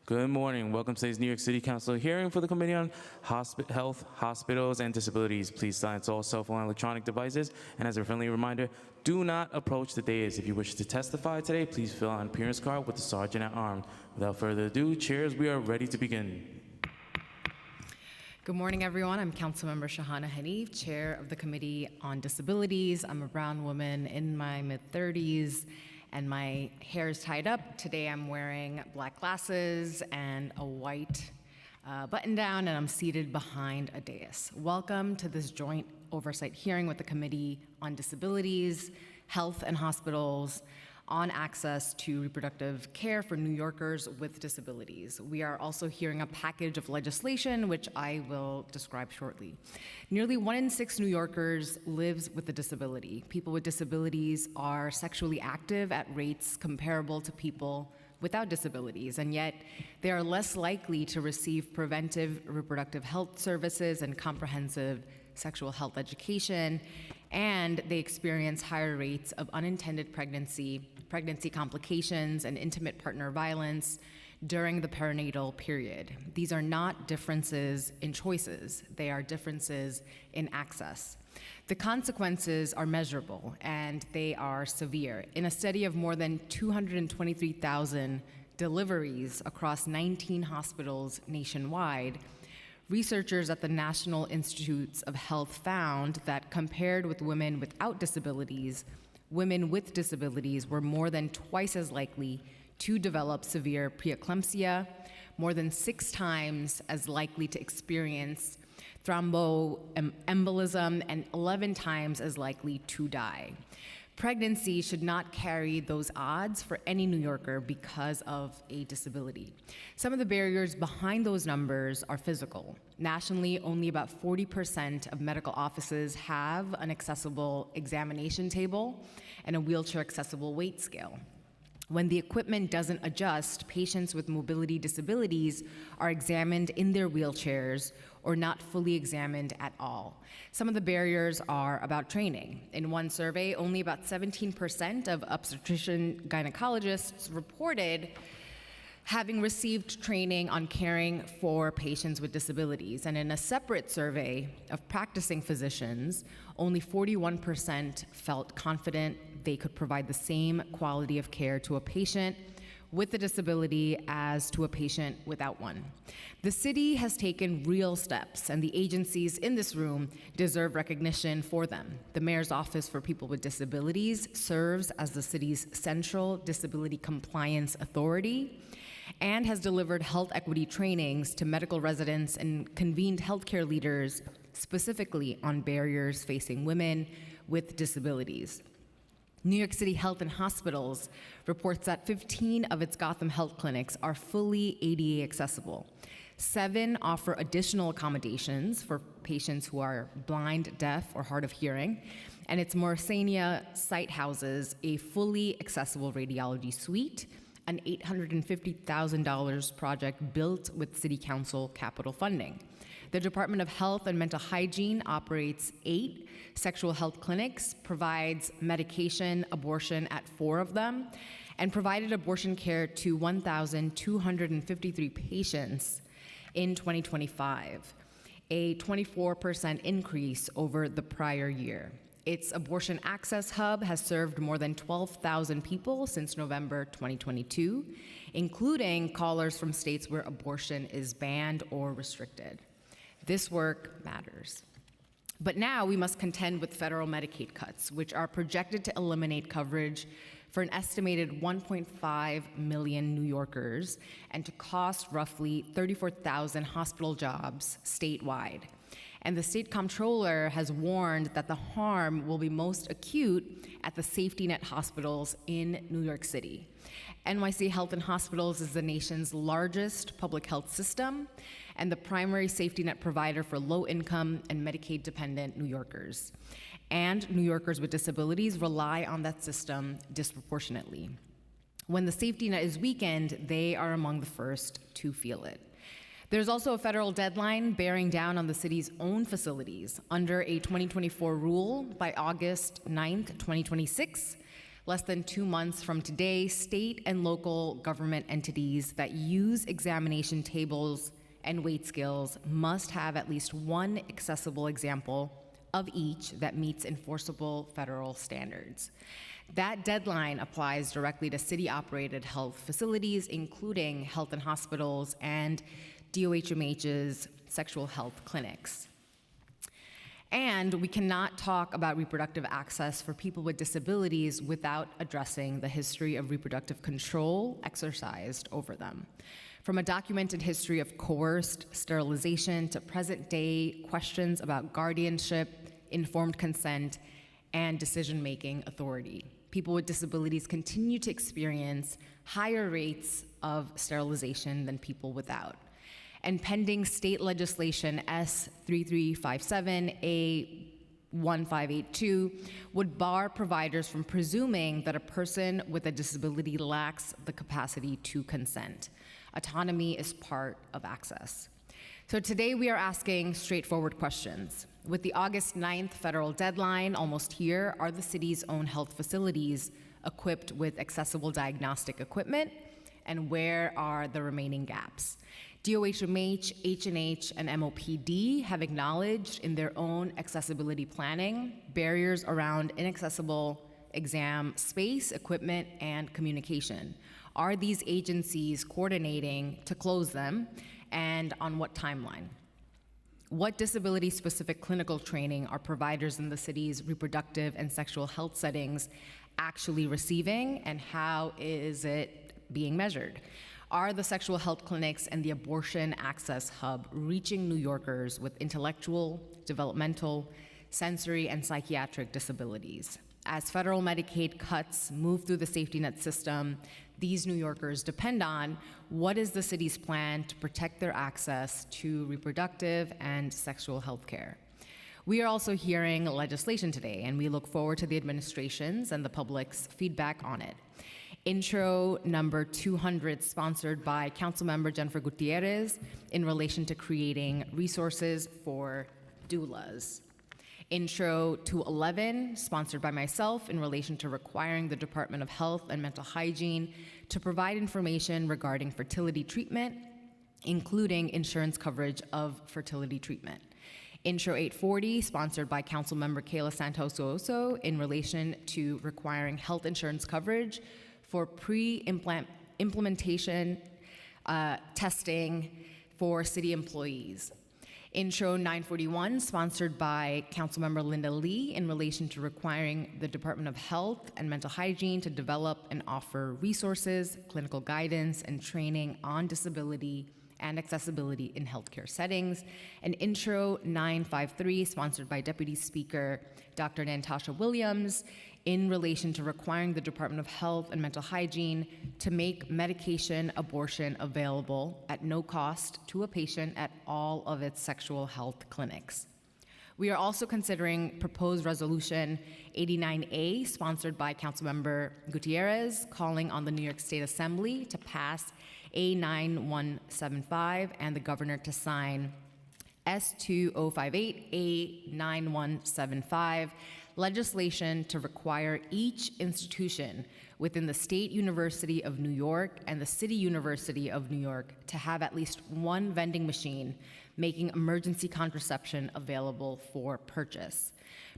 Good morning. Welcome to today's New York City Council hearing for the Committee on Health, Hospitals, and Disabilities. Please silence all cell phone and electronic devices. And as a friendly reminder, do not approach the dais. If you wish to testify today, please fill out an appearance card with the sergeant at arms. Without further ado, chairs, we are ready to begin. Good morning, everyone. I'm Councilmember Shahana Hanif, Chair of the Committee on Disabilities. I'm a brown woman in my mid-30s, and my hair is tied up. Today I'm wearing black glasses and a white button down, and I'm seated behind a dais. Welcome to this joint oversight hearing with the Committee on Disabilities, Health and Hospitals, on access to reproductive care for New Yorkers with disabilities. We are also hearing a package of legislation, which I will describe shortly. Nearly 1 in 6 New Yorkers lives with a disability. People with disabilities are sexually active at rates comparable to people without disabilities, and yet they are less likely to receive preventive reproductive health services and comprehensive sexual health education, and they experience higher rates of unintended pregnancy complications, and intimate partner violence during the perinatal period. These are not differences in choices, they are differences in access. The consequences are measurable and they are severe. In a study of more than 223,000 deliveries across 19 hospitals nationwide, researchers at the National Institutes of Health found that compared with women without disabilities, women with disabilities were more than twice as likely to develop severe preeclampsia, more than 6 times as likely to experience thromboembolism, and 11 times as likely to die. Pregnancy should not carry those odds for any New Yorker because of a disability. Some of the barriers behind those numbers are physical. Nationally, only about 40% of medical offices have an accessible examination table and a wheelchair-accessible weight scale. When the equipment doesn't adjust, patients with mobility disabilities are examined in their wheelchairs or not fully examined at all. Some of the barriers are about training. In one survey, only about 17% of obstetrician gynecologists reported having received training on caring for patients with disabilities. And in a separate survey of practicing physicians, only 41% felt confident they could provide the same quality of care to a patient with a disability as to a patient without one. The city has taken real steps, and the agencies in this room deserve recognition for them. The Mayor's Office for People with Disabilities serves as the city's central disability compliance authority and has delivered health equity trainings to medical residents and convened healthcare leaders specifically on barriers facing women with disabilities. New York City Health and Hospitals reports that 15 of its Gotham Health clinics are fully ADA accessible. 7 offer additional accommodations for patients who are blind, deaf, or hard of hearing, and its Morrisania site houses a fully accessible radiology suite, an $850,000 project built with City Council capital funding. The Department of Health and Mental Hygiene operates 8 sexual health clinics, provides medication abortion at 4 of them, and provided abortion care to 1,253 patients in 2025, a 24% increase over the prior year. Its abortion access hub has served more than 12,000 people since November 2022, including callers from states where abortion is banned or restricted. This work matters. But now we must contend with federal Medicaid cuts, which are projected to eliminate coverage for an estimated 1.5 million New Yorkers and to cost roughly 34,000 hospital jobs statewide. And the state comptroller has warned that the harm will be most acute at the safety net hospitals in New York City. NYC Health and Hospitals is the nation's largest public health system and the primary safety net provider for low-income and Medicaid-dependent New Yorkers. And New Yorkers with disabilities rely on that system disproportionately. When the safety net is weakened, they are among the first to feel it. There's also a federal deadline bearing down on the city's own facilities. Under a 2024 rule, by August 9th, 2026, Less than 2 months from today, state and local government entities that use examination tables and weight scales must have at least one accessible example of each that meets enforceable federal standards. That deadline applies directly to city-operated health facilities, including health and hospitals and DOHMH's sexual health clinics. And we cannot talk about reproductive access for people with disabilities without addressing the history of reproductive control exercised over them. From a documented history of coerced sterilization to present-day questions about guardianship, informed consent, and decision-making authority. People with disabilities continue to experience higher rates of sterilization than people without. And pending state legislation S3357A1582 would bar providers from presuming that a person with a disability lacks the capacity to consent. Autonomy is part of access. So today we are asking straightforward questions. With the August 9th federal deadline almost here, are the city's own health facilities equipped with accessible diagnostic equipment? And where are the remaining gaps? DOHMH, H&H, and MOPD have acknowledged in their own accessibility planning barriers around inaccessible exam space, equipment, and communication. Are these agencies coordinating to close them, and on what timeline? What disability-specific clinical training are providers in the city's reproductive and sexual health settings actually receiving, and how is it being measured? Are the sexual health clinics and the abortion access hub reaching New Yorkers with intellectual, developmental, sensory, and psychiatric disabilities? As federal Medicaid cuts move through the safety net system, these New Yorkers depend on what is the city's plan to protect their access to reproductive and sexual health care. We are also hearing legislation today, and we look forward to the administration's and the public's feedback on it. Intro number 200, sponsored by Councilmember Jennifer Gutierrez in relation to creating resources for doulas. Intro 211, sponsored by myself in relation to requiring the Department of Health and Mental Hygiene to provide information regarding fertility treatment, including insurance coverage of fertility treatment. Intro 840, sponsored by Councilmember Kayla Santos-Oso in relation to requiring health insurance coverage for pre-implementation testing for city employees. Intro 941, sponsored by Councilmember Linda Lee in relation to requiring the Department of Health and Mental Hygiene to develop and offer resources, clinical guidance, and training on disability and accessibility in healthcare settings. And Intro 953, sponsored by Deputy Speaker Dr. Natasha Williams, in relation to requiring the Department of Health and Mental Hygiene to make medication abortion available at no cost to a patient at all of its sexual health clinics. We are also considering proposed resolution 89A, sponsored by Councilmember Gutierrez, calling on the New York State Assembly to pass A9175 and the governor to sign S2058 A9175, legislation to require each institution within the State University of New York and the City University of New York to have at least one vending machine making emergency contraception available for purchase.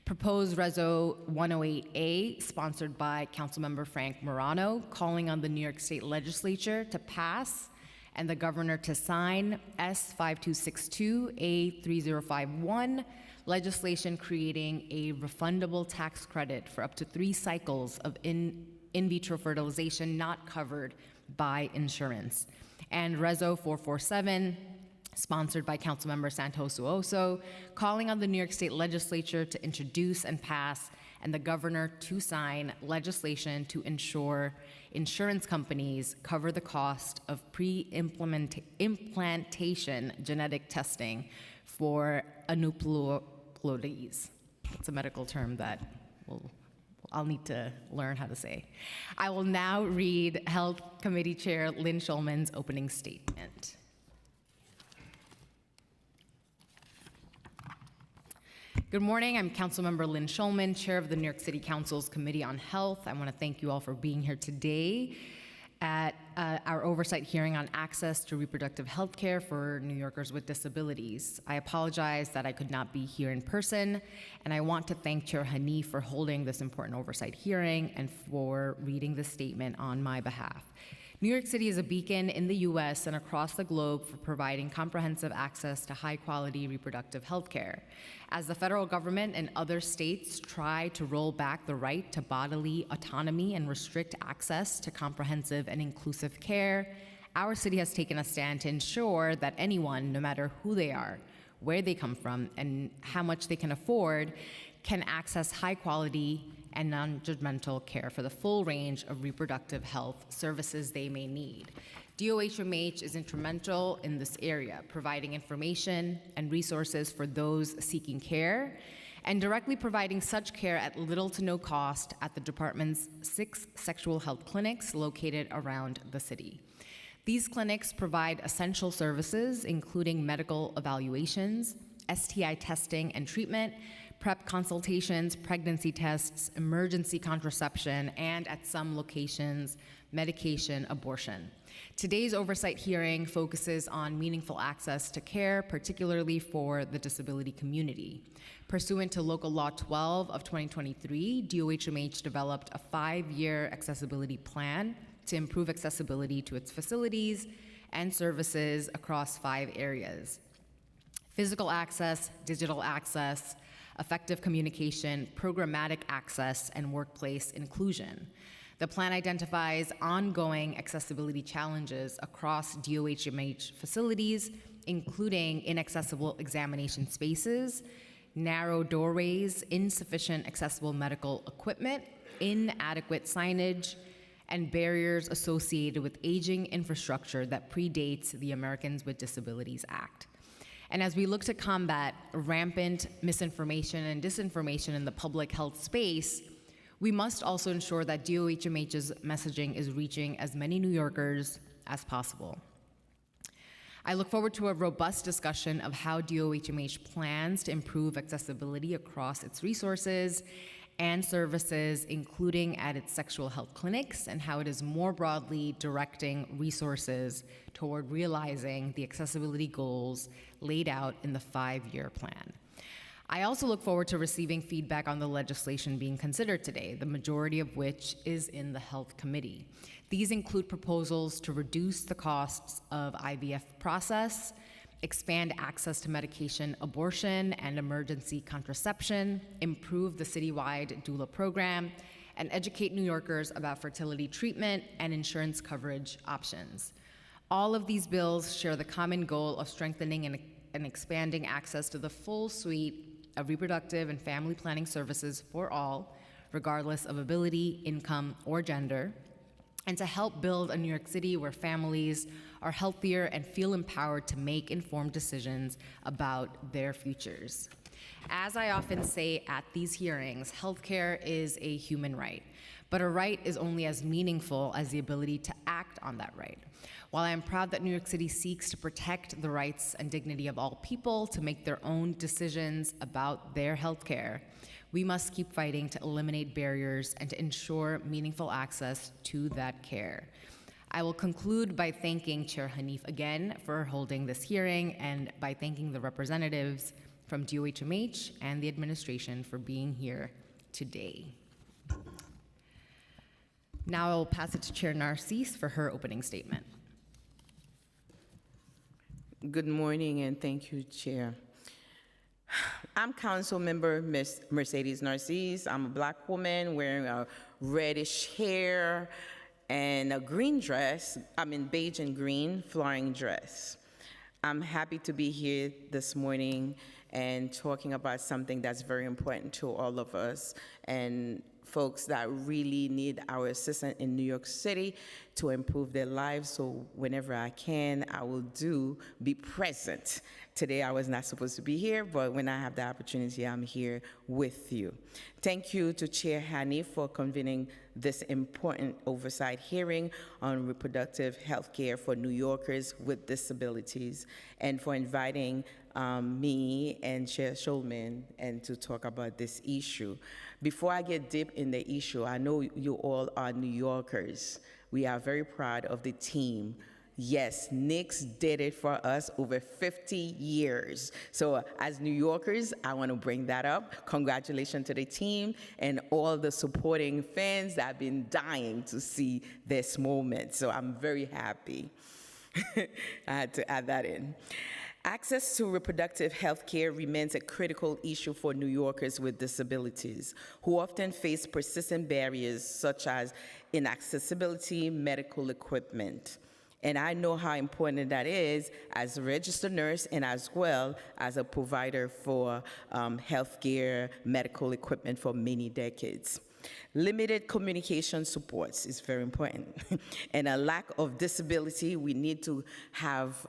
Proposed Reso 108A, sponsored by Councilmember Frank Morano, calling on the New York State Legislature to pass and the governor to sign S5262 A3051, legislation creating a refundable tax credit for up to 3 cycles of in vitro fertilization not covered by insurance. And Reso 447, sponsored by Councilmember Santos-Oso, calling on the New York State Legislature to introduce and pass and the governor to sign legislation to ensure insurance companies cover the cost of pre-implantation genetic testing for aneuploidies. It's a medical term that I'll need to learn how to say. I will now read Health Committee Chair Lynn Shulman's opening statement. Good morning. I'm Councilmember Lynn Schulman, Chair of the New York City Council's Committee on Health. I want to thank you all for being here today at our oversight hearing on access to reproductive health care for New Yorkers with disabilities. I apologize that I could not be here in person, and I want to thank Chair Hanif for holding this important oversight hearing and for reading the statement on my behalf. New York City is a beacon in the U.S. and across the globe for providing comprehensive access to high-quality reproductive health care. As the federal government and other states try to roll back the right to bodily autonomy and restrict access to comprehensive and inclusive care, our city has taken a stand to ensure that anyone, no matter who they are, where they come from, and how much they can afford, can access high-quality and non-judgmental care for the full range of reproductive health services they may need. DOHMH is instrumental in this area, providing information and resources for those seeking care and directly providing such care at little to no cost at the department's 6 sexual health clinics located around the city. These clinics provide essential services, including medical evaluations, STI testing and treatment, PrEP consultations, pregnancy tests, emergency contraception, and at some locations, medication abortion. Today's oversight hearing focuses on meaningful access to care, particularly for the disability community. Pursuant to Local Law 12 of 2023, DOHMH developed a 5-year accessibility plan to improve accessibility to its facilities and services across 5 areas: physical access, digital access, effective communication, programmatic access, and workplace inclusion. The plan identifies ongoing accessibility challenges across DOHMH facilities, including inaccessible examination spaces, narrow doorways, insufficient accessible medical equipment, inadequate signage, and barriers associated with aging infrastructure that predates the Americans with Disabilities Act. And as we look to combat rampant misinformation and disinformation in the public health space, we must also ensure that DOHMH's messaging is reaching as many New Yorkers as possible. I look forward to a robust discussion of how DOHMH plans to improve accessibility across its resources and services, including at its sexual health clinics, and how it is more broadly directing resources toward realizing the accessibility goals laid out in the 5-year plan. I also look forward to receiving feedback on the legislation being considered today, the majority of which is in the Health Committee. These include proposals to reduce the costs of IVF process, expand access to medication abortion and emergency contraception, improve the citywide doula program, and educate New Yorkers about fertility treatment and insurance coverage options. All of these bills share the common goal of strengthening and expanding access to the full suite of reproductive and family planning services for all, regardless of ability, income, or gender, and to help build a New York City where families are healthier and feel empowered to make informed decisions about their futures. As I often say at these hearings, healthcare is a human right, but a right is only as meaningful as the ability to act on that right. While I am proud that New York City seeks to protect the rights and dignity of all people to make their own decisions about their healthcare, we must keep fighting to eliminate barriers and to ensure meaningful access to that care. I will conclude by thanking Chair Hanif again for holding this hearing and by thanking the representatives from DOHMH and the administration for being here today. Now I will pass it to Chair Narcisse for her opening statement. Good morning and thank you, Chair. I'm Council Member Ms. Mercedes Narcisse. I'm a Black woman wearing a reddish hair and a green dress. I'm in beige and green flooring dress. I'm happy to be here this morning and talking about something that's very important to all of us and folks that really need our assistance in New York City to improve their lives. So whenever I can, I will be present. Today I was not supposed to be here, but when I have the opportunity, I'm here with you. Thank you to Chair Hanif for convening this important oversight hearing on reproductive health care for New Yorkers with disabilities, and for inviting me and Chair Schulman and to talk about this issue. Before I get deep in the issue, I know you all are New Yorkers. We are very proud of the team. Yes, Knicks did it for us over 50 years. So as New Yorkers, I want to bring that up. Congratulations to the team and all the supporting fans that have been dying to see this moment. So I'm very happy. I had to add that in. Access to reproductive health care remains a critical issue for New Yorkers with disabilities, who often face persistent barriers such as inaccessibility, medical equipment. And I know how important that is as a registered nurse and as well as a provider for healthcare medical equipment for many decades. Limited communication supports is very important. And a lack of disability, we need to have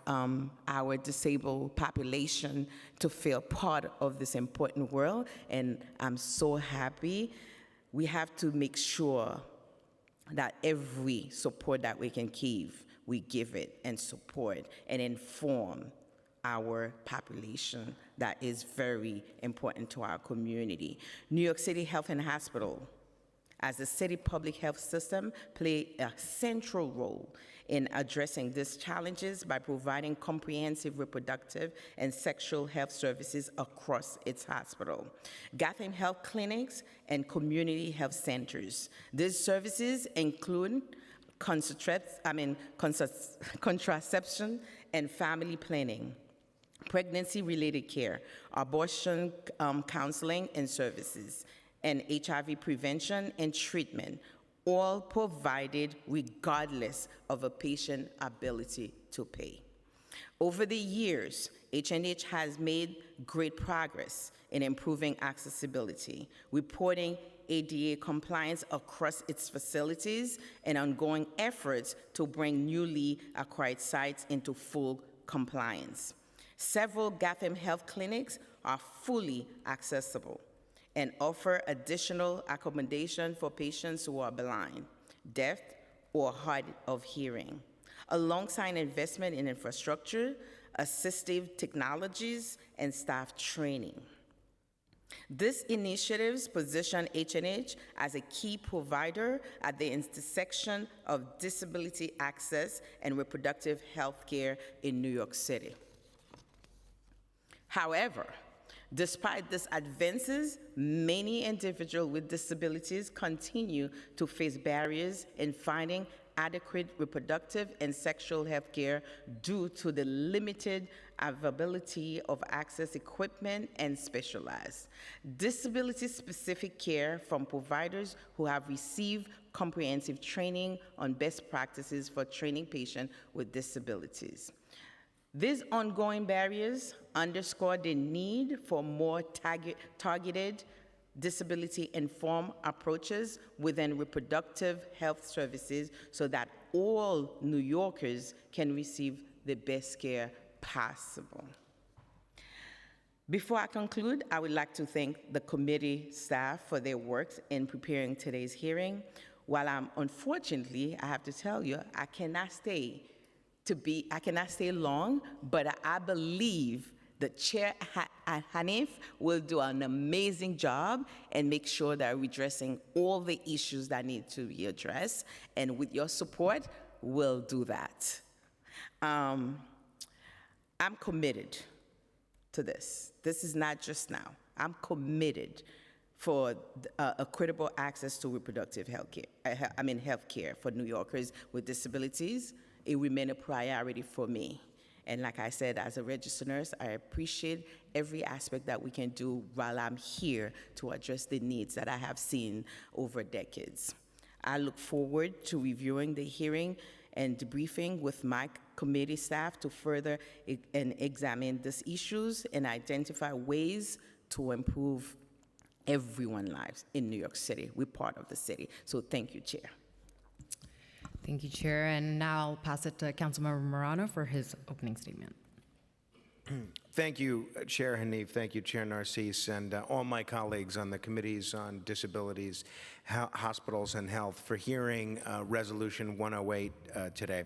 our disabled population to feel part of this important world. And I'm so happy. We have to make sure that every support that we can give, we give it and support and inform our population. That is very important to our community. New York City Health and Hospital, as a city public health system, play a central role in addressing these challenges by providing comprehensive reproductive and sexual health services across its hospital. Gotham Health Clinics and community health centers. These services include contraception and family planning, pregnancy-related care, abortion counseling and services, and HIV prevention and treatment, all provided regardless of a patient's ability to pay. Over the years, H&H has made great progress in improving accessibility, reporting ADA compliance across its facilities, and ongoing efforts to bring newly acquired sites into full compliance. Several Gotham Health clinics are fully accessible and offer additional accommodation for patients who are blind, deaf, or hard of hearing, alongside investment in infrastructure, assistive technologies, and staff training. These initiatives position H&H as a key provider at the intersection of disability access and reproductive health care in New York City. However, despite these advances, many individuals with disabilities continue to face barriers in finding adequate reproductive and sexual health care due to the limited availability of access equipment and specialized disability-specific care from providers who have received comprehensive training on best practices for training patients with disabilities. These ongoing barriers underscore the need for more targeted disability-informed approaches within reproductive health services so that all New Yorkers can receive the best care possible. Before I conclude, I would like to thank the committee staff for their work in preparing today's hearing. While unfortunately, I have to tell you, I cannot stay long, but I believe the Chair Hanif will do an amazing job and make sure that we're addressing all the issues that need to be addressed. And with your support, we'll do that. I'm committed to this. This is not just now. I'm committed for equitable access to reproductive health care for New Yorkers with disabilities. It remains a priority for me. And like I said, as a registered nurse, I appreciate every aspect that we can do while I'm here to address the needs that I have seen over decades. I look forward to reviewing the hearing and debriefing with my committee staff to further examine these issues and identify ways to improve everyone's lives in New York City. We're part of the city. So thank you, Chair. Thank you, Chair. And now I'll pass it to Councilmember Morano for his opening statement. Thank you, Chair Hanif. Thank you, Chair Narcisse, and all my colleagues on the committees on disabilities, hospitals, and health for hearing Resolution 108 today.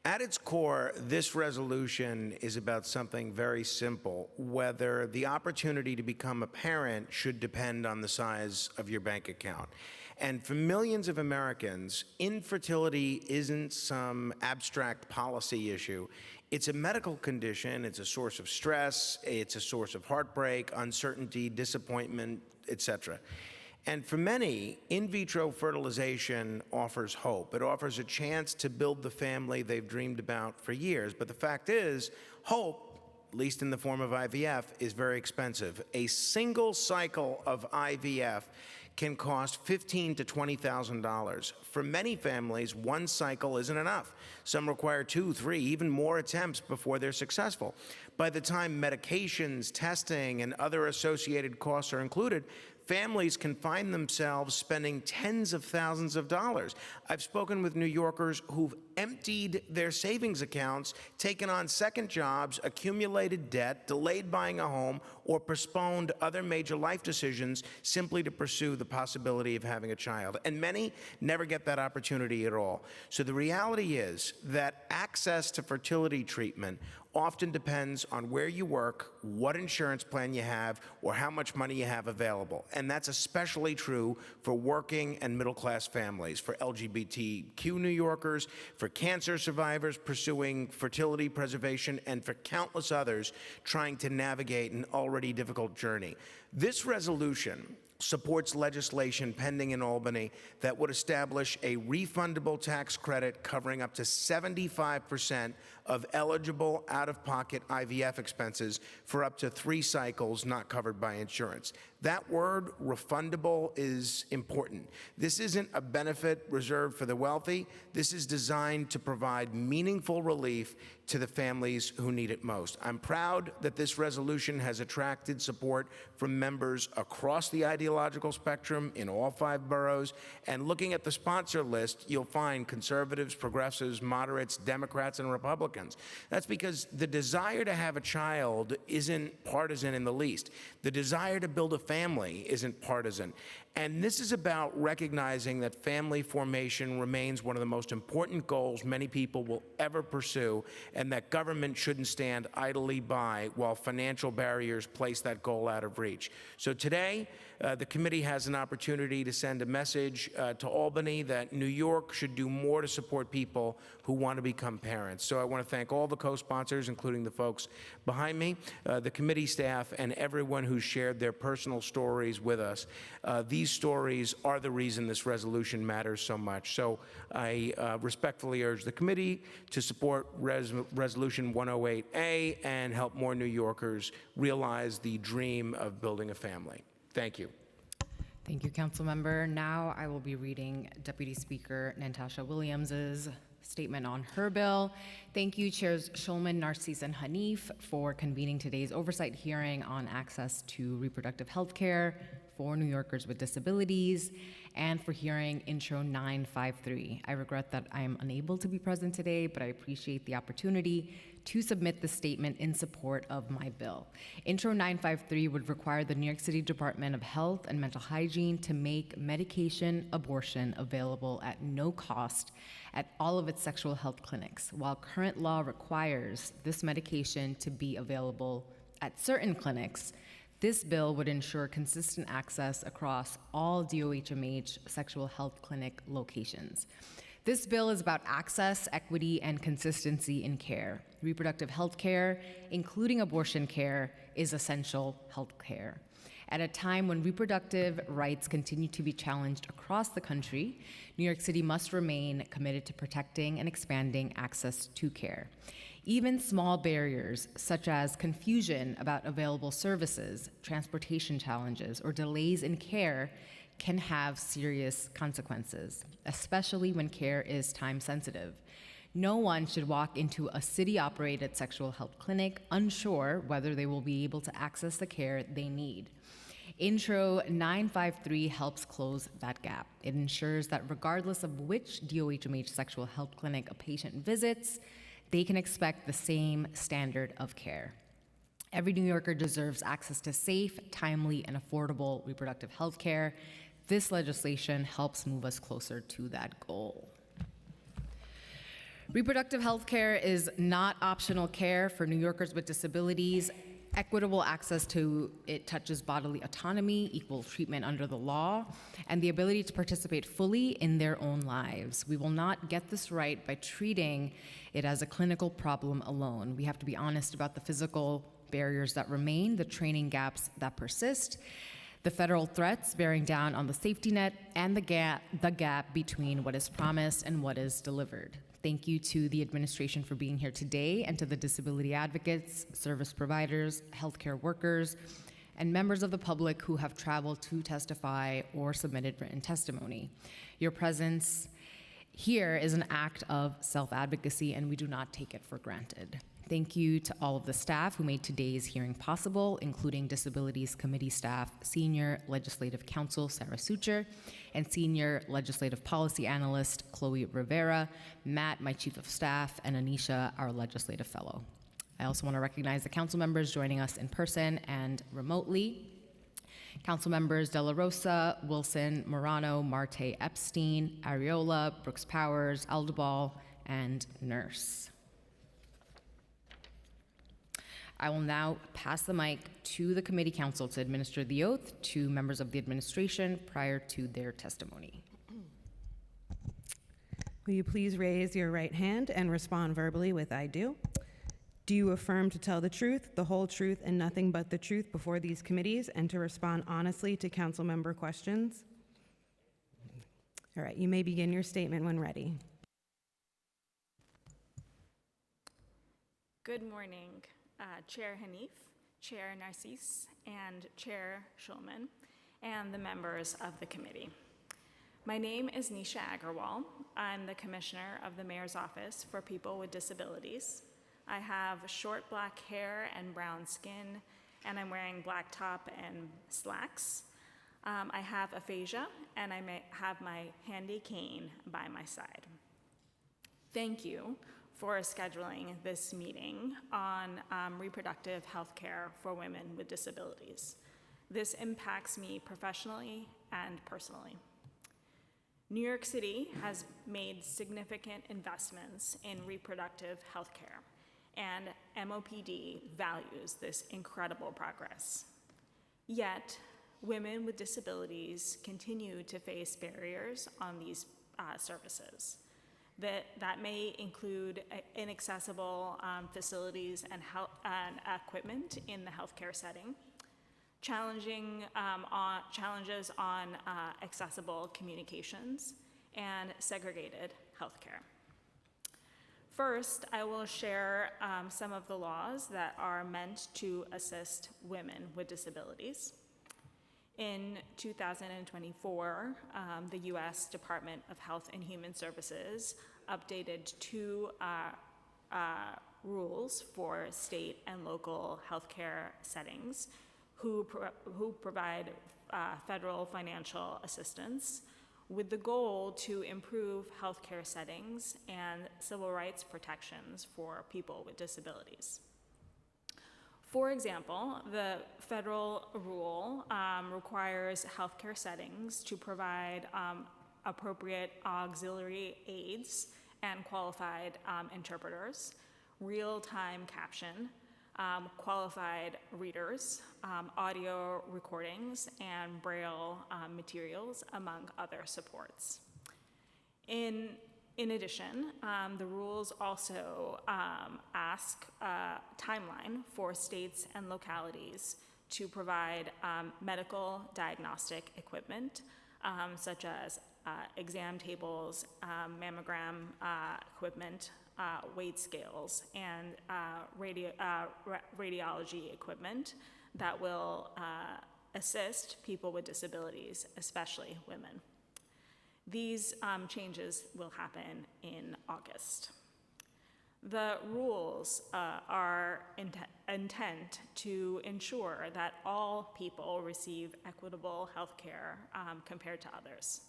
At its core, this resolution is about something very simple: whether the opportunity to become a parent should depend on the size of your bank account. And for millions of Americans, infertility isn't some abstract policy issue. It's a medical condition. It's a source of stress. It's a source of heartbreak, uncertainty, disappointment, etc. And for many, in vitro fertilization offers hope. It offers a chance to build the family they've dreamed about for years. But the fact is, hope, at least in the form of IVF, is very expensive. A single cycle of IVF can cost $15,000 to $20,000. For many families, one cycle isn't enough. Some require 2, 3, even more attempts before they're successful. By the time medications, testing, and other associated costs are included, families can find themselves spending tens of thousands of dollars. I've spoken with New Yorkers who've emptied their savings accounts, taken on second jobs, accumulated debt, delayed buying a home, or postponed other major life decisions simply to pursue the possibility of having a child. And many never get that opportunity at all. So the reality is that access to fertility treatment often depends on where you work, what insurance plan you have, or how much money you have available. And that's especially true for working and middle-class families, for LGBTQ New Yorkers, for cancer survivors pursuing fertility preservation, and for countless others trying to navigate an already difficult journey. This resolution supports legislation pending in Albany that would establish a refundable tax credit covering up to 75% of eligible out-of-pocket IVF expenses for up to 3 cycles not covered by insurance. That word, refundable, is important. This isn't a benefit reserved for the wealthy. This is designed to provide meaningful relief to the families who need it most. I'm proud that this resolution has attracted support from members across the ideological spectrum in all 5 boroughs. And looking at the sponsor list, you'll find conservatives, progressives, moderates, Democrats, and Republicans. That's because the desire to have a child isn't partisan in the least. The desire to build a family isn't partisan. And this is about recognizing that family formation remains one of the most important goals many people will ever pursue, and that government shouldn't stand idly by while financial barriers place that goal out of reach. So today, the committee has an opportunity to send a message to Albany that New York should do more to support people who want to become parents. So I want to thank all the co-sponsors, including the folks behind me, the committee staff, and everyone who shared their personal stories with us. These stories are the reason this resolution matters so much. So I respectfully urge the committee to support Resolution 108A and help more New Yorkers realize the dream of building a family. Thank you. Thank you, Councilmember. Now I will be reading Deputy Speaker Natasha Williams's statement on her bill. Thank you, Chairs Shulman, Narcisse, and Hanif for convening today's oversight hearing on access to reproductive health care for New Yorkers with disabilities, and for hearing Intro 953. I regret that I am unable to be present today, but I appreciate the opportunity to submit the statement in support of my bill. Intro 953 would require the New York City Department of Health and Mental Hygiene to make medication abortion available at no cost at all of its sexual health clinics. While current law requires this medication to be available at certain clinics, this bill would ensure consistent access across all DOHMH sexual health clinic locations. This bill is about access, equity, and consistency in care. Reproductive health care, including abortion care, is essential health care. At a time when reproductive rights continue to be challenged across the country, New York City must remain committed to protecting and expanding access to care. Even small barriers, such as confusion about available services, transportation challenges, or delays in care, can have serious consequences, especially when care is time-sensitive. No one should walk into a city-operated sexual health clinic unsure whether they will be able to access the care they need. Intro 953 helps close that gap. It ensures that regardless of which DOHMH sexual health clinic a patient visits, they can expect the same standard of care. Every New Yorker deserves access to safe, timely, and affordable reproductive health care. This legislation helps move us closer to that goal. Reproductive health care is not optional care for New Yorkers with disabilities. Equitable access to it touches bodily autonomy, equal treatment under the law, and the ability to participate fully in their own lives. We will not get this right by treating it as a clinical problem alone. We have to be honest about the physical barriers that remain, the training gaps that persist, the federal threats bearing down on the safety net, and the gap between what is promised and what is delivered. Thank you to the administration for being here today, and to the disability advocates, service providers, healthcare workers, and members of the public who have traveled to testify or submitted written testimony. Your presence here is an act of self-advocacy, and we do not take it for granted. Thank you to all of the staff who made today's hearing possible, including Disabilities Committee staff, Senior Legislative Counsel Sarah Sucher, and Senior Legislative Policy Analyst Chloe Rivera, Matt, my Chief of Staff, and Anisha, our Legislative Fellow. I also want to recognize the council members joining us in person and remotely. Council members De La Rosa, Wilson, Morano, Marte, Epstein, Ariola, Brooks Powers, Aldebal, and Nurse. I will now pass the mic to the committee counsel to administer the oath to members of the administration prior to their testimony. Will you please raise your right hand and respond verbally with "I do"? Do you affirm to tell the truth, the whole truth, and nothing but the truth before these committees, and to respond honestly to council member questions? All right, you may begin your statement when ready. Good morning, Chair Hanif, Chair Narcisse, and Chair Schulman, and the members of the committee. My name is Nisha Agarwal. I'm the Commissioner of the Mayor's Office for People with Disabilities. I have short black hair and brown skin, and I'm wearing black top and slacks. I have aphasia, and I may have my handy cane by my side. Thank you for scheduling this meeting on reproductive health care for women with disabilities. This impacts me professionally and personally. New York City has made significant investments in reproductive health care, and MOPD values this incredible progress. Yet, women with disabilities continue to face barriers on these services. That may include inaccessible facilities and equipment in the healthcare setting, challenges on accessible communications, and segregated healthcare. First, I will share some of the laws that are meant to assist women with disabilities. In 2024, the U.S. Department of Health and Human Services updated two rules for state and local healthcare settings who provide federal financial assistance with the goal to improve healthcare settings and civil rights protections for people with disabilities. For example, the federal rule requires healthcare settings to provide appropriate auxiliary aids and qualified interpreters, real-time caption, qualified readers, audio recordings, and Braille materials, among other supports. In addition, the rules also ask a timeline for states and localities to provide medical diagnostic equipment, such as exam tables, mammogram equipment, weight scales, and radiology equipment that will assist people with disabilities, especially women. These changes will happen in August. The rules are intent to ensure that all people receive equitable health care compared to others.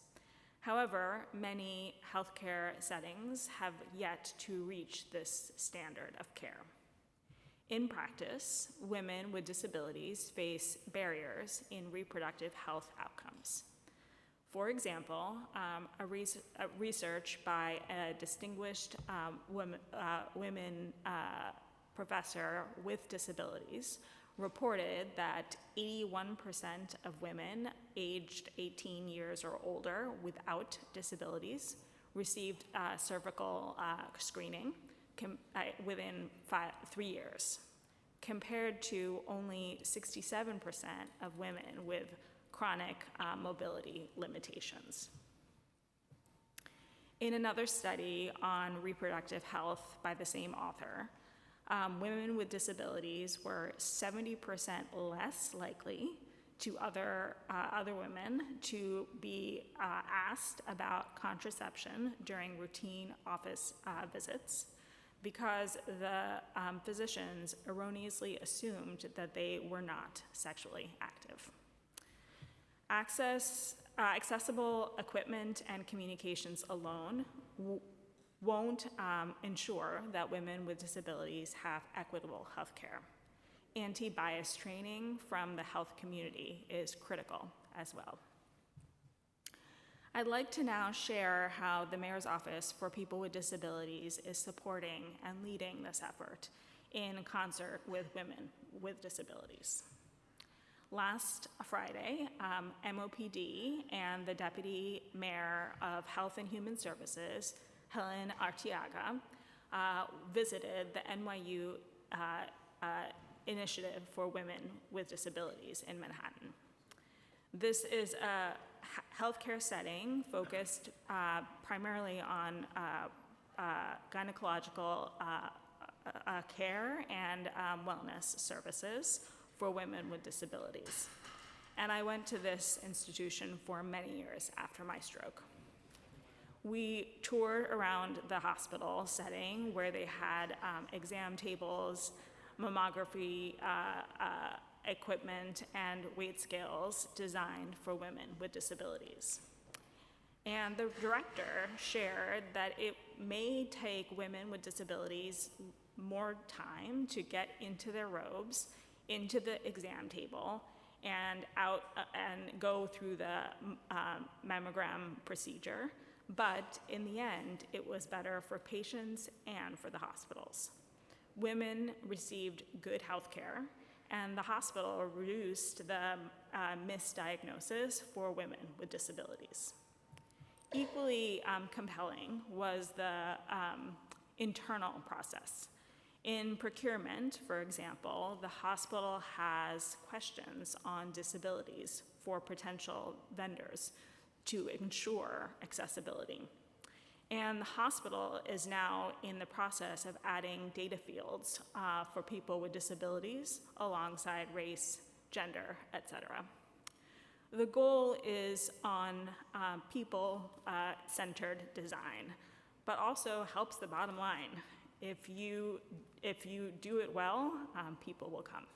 However, many healthcare settings have yet to reach this standard of care. In practice, women with disabilities face barriers in reproductive health outcomes. For example, research by a distinguished women professor with disabilities reported that 81% of women aged 18 years or older without disabilities received cervical screening within 3 years, compared to only 67% of women with chronic mobility limitations. In another study on reproductive health by the same author, women with disabilities were 70% less likely to other women to be asked about contraception during routine office visits because the physicians erroneously assumed that they were not sexually active. Accessible equipment and communications alone won't ensure that women with disabilities have equitable health care. Anti-bias training from the health community is critical as well. I'd like to now share how the Mayor's Office for People with Disabilities is supporting and leading this effort in concert with women with disabilities. Last Friday, MOPD and the Deputy Mayor of Health and Human Services, Helen Arteaga, visited the NYU Initiative for Women with Disabilities in Manhattan. This is a healthcare setting focused primarily on gynecological care and wellness services for women with disabilities. And I went to this institution for many years after my stroke. We toured around the hospital setting where they had exam tables, mammography equipment, and weight scales designed for women with disabilities. And the director shared that it may take women with disabilities more time to get into their robes, into the exam table, and out and go through the mammogram procedure. But in the end, it was better for patients and for the hospitals. Women received good health care, and the hospital reduced the misdiagnosis for women with disabilities. Equally compelling was the internal process. In procurement, for example, the hospital has questions on disabilities for potential vendors to ensure accessibility. And the hospital is now in the process of adding data fields for people with disabilities alongside race, gender, etc. The goal is on people-centered design, but also helps the bottom line. If you do it well, people will come.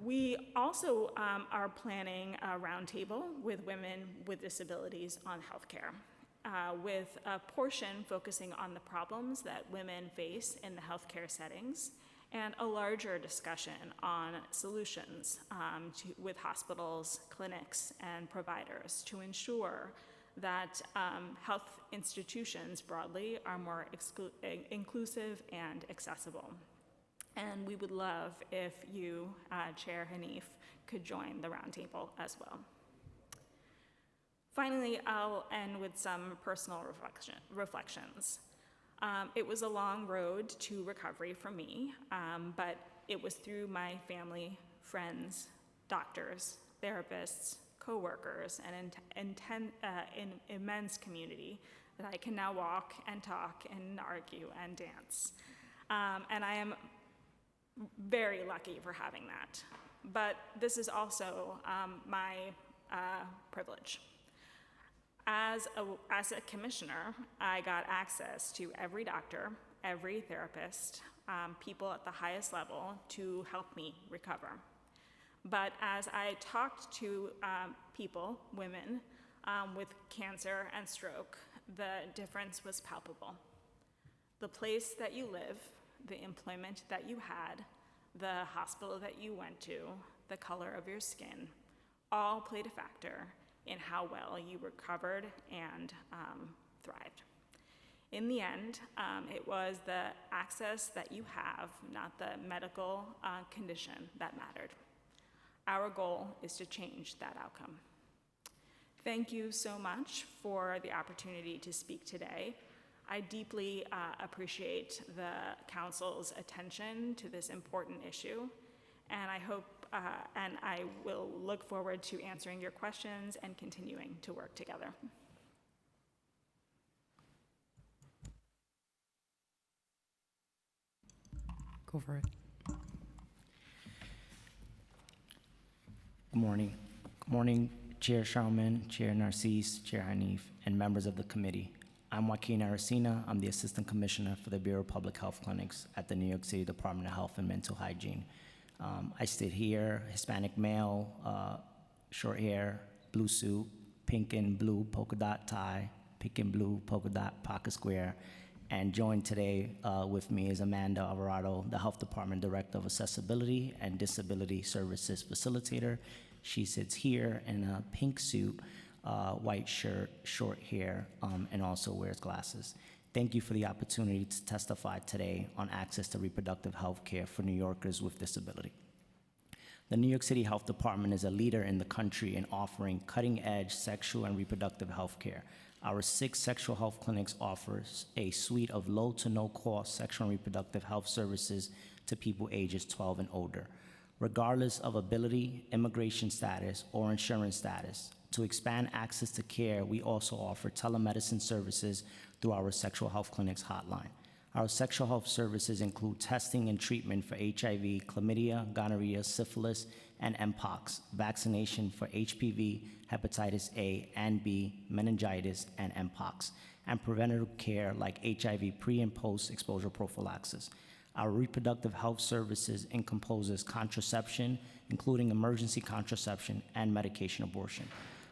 We also are planning a roundtable with women with disabilities on healthcare, with a portion focusing on the problems that women face in the healthcare settings, and a larger discussion on solutions with hospitals, clinics, and providers to ensure that health institutions broadly are more inclusive and accessible. And we would love if you, Chair Hanif, could join the roundtable as well. Finally, I'll end with some personal reflections. It was a long road to recovery for me, but it was through my family, friends, doctors, therapists, coworkers, and an immense community that I can now walk and talk and argue and dance. And I am very lucky for having that. But this is also my privilege. As a commissioner, I got access to every doctor, every therapist, people at the highest level to help me recover. But as I talked to people, women, with cancer and stroke, the difference was palpable. The place that you live, the employment that you had, the hospital that you went to, the color of your skin, all played a factor in how well you recovered and thrived. In the end, it was the access that you have, not the medical condition, that mattered. Our goal is to change that outcome. Thank you so much for the opportunity to speak today. I deeply appreciate the council's attention to this important issue, and I will look forward to answering your questions and continuing to work together. Go for it. Good morning. Good morning, Chair Sharman, Chair Narcisse, Chair Hanif, and members of the committee. I'm Joaquin Aracena. I'm the Assistant Commissioner for the Bureau of Public Health Clinics at the New York City Department of Health and Mental Hygiene. I sit here, Hispanic male, short hair, blue suit, pink and blue polka dot tie, pink and blue polka dot pocket square, and joined today with me is Amanda Alvarado, the Health Department Director of Accessibility and Disability Services Facilitator. She sits here in a pink suit, white shirt, short hair, and also wears glasses. Thank you for the opportunity to testify today on access to reproductive health care for New Yorkers with disability. The New York City Health Department is a leader in the country in offering cutting-edge sexual and reproductive health care. Our 6 sexual health clinics offers a suite of low to no cost sexual and reproductive health services to people ages 12 and older. Regardless of ability, immigration status, or insurance status, to expand access to care, we also offer telemedicine services through our sexual health clinics hotline. Our sexual health services include testing and treatment for HIV, chlamydia, gonorrhea, syphilis, and mpox, vaccination for HPV, hepatitis A and B, meningitis, and mpox, and preventative care like HIV pre- and post-exposure prophylaxis. Our reproductive health services encompasses contraception, including emergency contraception and medication abortion.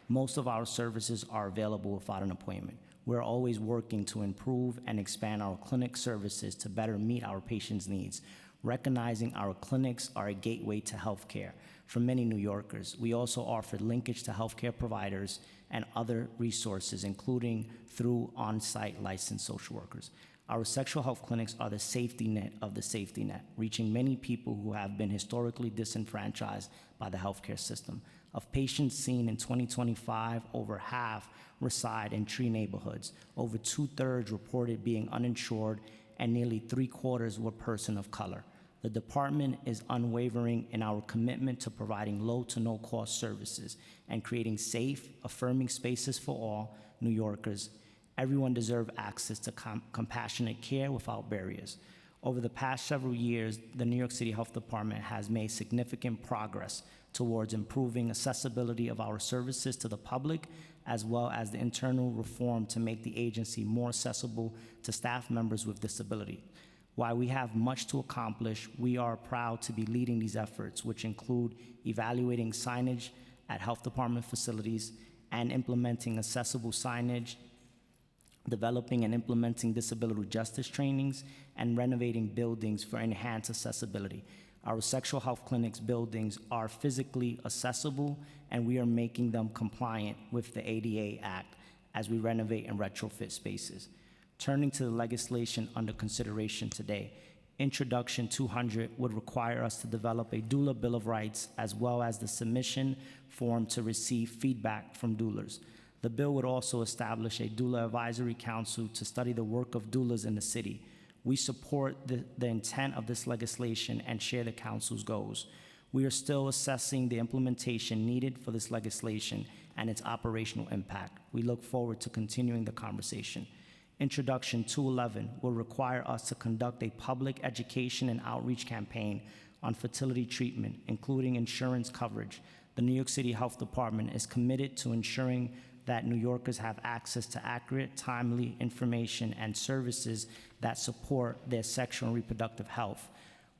Most of our services are available without an appointment. We're always working to improve and expand our clinic services to better meet our patients' needs, recognizing our clinics are a gateway to healthcare for many New Yorkers. We also offer linkage to healthcare providers and other resources, including through on-site licensed social workers. Our sexual health clinics are the safety net of the safety net, reaching many people who have been historically disenfranchised by the healthcare system. Of patients seen in 2025, over half reside in tree neighborhoods. Over 2/3 reported being uninsured, and nearly 3/4 were person of color. The department is unwavering in our commitment to providing low to no cost services and creating safe, affirming spaces for all New Yorkers. Everyone deserves access to compassionate care without barriers. Over the past several years, the New York City Health Department has made significant progress towards improving accessibility of our services to the public, as well as the internal reform to make the agency more accessible to staff members with disability. While we have much to accomplish, we are proud to be leading these efforts, which include evaluating signage at health department facilities and implementing accessible signage, developing and implementing disability justice trainings, and renovating buildings for enhanced accessibility. Our sexual health clinics buildings are physically accessible, and we are making them compliant with the ADA Act as we renovate and retrofit spaces. Turning to the legislation under consideration today, Introduction 200 would require us to develop a doula bill of rights, as well as the submission form to receive feedback from doulas. The bill would also establish a doula advisory council to study the work of doulas in the city. We support the intent of this legislation and share the council's goals. We are still assessing the implementation needed for this legislation and its operational impact. We look forward to continuing the conversation. Introduction 211 will require us to conduct a public education and outreach campaign on fertility treatment, including insurance coverage. The New York City Health Department is committed to ensuring that New Yorkers have access to accurate, timely information and services that support their sexual and reproductive health.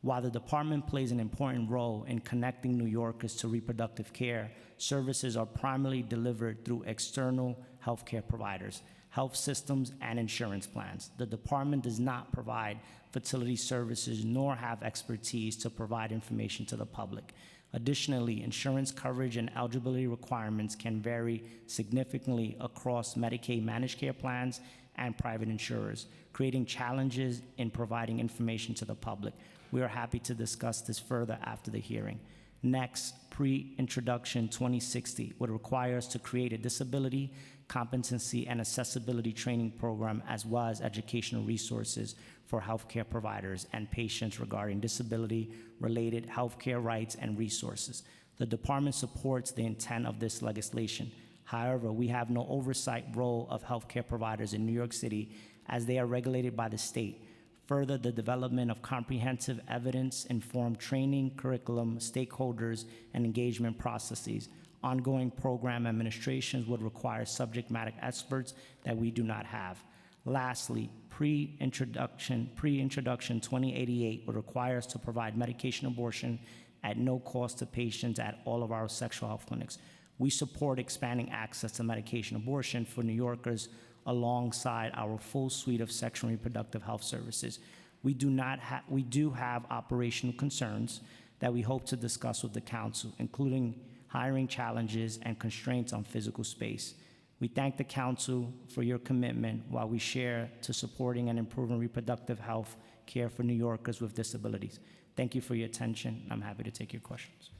While the department plays an important role in connecting New Yorkers to reproductive care, services are primarily delivered through external healthcare providers. health systems, and insurance plans. The department does not provide fertility services nor have expertise to provide information to the public. Additionally, insurance coverage and eligibility requirements can vary significantly across Medicaid managed care plans and private insurers, creating challenges in providing information to the public. We are happy to discuss this further after the hearing. Next, Pre-Introduction 2060 would require us to create a disability, competency, and accessibility training program, as well as educational resources for healthcare providers and patients regarding disability-related healthcare rights and resources. The department supports the intent of this legislation. However, we have no oversight role of healthcare providers in New York City as they are regulated by the state. Further, the development of comprehensive evidence-informed training, curriculum, stakeholders, and engagement processes. Ongoing program administrations would require subject matter experts that we do not have. Lastly, Pre-Introduction 2088 would require us to provide medication abortion at no cost to patients at all of our sexual health clinics. We support expanding access to medication abortion for New Yorkers alongside our full suite of sexual and reproductive health services. We do have operational concerns that we hope to discuss with the council, including hiring challenges and constraints on physical space. We thank the council for your commitment while we share to supporting and improving reproductive health care for New Yorkers with disabilities. Thank you for your attention. I'm happy to take your questions.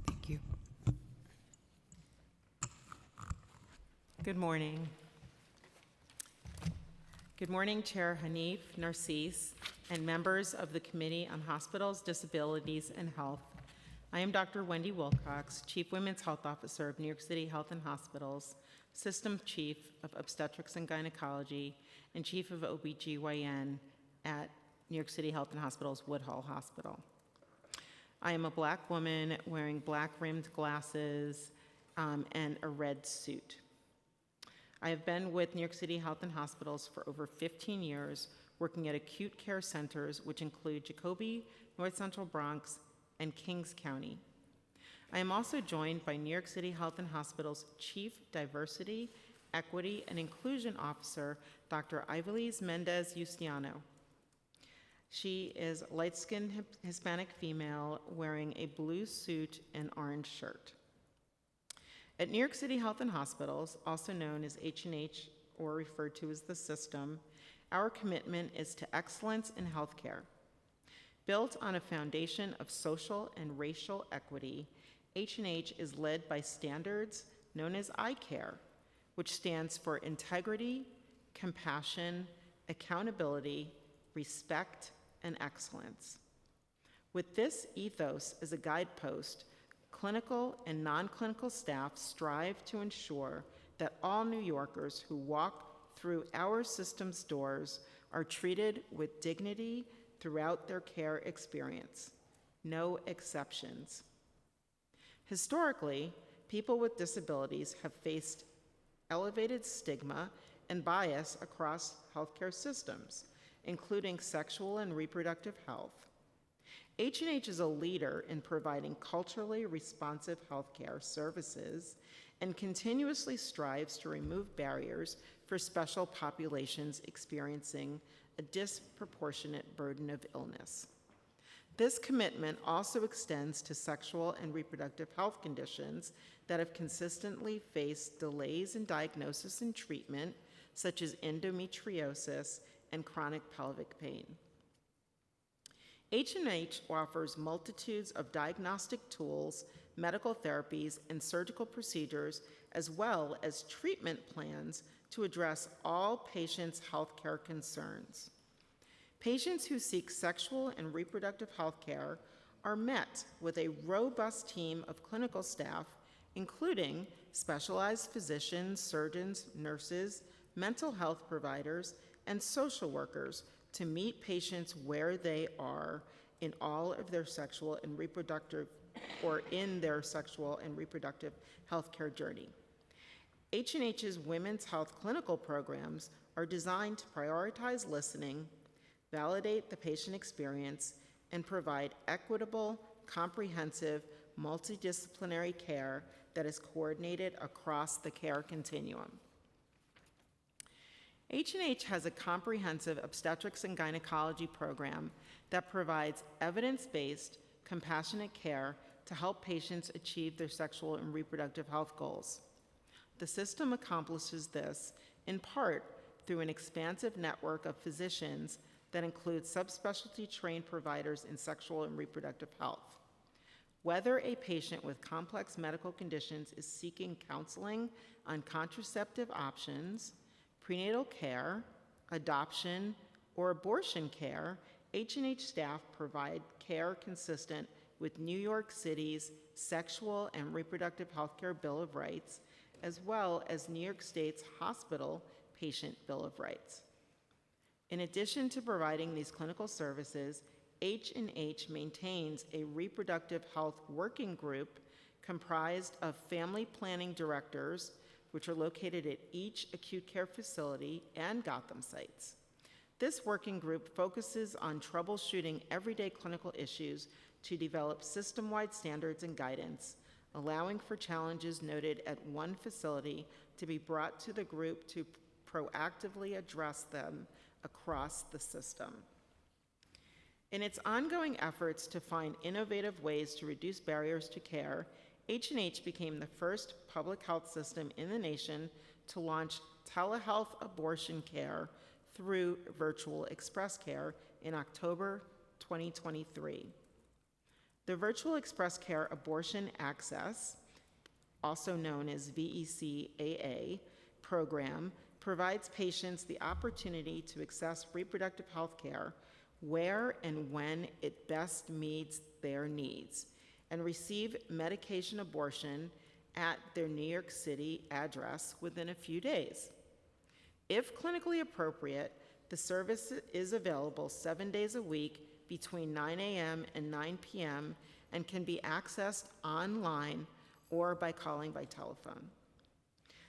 Thank you. Good morning. Good morning, Chair Hanif, Narcisse, and members of the Committee on Hospitals, Disabilities, and Health. I am Dr. Wendy Wilcox, Chief Women's Health Officer of New York City Health and Hospitals, System Chief of Obstetrics and Gynecology, and Chief of OBGYN at New York City Health and Hospitals Woodhull Hospital. I am a Black woman wearing black-rimmed glasses and a red suit. I have been with New York City Health and Hospitals for over 15 years, working at acute care centers, which include Jacobi, North Central Bronx, and Kings County. I am also joined by New York City Health and Hospitals Chief Diversity, Equity, and Inclusion Officer, Dr. Ivelisse Mendez-Yustiano. She is a light-skinned Hispanic female wearing a blue suit and orange shirt. At New York City Health and Hospitals, also known as H&H or referred to as the system, our commitment is to excellence in healthcare. Built on a foundation of social and racial equity, H&H is led by standards known as ICARE, which stands for integrity, compassion, accountability, respect, and excellence. With this ethos as a guidepost, clinical and non-clinical staff strive to ensure that all New Yorkers who walk through our system's doors are treated with dignity throughout their care experience. No exceptions. Historically, people with disabilities have faced elevated stigma and bias across healthcare systems, including sexual and reproductive health. H&H is a leader in providing culturally responsive healthcare services and continuously strives to remove barriers for special populations experiencing a disproportionate burden of illness. This commitment also extends to sexual and reproductive health conditions that have consistently faced delays in diagnosis and treatment, such as endometriosis and chronic pelvic pain. H&H offers multitudes of diagnostic tools, medical therapies, and surgical procedures, as well as treatment plans to address all patients' healthcare concerns. Patients who seek sexual and reproductive health care are met with a robust team of clinical staff, including specialized physicians, surgeons, nurses, mental health providers, and social workers to meet patients where they are in all of their sexual and reproductive, or in their sexual and reproductive healthcare journey. H&H's women's health clinical programs are designed to prioritize listening, validate the patient experience, and provide equitable, comprehensive, multidisciplinary care that is coordinated across the care continuum. H&H has a comprehensive obstetrics and gynecology program that provides evidence-based, compassionate care to help patients achieve their sexual and reproductive health goals. The system accomplishes this in part through an expansive network of physicians that includes subspecialty trained providers in sexual and reproductive health. Whether a patient with complex medical conditions is seeking counseling on contraceptive options, prenatal care, adoption, or abortion care, H&H staff provide care consistent with New York City's Sexual and Reproductive Health Care Bill of Rights, as well as New York State's Hospital Patient Bill of Rights. In addition to providing these clinical services, H&H maintains a reproductive health working group comprised of family planning directors, which are located at each acute care facility and Gotham sites. This working group focuses on troubleshooting everyday clinical issues to develop system-wide standards and guidance, allowing for challenges noted at one facility to be brought to the group to proactively address them across the system. In its ongoing efforts to find innovative ways to reduce barriers to care, H&H became the first public health system in the nation to launch telehealth abortion care through Virtual Express Care in October 2023. The Virtual Express Care Abortion Access, also known as VECAA, program provides patients the opportunity to access reproductive health care where and when it best meets their needs and receive medication abortion at their New York City address within a few days. If clinically appropriate, the service is available 7 days a week between 9 a.m. and 9 p.m. and can be accessed online or by calling by telephone.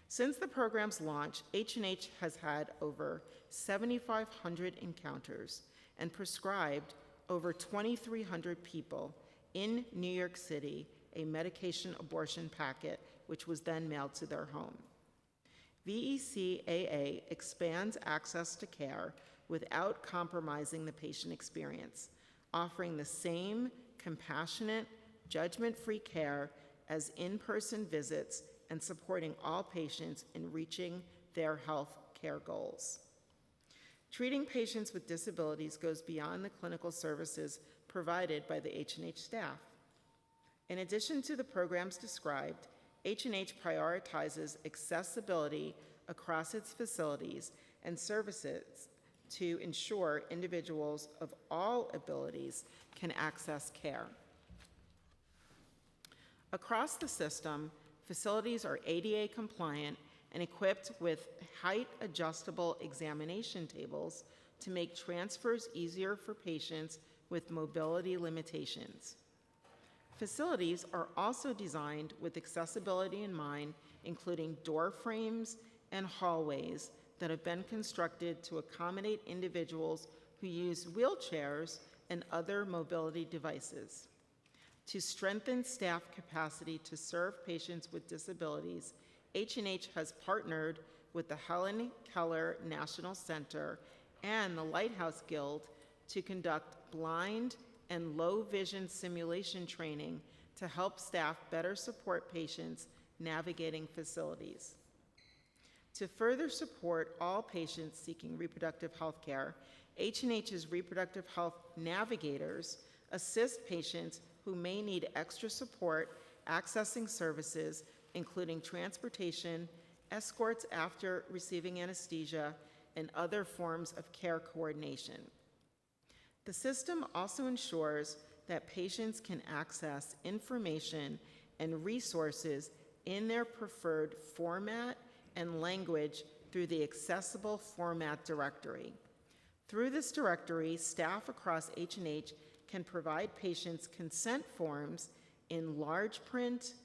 Since the program's launch, H&H has had over 7,500 encounters and prescribed over 2,300 people in New York City a medication abortion packet, which was then mailed to their home. VECAA expands access to care without compromising the patient experience, offering the same compassionate, judgment-free care as in-person visits and supporting all patients in reaching their health care goals. Treating patients with disabilities goes beyond the clinical services provided by the H&H staff. In addition to the programs described, H&H prioritizes accessibility across its facilities and services to ensure individuals of all abilities can access care. Across the system, facilities are ADA compliant and equipped with height-adjustable examination tables to make transfers easier for patients with mobility limitations. Facilities are also designed with accessibility in mind, including door frames and hallways that have been constructed to accommodate individuals who use wheelchairs and other mobility devices. To strengthen staff capacity to serve patients with disabilities, H&H has partnered with the Helen Keller National Center and the Lighthouse Guild to conduct blind and low vision simulation training to help staff better support patients navigating facilities. To further support all patients seeking reproductive health care, H&H's reproductive health navigators assist patients who may need extra support accessing services, including transportation, escorts after receiving anesthesia, and other forms of care coordination. The system also ensures that patients can access information and resources in their preferred format and language through the Accessible Format Directory. Through this directory, staff across H&H can provide patients consent forms in large print,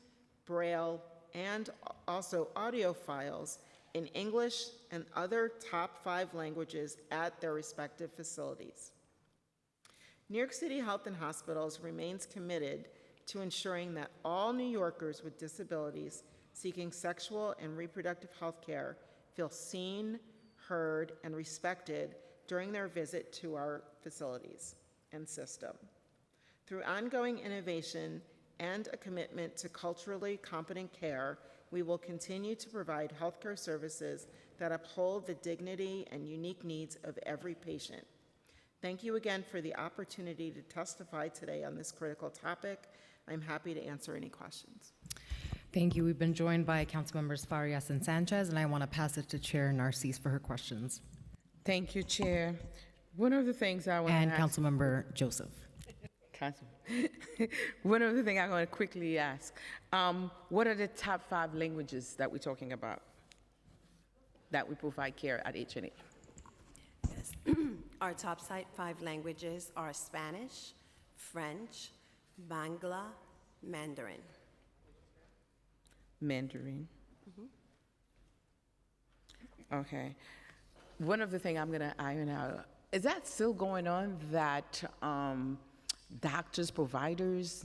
Braille, and also audio files in English and other top 5 languages at their respective facilities. New York City Health and Hospitals remains committed to ensuring that all New Yorkers with disabilities seeking sexual and reproductive health care feel seen, heard, and respected during their visit to our facilities and system. Through ongoing innovation and a commitment to culturally competent care, we will continue to provide healthcare services that uphold the dignity and unique needs of every patient. Thank you again for the opportunity to testify today on this critical topic. I'm happy to answer any questions. Thank you. We've been joined by Councilmembers Farias and Sanchez, and I want to pass it to Chair Narcisse for her questions. Thank you, Chair. One of the things I want to And ask... Councilmember Joseph. One of the things I want to quickly ask, what are the top 5 languages that we're talking about that we provide care at H&H? Yes. Our top 5 languages are Spanish, French, Bangla, Mandarin. Mandarin. Okay. One of the things I'm going to iron out, is that still going on, that doctors, providers,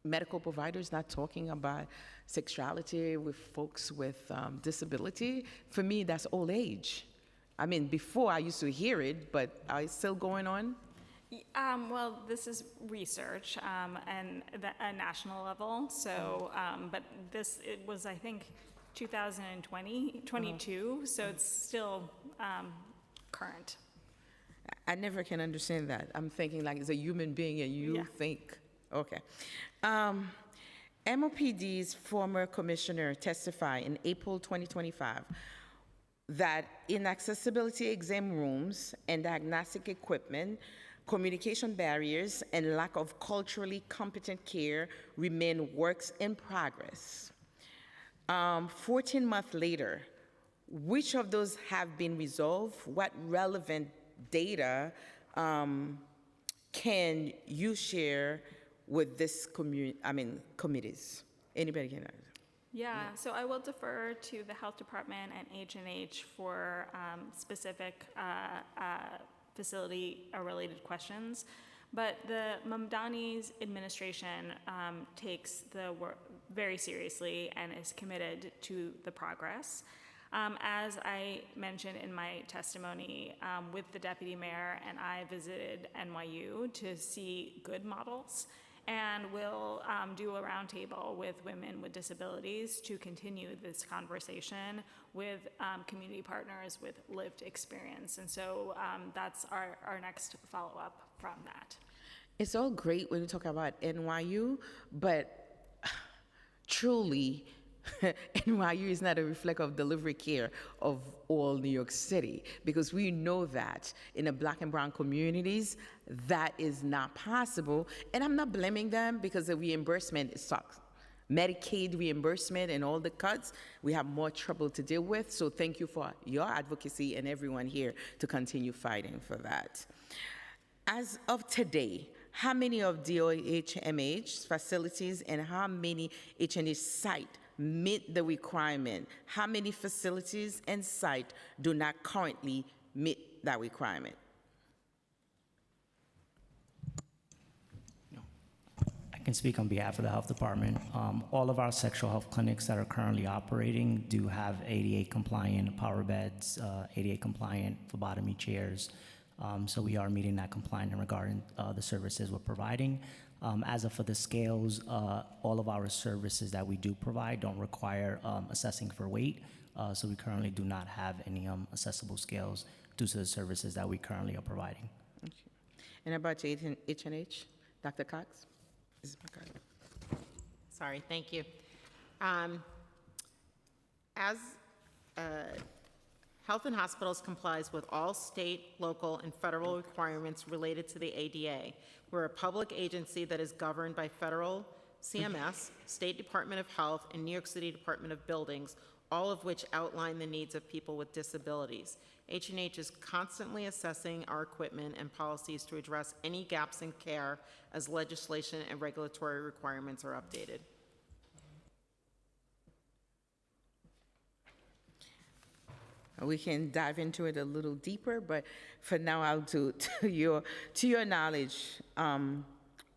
medical providers not talking about sexuality with folks with disability? For me, that's old age. I mean, before I used to hear it, but are it still going on? Well, this is research and a national level. So, but it was, I think, 22, so it's still current. I never can understand that. I'm thinking like it's a human being and you think, okay. MOPD's former commissioner testified in April 2025 that inaccessibility exam rooms and diagnostic equipment, communication barriers, and lack of culturally competent care remain works in progress. 14 months later, which of those have been resolved? What relevant data can you share with this committees? Anybody can answer. Yeah, so I will defer to the Health Department and H&H for specific facility-related questions. But the Mamdani's administration takes the work very seriously and is committed to the progress. As I mentioned in my testimony, with the deputy mayor and I visited NYU to see good models, and we'll do a roundtable with women with disabilities to continue this conversation with community partners with lived experience. And so that's our next follow-up from that. It's all great when you talk about NYU, but truly, NYU is not a reflection of delivery care of all New York City, because we know that in the Black and brown communities, that is not possible. And I'm not blaming them, because the reimbursement sucks. Medicaid reimbursement and all the cuts, we have more trouble to deal with. So thank you for your advocacy and everyone here to continue fighting for that. As of today, how many of DOH-MH facilities and how many H&H sites meet the requirement? How many facilities and sites do not currently meet that requirement? I can speak on behalf of the Health Department. All of our sexual health clinics that are currently operating do have ADA compliant power beds, ADA compliant phlebotomy chairs. So we are meeting that compliant regarding the services we're providing. As of for the scales, all of our services that we do provide don't require assessing for weight. So we currently do not have any accessible scales due to the services that we currently are providing. Okay. And about H&H, Dr. Cox? Sorry, thank you. Health and Hospitals complies with all state, local, and federal requirements related to the ADA. We're a public agency that is governed by federal CMS, State Department of Health, and New York City Department of Buildings, all of which outline the needs of people with disabilities. H&H is constantly assessing our equipment and policies to address any gaps in care as legislation and regulatory requirements are updated. We can dive into it a little deeper, but for now, I'll do to your knowledge,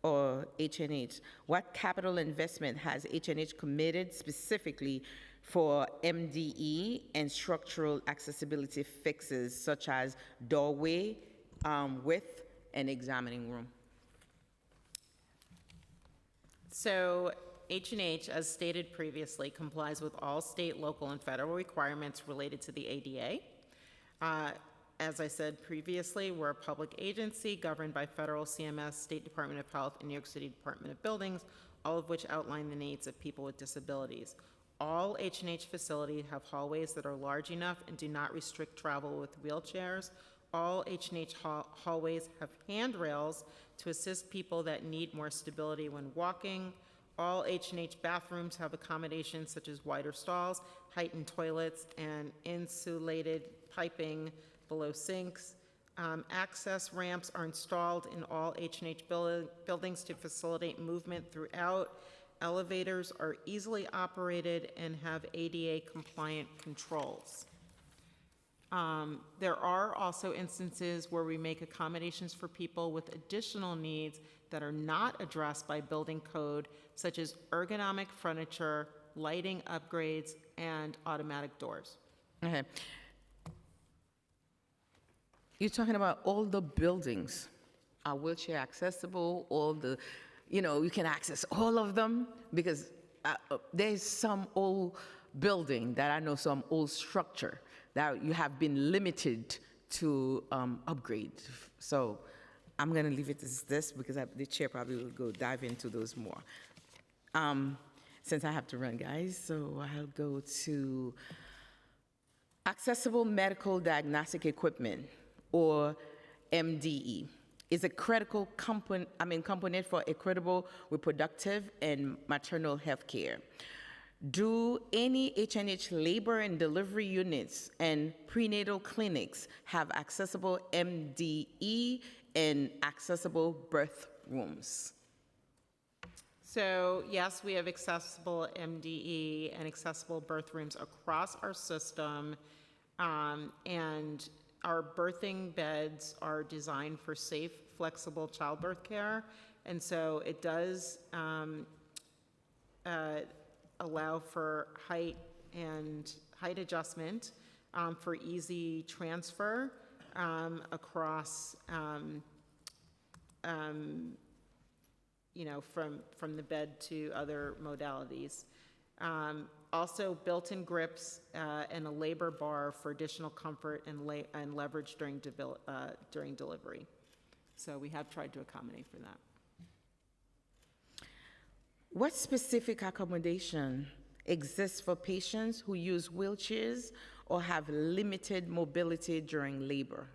or H&H, what capital investment has H&H committed specifically for MDE and structural accessibility fixes such as doorway width and examining room. So H&H, as stated previously, complies with all state, local, and federal requirements related to the ADA. As I said previously, we're a public agency governed by federal CMS, State Department of Health, and New York City Department of Buildings, all of which outline the needs of people with disabilities. All H&H facilities have hallways that are large enough and do not restrict travel with wheelchairs. All H&H hallways have handrails to assist people that need more stability when walking. All H&H bathrooms have accommodations such as wider stalls, heightened toilets, and insulated piping below sinks. Access ramps are installed in all H&H buildings to facilitate movement throughout. Elevators are easily operated and have ADA compliant controls. There are also instances where we make accommodations for people with additional needs that are not addressed by building code, such as ergonomic furniture, lighting upgrades, and automatic doors. Okay. You're talking about all the buildings are wheelchair accessible, all the, you can access all of them? Because there's some old building that I know, some old structure that you have been limited to upgrade. So I'm going to leave it as this because the chair probably will go dive into those more. Since I have to run, guys, so I'll go to accessible medical diagnostic equipment, or MDE, is a critical component for equitable reproductive and maternal health care. Do any H&H labor and delivery units and prenatal clinics have accessible MDE and accessible birth rooms? So yes, we have accessible MDE and accessible birth rooms across our system, and our birthing beds are designed for safe, flexible childbirth care, and so it does allow for height adjustment for easy transfer across, from the bed to other modalities. Also, built-in grips and a labor bar for additional comfort and leverage during delivery. So we have tried to accommodate for that. What specific accommodation exists for patients who use wheelchairs or have limited mobility during labor?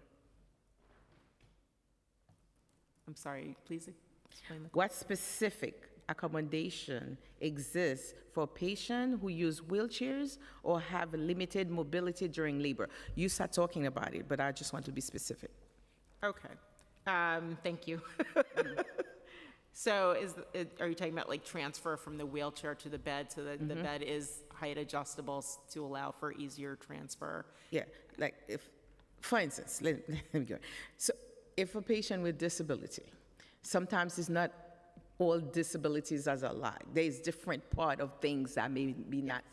I'm sorry, please explain that. What specific accommodation exists for patients who use wheelchairs or have limited mobility during labor? You start talking about it, but I just want to be specific. Okay, thank you. So are you talking about like transfer from the wheelchair to the bed so that the bed is height adjustable to allow for easier transfer? Yeah, like if, for instance, let me go. So if a patient with disability, sometimes it's not all disabilities as a lot. There's different part of things that may be not,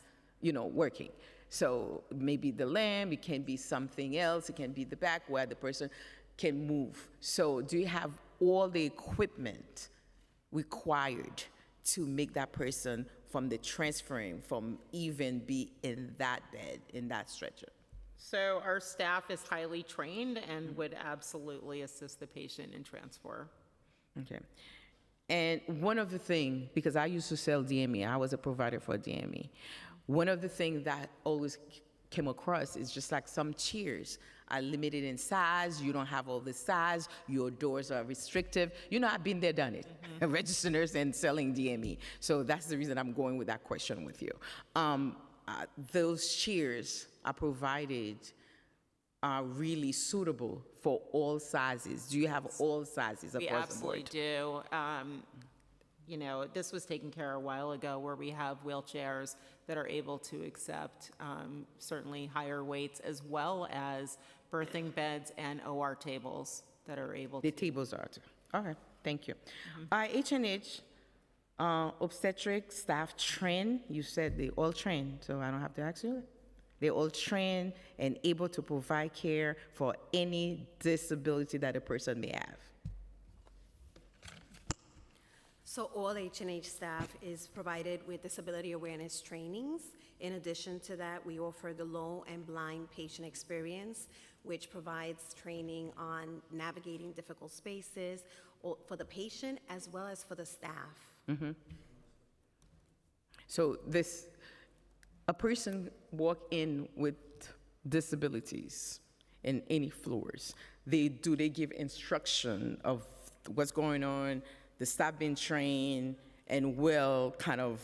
working. So maybe the limb, it can be something else, it can be the back where the person can move. So do you have all the equipment required to make that person from the transferring, from even be in that bed, in that stretcher? So our staff is highly trained and would absolutely assist the patient in transfer. Okay. And one of the things, because I used to sell DME, I was a provider for DME. One of the things that always came across is just like some chairs are limited in size, you don't have all the size, your doors are restrictive. I've been there, done it, registered nurse and selling DME. So that's the reason I'm going with that question with you. Those chairs are provided are really suitable for all sizes. Do you have all sizes across the board? We absolutely do. This was taken care of a while ago where we have wheelchairs that are able to accept certainly higher weights, as well as birthing beds and OR tables that are able The to. tables are too. Okay, thank you. H&H Obstetric staff trained, you said they all trained, so I don't have to ask you. They're all trained and able to provide care for any disability that a person may have. So all H&H staff is provided with disability awareness trainings. In addition to that, we offer the low and blind patient experience, which provides training on navigating difficult spaces for the patient as well as for the staff. So a person walk in with disabilities in any floors, do they give instruction of what's going on, the staff being trained, and will kind of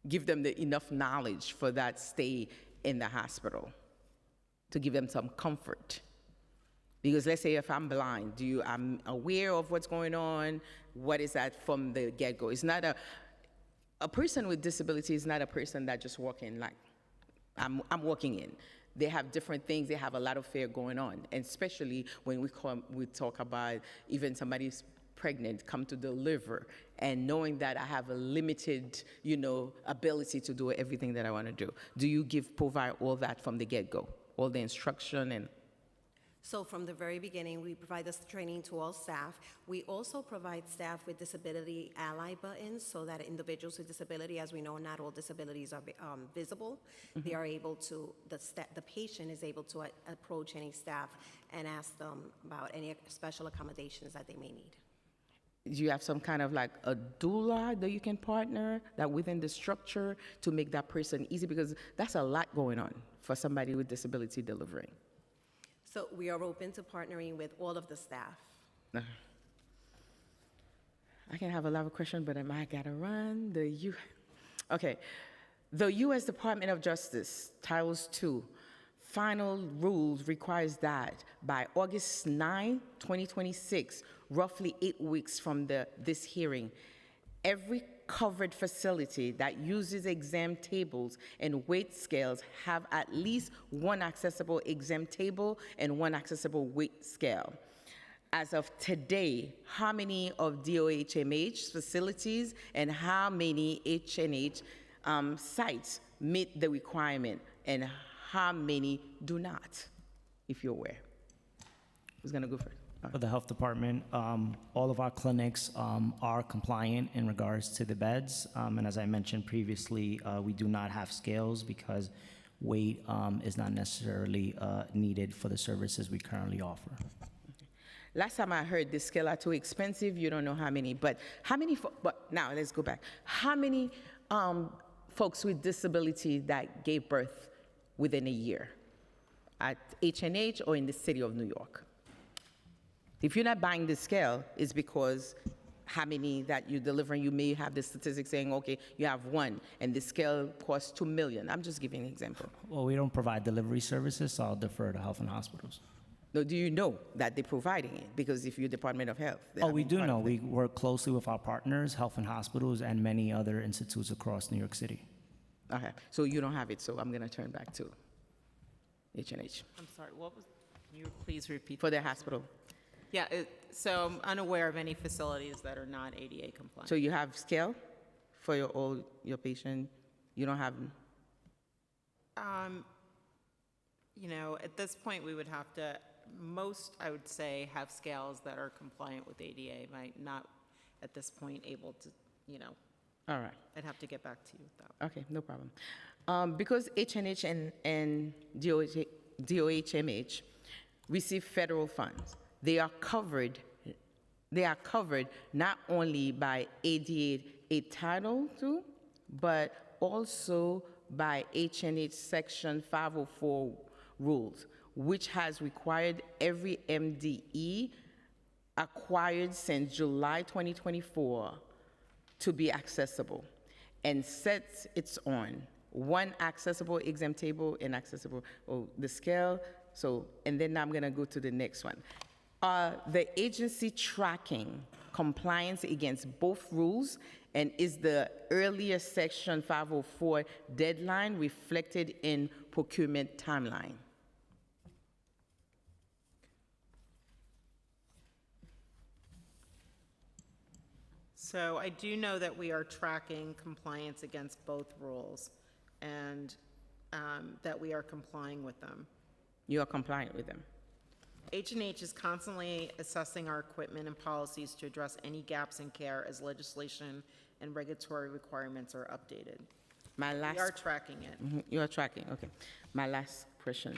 give them enough knowledge for that stay in the hospital to give them some comfort? Because let's say if I'm blind, I'm aware of what's going on, what is that from the get-go? It's not a person with disability is not a person that just walk in like, I'm walking in. They have different things, they have a lot of fear going on, and especially when we talk about even somebody's pregnant, come to deliver, and knowing that I have a limited, ability to do everything that I want to do. Do you provide all that from the get-go, all the instruction and? So from the very beginning, we provide this training to all staff. We also provide staff with disability ally buttons so that individuals with disability, as we know, not all disabilities are visible. They are able to, the patient is able to approach any staff and ask them about any special accommodations that they may need. Do you have some kind of like a doula that you can partner that within the structure to make that person easy? Because that's a lot going on for somebody with disability delivering. So we are open to partnering with all of the staff. I can have a lot of questions, but I might gotta run. Okay. The U.S. Department of Justice, Title II, final rules requires that by August 9, 2026, roughly 8 weeks from this hearing, every covered facility that uses exam tables and weight scales have at least one accessible exam table and one accessible weight scale. As of today, how many of DOHMH facilities and how many H&H sites meet the requirement, and how many do not, if you're aware? Who's gonna go first? For the health department, all of our clinics are compliant in regards to the beds. And as I mentioned previously, we do not have scales because weight is not necessarily needed for the services we currently offer. Last time I heard the scale are too expensive, you don't know how many, but but now let's go back. How many folks with disability that gave birth within a year at H&H or in the city of New York? If you're not buying the scale, it's because how many that you're delivering, you may have the statistics saying, okay, you have one, and the scale costs $2 million. I'm just giving an example. Well, we don't provide delivery services, so I'll defer to health and hospitals. No, do you know that they're providing it? Because if you're Department of Health. Oh, we do know. We work closely with our partners, health and hospitals, and many other institutes across New York City. Okay, so you don't have it, so I'm gonna turn back to H&H. I'm sorry, can you please repeat? For the hospital. Yeah, so I'm unaware of any facilities that are not ADA compliant. So you have scale for your patient? You don't have? At this point, we would have to, I would say, have scales that are compliant with ADA, might not at this point able to, All right. I'd have to get back to you with that. Okay, no problem. Because H&H and DOHMH receive federal funds, they are covered not only by ADA Title II, but also by H&H Section 504 rules, which has required every MDE acquired since July 2024 to be accessible, and sets its own one accessible exam table and accessible, the scale. So, and then I'm gonna go to the next one. The agency tracking compliance against both rules, and is the earlier Section 504 deadline reflected in procurement timeline? So I do know that we are tracking compliance against both rules and that we are complying with them. You are compliant with them? H&H is constantly assessing our equipment and policies to address any gaps in care as legislation and regulatory requirements are updated. My We last are tracking it. Mhm, you are tracking, okay. My last question.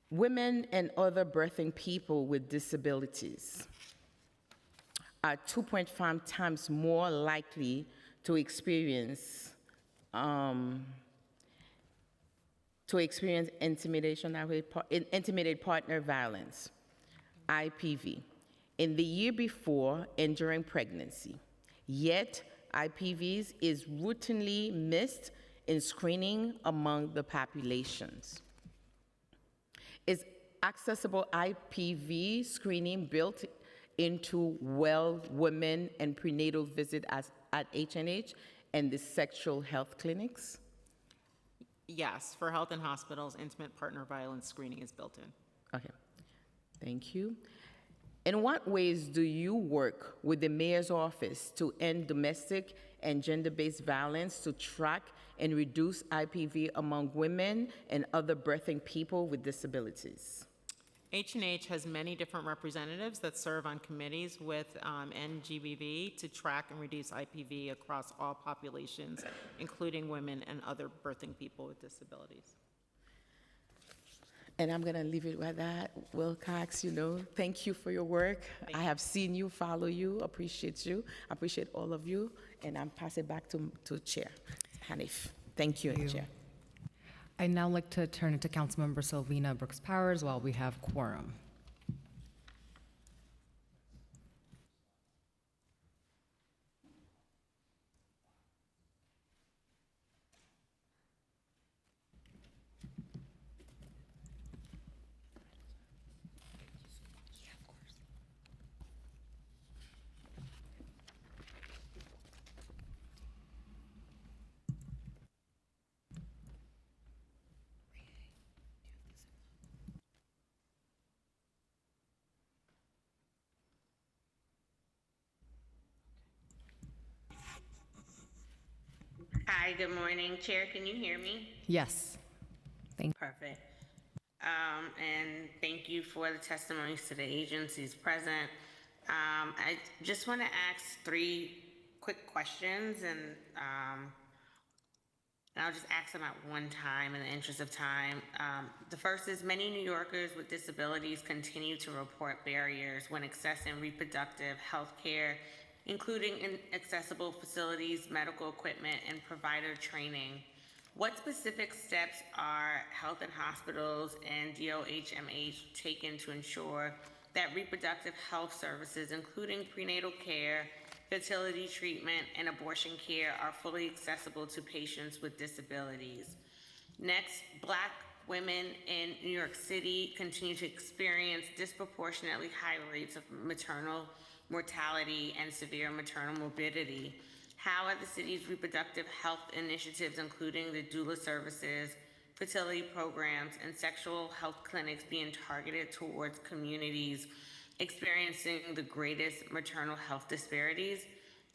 Women and other birthing people with disabilities are 2.5 times more likely to experience intimate partner violence, IPV, in the year before and during pregnancy. Yet, IPVs is routinely missed in screening among the populations. Is accessible IPV screening built into well women and prenatal visit at H&H and the sexual health clinics? Yes, for health and hospitals, intimate partner violence screening is built in. Okay, thank you. In what ways do you work with the mayor's office to end domestic and gender-based violence to track and reduce IPV among women and other birthing people with disabilities? H&H has many different representatives that serve on committees with NGBV to track and reduce IPV across all populations, including women and other birthing people with disabilities. And I'm gonna leave it with that. Wilcox, thank you for your work. I have seen you, follow you, appreciate you, appreciate all of you, and I'm passing it back to Chair Hanif. Thank you, Chair. I'd now like to turn it to Councilmember Sylvina Brooks Powers while we have quorum. Hi, good morning. Chair, can you hear me? Yes. Perfect. And thank you for the testimonies to the agencies present. I just want to ask 3 quick questions, and I'll just ask them at one time in the interest of time. The first is, many New Yorkers with disabilities continue to report barriers when accessing reproductive health care, including inaccessible facilities, medical equipment, and provider training. What specific steps are health and hospitals and DOHMH taken to ensure that reproductive health services, including prenatal care, fertility treatment, and abortion care, are fully accessible to patients with disabilities? Next, Black women in New York City continue to experience disproportionately high rates of maternal mortality and severe maternal morbidity. How are the city's reproductive health initiatives, including the doula services, fertility programs, and sexual health clinics, being targeted towards communities experiencing the greatest maternal health disparities?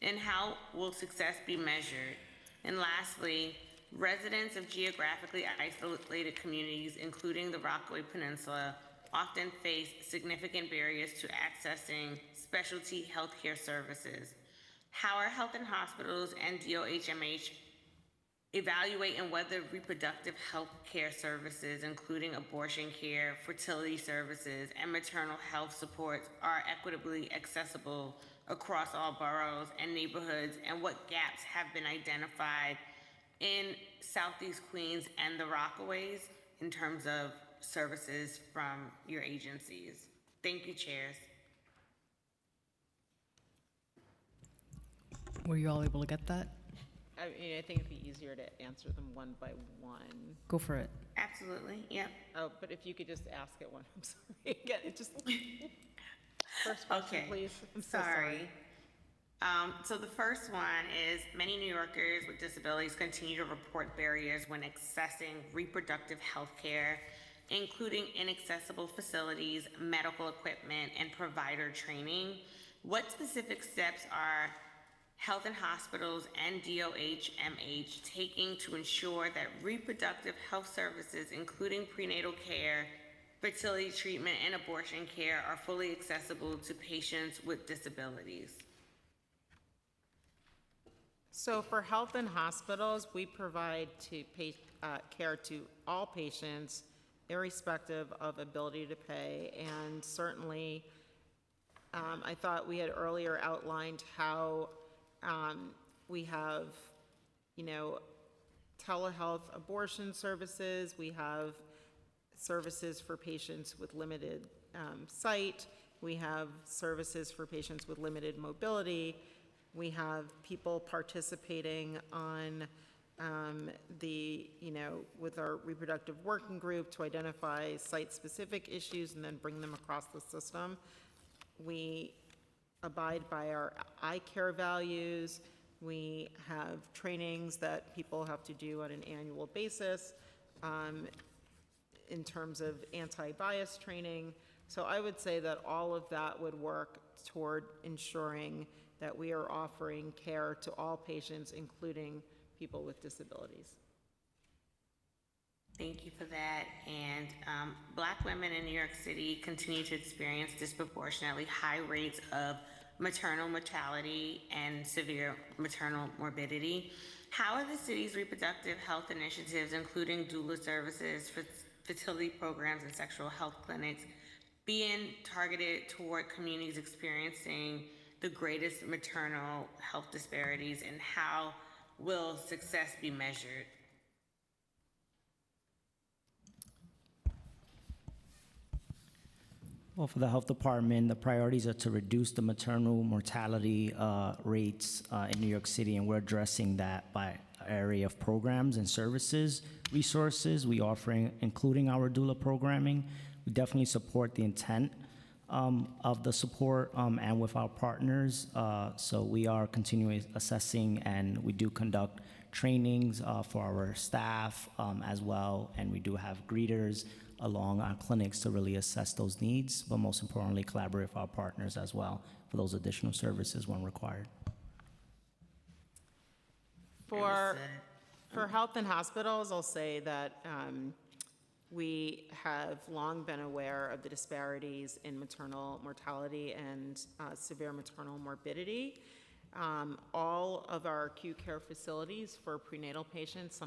And how will success be measured? And lastly, residents of geographically isolated communities, including the Rockaway Peninsula, often face significant barriers to accessing specialty healthcare services. How are health and hospitals and DOHMH evaluating whether reproductive health care services, including abortion care, fertility services, and maternal health supports, are equitably accessible across all boroughs and neighborhoods, and what gaps have been identified in Southeast Queens and the Rockaways in terms of services from your agencies? Thank you, chairs. Were you all able to get that? I mean, I think it'd be easier to answer them one by one. Go for it. Absolutely, yep. Oh, but if you could just ask it one, I'm sorry. Again, it just, first question, Okay. please. I'm so Sorry. So the first one is, many New Yorkers with disabilities continue to report barriers when accessing reproductive health care, including inaccessible facilities, medical equipment, and provider training. What specific steps are Health and Hospitals and DOH-MH taking to ensure that reproductive health services, including prenatal care, fertility treatment, and abortion care, are fully accessible to patients with disabilities? So for health and hospitals, we provide care to all patients, irrespective of ability to pay. And certainly, I thought we had earlier outlined how we have, telehealth abortion services. We have services for patients with limited sight. We have services for patients with limited mobility. We have people participating on with our reproductive working group to identify site-specific issues and then bring them across the system. We abide by our eye care values. We have trainings that people have to do on an annual basis in terms of anti-bias training. So I would say that all of that would work toward ensuring that we are offering care to all patients, including people with disabilities. Thank you for that. And Black women in New York City continue to experience disproportionately high rates of maternal mortality and severe maternal morbidity. How are the city's reproductive health initiatives, including doula services, fertility programs, and sexual health clinics, being targeted toward communities experiencing the greatest maternal health disparities, and how will success be measured? Well, for the health department, the priorities are to reduce the maternal mortality rates in New York City, and we're addressing that by area of programs and services, resources we offering, including our doula programming. We definitely support the intent of the support and with our partners. So we are continuing assessing, and we do conduct trainings for our staff as well, and we do have greeters along our clinics to really assess those needs, but most importantly, collaborate with our partners as well for those additional services when required. For health and hospitals, I'll say that we have long been aware of the disparities in maternal mortality and severe maternal morbidity. All of our acute care facilities for prenatal patients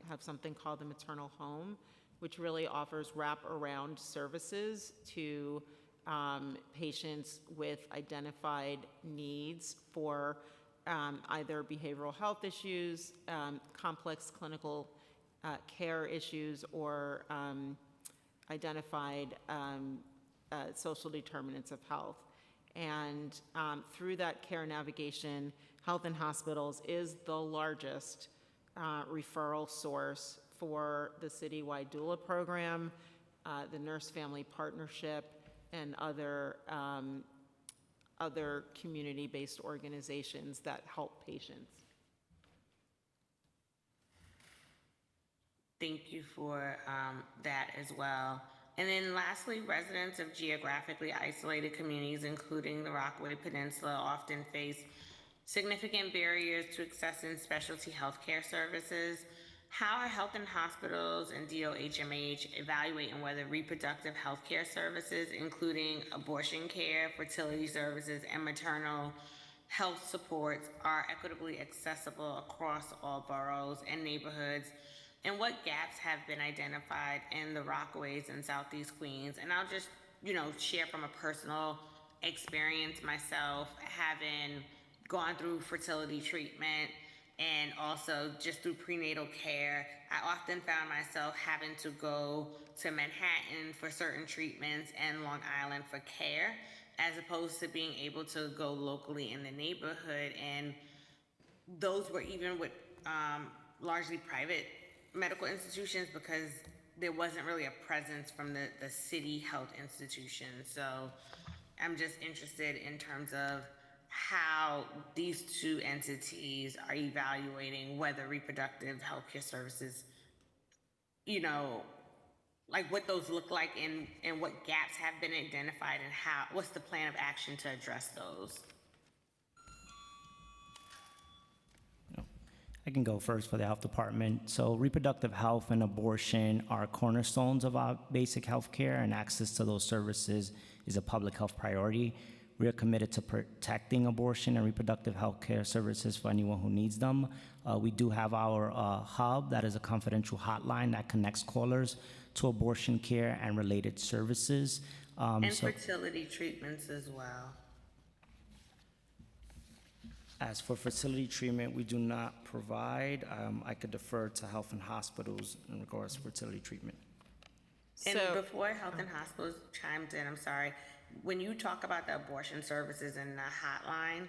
have something called the maternal home, which really offers wrap-around services to patients with identified needs for either behavioral health issues, complex clinical care issues, or identified social determinants of health. And through that care navigation, Health and Hospitals is the largest referral source for the citywide doula program, the Nurse Family Partnership, and other community-based organizations that help patients. Thank you for that as well. And then lastly, residents of geographically isolated communities, including the Rockaway Peninsula, often face significant barriers to accessing specialty healthcare services. How are Health and Hospitals and DOH-MH evaluating whether reproductive healthcare services, including abortion care, fertility services, and maternal health supports, are equitably accessible across all boroughs and neighborhoods? And what gaps have been identified in the Rockaways and Southeast Queens? And I'll just, share from a personal experience myself, having gone through fertility treatment and also just through prenatal care. I often found myself having to go to Manhattan for certain treatments and Long Island for care, as opposed to being able to go locally in the neighborhood. And those were even with largely private medical institutions, because there wasn't really a presence from the city health institutions. So I'm just interested in terms of how these two entities are evaluating whether reproductive healthcare services, like what those look like and what gaps have been identified and what's the plan of action to address those? I can go first for the health department. So reproductive health and abortion are cornerstones of our basic health care, and access to those services is a public health priority. We are committed to protecting abortion and reproductive health care services for anyone who needs them. We do have our hub, that is a confidential hotline that connects callers to abortion care and related services. And fertility treatments as well. As for fertility treatment, we do not provide. I could defer to health and hospitals in regards to fertility treatment. And before Health and Hospitals chimed in, I'm sorry, when you talk about the abortion services and the hotline,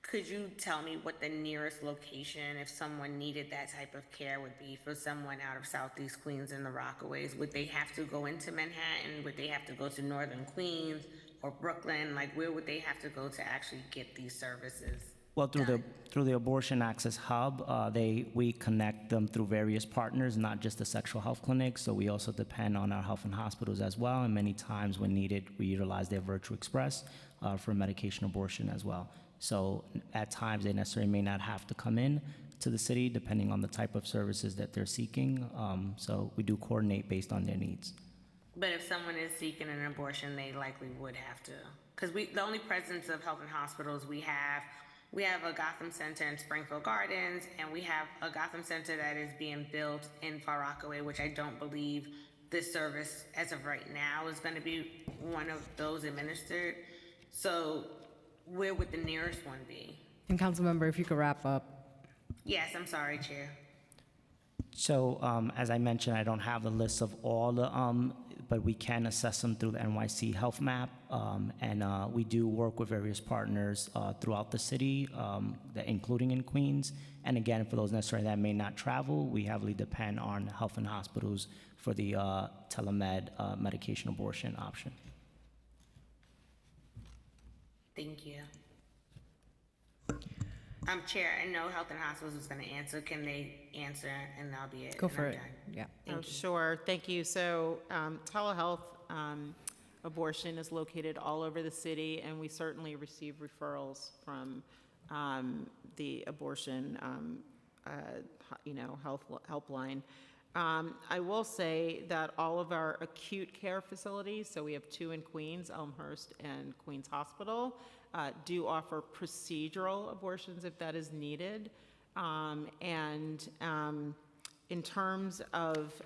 could you tell me what the nearest location, if someone needed that type of care, would be for someone out of Southeast Queens and the Rockaways? Would they have to go into Manhattan? Would they have to go to Northern Queens or Brooklyn? Like, where would they have to go to actually get these services? Well, through the Abortion Access Hub, we connect them through various partners, not just the sexual health clinics. So we also depend on our health and hospitals as well. And many times when needed, we utilize their Virtual Express for medication abortion as well. So at times they necessarily may not have to come in to the city depending on the type of services that they're seeking. So we do coordinate based on their needs. But if someone is seeking an abortion, they likely would have to. Because the only presence of Health and Hospitals we have a Gotham Center in Springfield Gardens, and we have a Gotham Center that is being built in Far Rockaway, which I don't believe this service, as of right now, is going to be one of those administered. So where would the nearest one be? And Councilmember, if you could wrap up. Yes, I'm sorry, Chair. So as I mentioned, I don't have the list of all the, but we can assess them through the NYC Health Map. And we do work with various partners throughout the city, including in Queens. And again, for those necessarily that may not travel, we heavily depend on Health and Hospitals for the telemed medication abortion option. Thank you. Chair, I know Health and Hospitals was going to answer. Can they answer, and that'll be it? Go for it. Yeah. Sure. Thank you. So telehealth abortion is located all over the city, and we certainly receive referrals from the abortion health helpline. I will say that all of our acute care facilities, so we have 2 in Queens, Elmhurst and Queens Hospital, do offer procedural abortions if that is needed. In terms of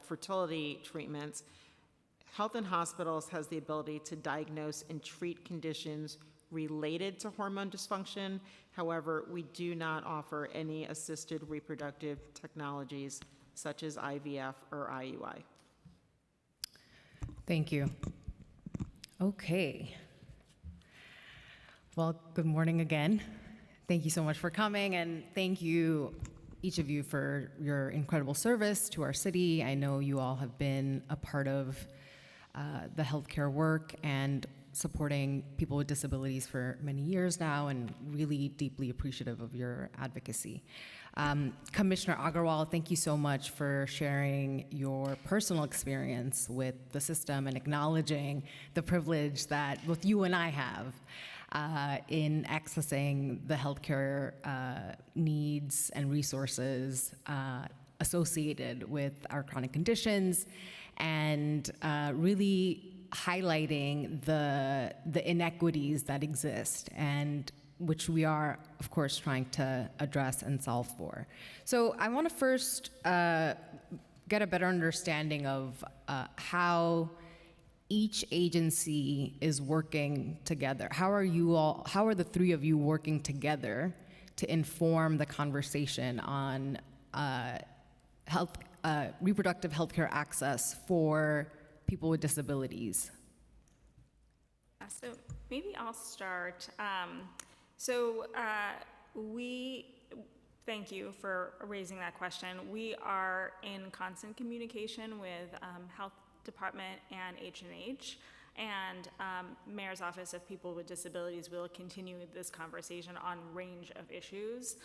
fertility treatments, Health and Hospitals has the ability to diagnose and treat conditions related to hormone dysfunction. However, we do not offer any assisted reproductive technologies such as IVF or IUI. Thank you. Okay. Well, good morning again. Thank you so much for coming, and thank you, each of you, for your incredible service to our city. I know you all have been a part of the healthcare work and supporting people with disabilities for many years now, and really deeply appreciative of your advocacy. Commissioner Agarwal, thank you so much for sharing your personal experience with the system and acknowledging the privilege that both you and I have in accessing the healthcare needs and resources associated with our chronic conditions, and really highlighting the inequities that exist, and which we are, of course, trying to address and solve for. So I want to first get a better understanding of how each agency is working together. How are the 3 of you working together to inform the conversation on reproductive healthcare access for people with disabilities? So maybe I'll start. Thank you for raising that question. We are in constant communication with Health Department and H&H, and Mayor's Office of People with Disabilities will continue this conversation on range of issues.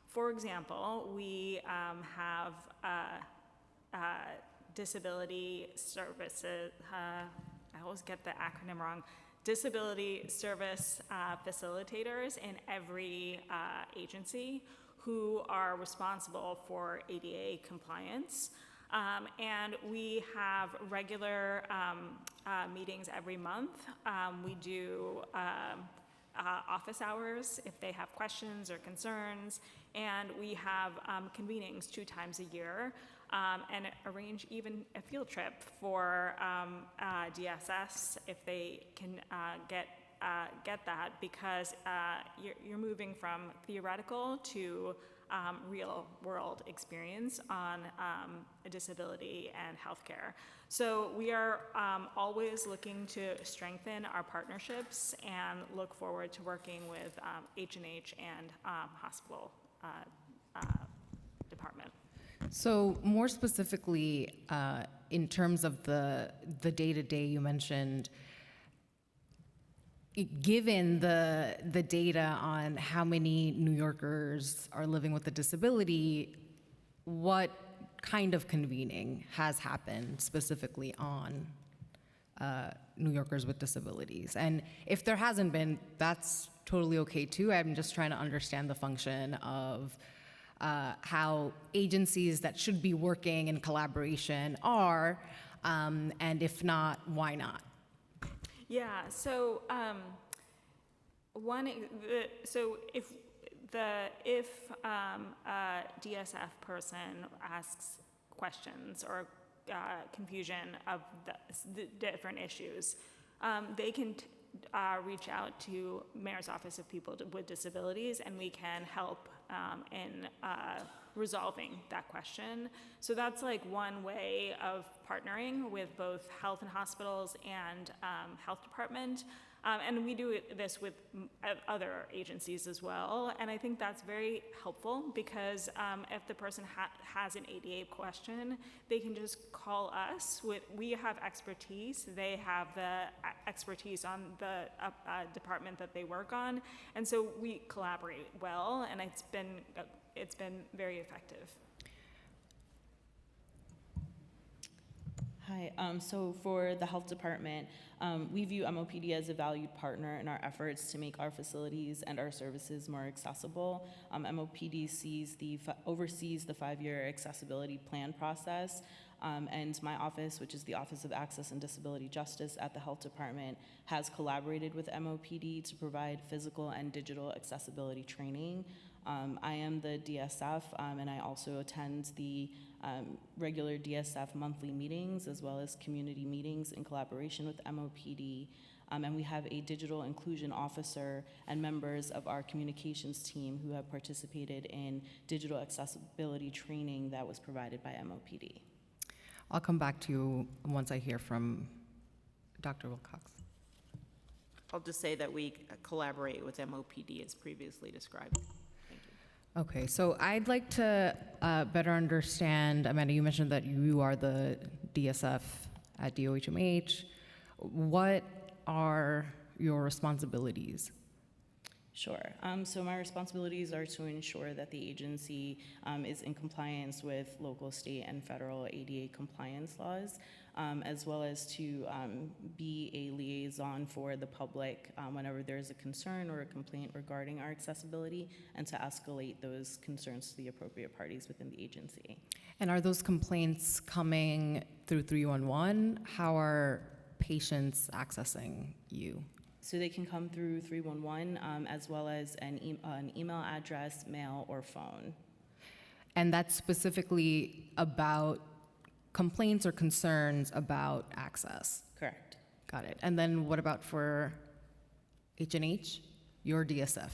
For example, we have disability services, I always get the acronym wrong, disability service facilitators in every agency who are responsible for ADA compliance. And we have regular meetings every month. We do office hours if they have questions or concerns, and we have convenings 2 times a year, and arrange even a field trip for DSS if they can get that, because you're moving from theoretical to real world experience on a disability and healthcare. So we are always looking to strengthen our partnerships and look forward to working with H&H and hospital department. So more specifically, in terms of the day-to-day you mentioned, given the data on how many New Yorkers are living with a disability, what kind of convening has happened specifically on New Yorkers with disabilities? And if there hasn't been, that's totally okay too. I'm just trying to understand the function of how agencies that should be working in collaboration are, and if not, why not? Yeah, so if a DSF person asks questions or confusion of the different issues, they can reach out to Mayor's Office of People with Disabilities, and we can help in resolving that question. So that's like one way of partnering with both health and hospitals and health department. And we do this with other agencies as well. And I think that's very helpful because if the person has an ADA question, they can just call us. We have expertise. They have the expertise on the department that they work on. And so we collaborate well, and it's been very effective. Hi, so for the health department, we view MOPD as a valued partner in our efforts to make our facilities and our services more accessible. MOPD oversees the 5-year accessibility plan process, and my office, which is the Office of Access and Disability Justice at the Health Department, has collaborated with MOPD to provide physical and digital accessibility training. I am the DSF, and I also attend the regular DSF monthly meetings as well as community meetings in collaboration with MOPD. And we have a digital inclusion officer and members of our communications team who have participated in digital accessibility training that was provided by MOPD. I'll come back to you once I hear from Dr. Wilcox. I'll just say that we collaborate with MOPD as previously described. Okay, so I'd like to better understand, Amanda, you mentioned that you are the DSF at DOHMH. What are your responsibilities? Sure. So my responsibilities are to ensure that the agency is in compliance with local, state, and federal ADA compliance laws, as well as to be a liaison for the public whenever there's a concern or a complaint regarding our accessibility, and to escalate those concerns to the appropriate parties within the agency. And are those complaints coming through 311? How are patients accessing you? So they can come through 311 as well as an email address, mail, or phone. And that's specifically about complaints or concerns about access? Correct. Got it. And then what about for H&H, your DSF?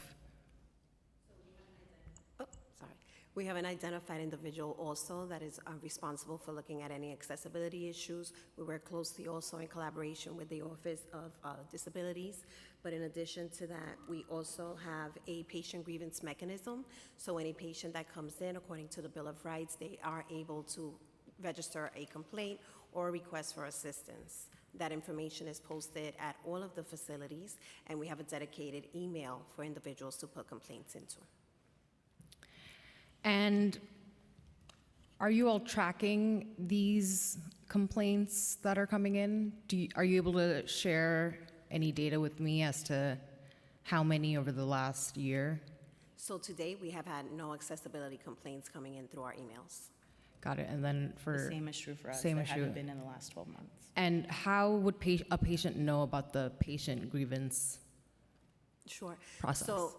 We have an identified individual also that is responsible for looking at any accessibility issues. We work closely also in collaboration with the Office of Disabilities. But in addition to that, we also have a patient grievance mechanism. So any patient that comes in, according to the Bill of Rights, they are able to register a complaint or a request for assistance. That information is posted at all of the facilities, and we have a dedicated email for individuals to put complaints into. And are you all tracking these complaints that are coming in? Are you able to share any data with me as to how many over the last year? So to date, we have had no accessibility complaints coming in through our emails. Got it. And then The for same is true for us. Same There is haven't true. been in the last 12 months. and how would a patient know about the patient grievance? Sure. Process. So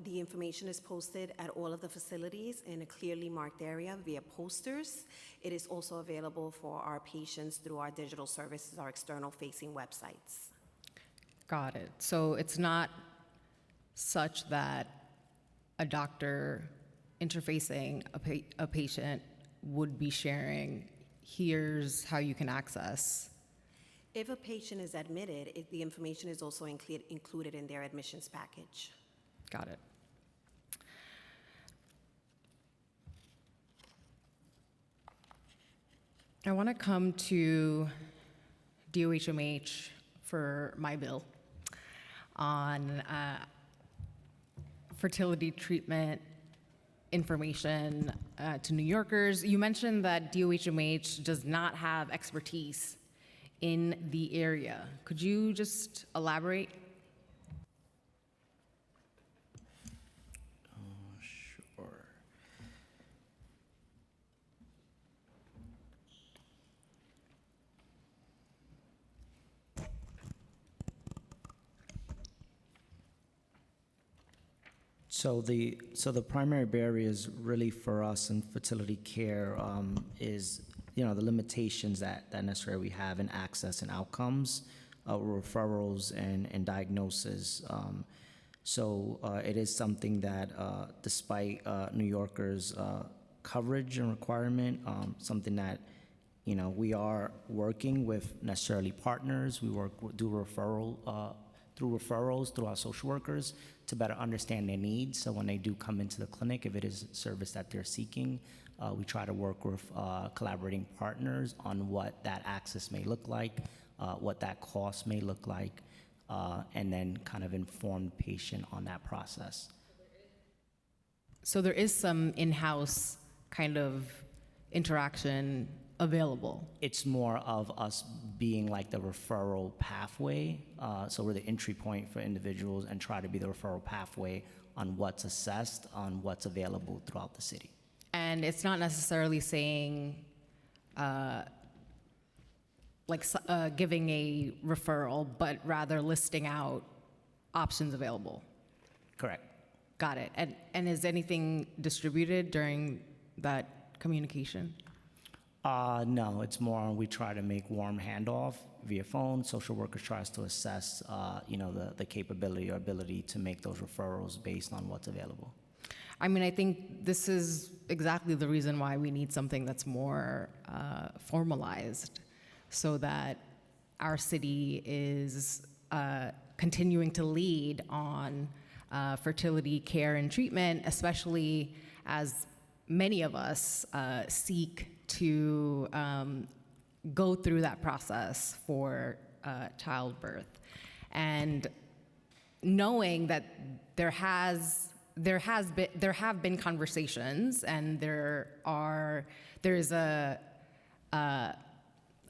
the information is posted at all of the facilities in a clearly marked area via posters. It is also available for our patients through our digital services, our external facing websites. Got it. So it's not such that a doctor interfacing a patient would be sharing, here's how you can access. If a patient is admitted, the information is also included in their admissions package. Got it. I want to come to DOHMH for my bill on fertility treatment information to New Yorkers. You mentioned that DOHMH does not have expertise in the area. Could you just elaborate? Sure. So the primary barriers really for us in fertility care is the limitations that necessarily we have in access and outcomes, referrals and diagnosis. So it is something that despite New Yorkers' coverage and requirement, something that we are working with necessarily partners. We do through referrals through our social workers to better understand their needs. So when they do come into the clinic, if it is a service that they're seeking, we try to work with collaborating partners on what that access may look like, what that cost may look like, and then kind of inform the patient on that process. So there is some in-house kind of interaction available. It's more of us being like the referral pathway. So we're the entry point for individuals and try to be the referral pathway on what's assessed, on what's available throughout the city. And it's not necessarily saying, giving a referral, but rather listing out options available. Correct. Got it. And is anything distributed during that communication? No, it's more we try to make warm handoff via phone. Social worker tries to assess, the capability or ability to make those referrals based on what's available. I mean, I think this is exactly the reason why we need something that's more formalized, so that our city is continuing to lead on fertility care and treatment, especially as many of us seek to go through that process for childbirth. And knowing that there have been conversations, and there's a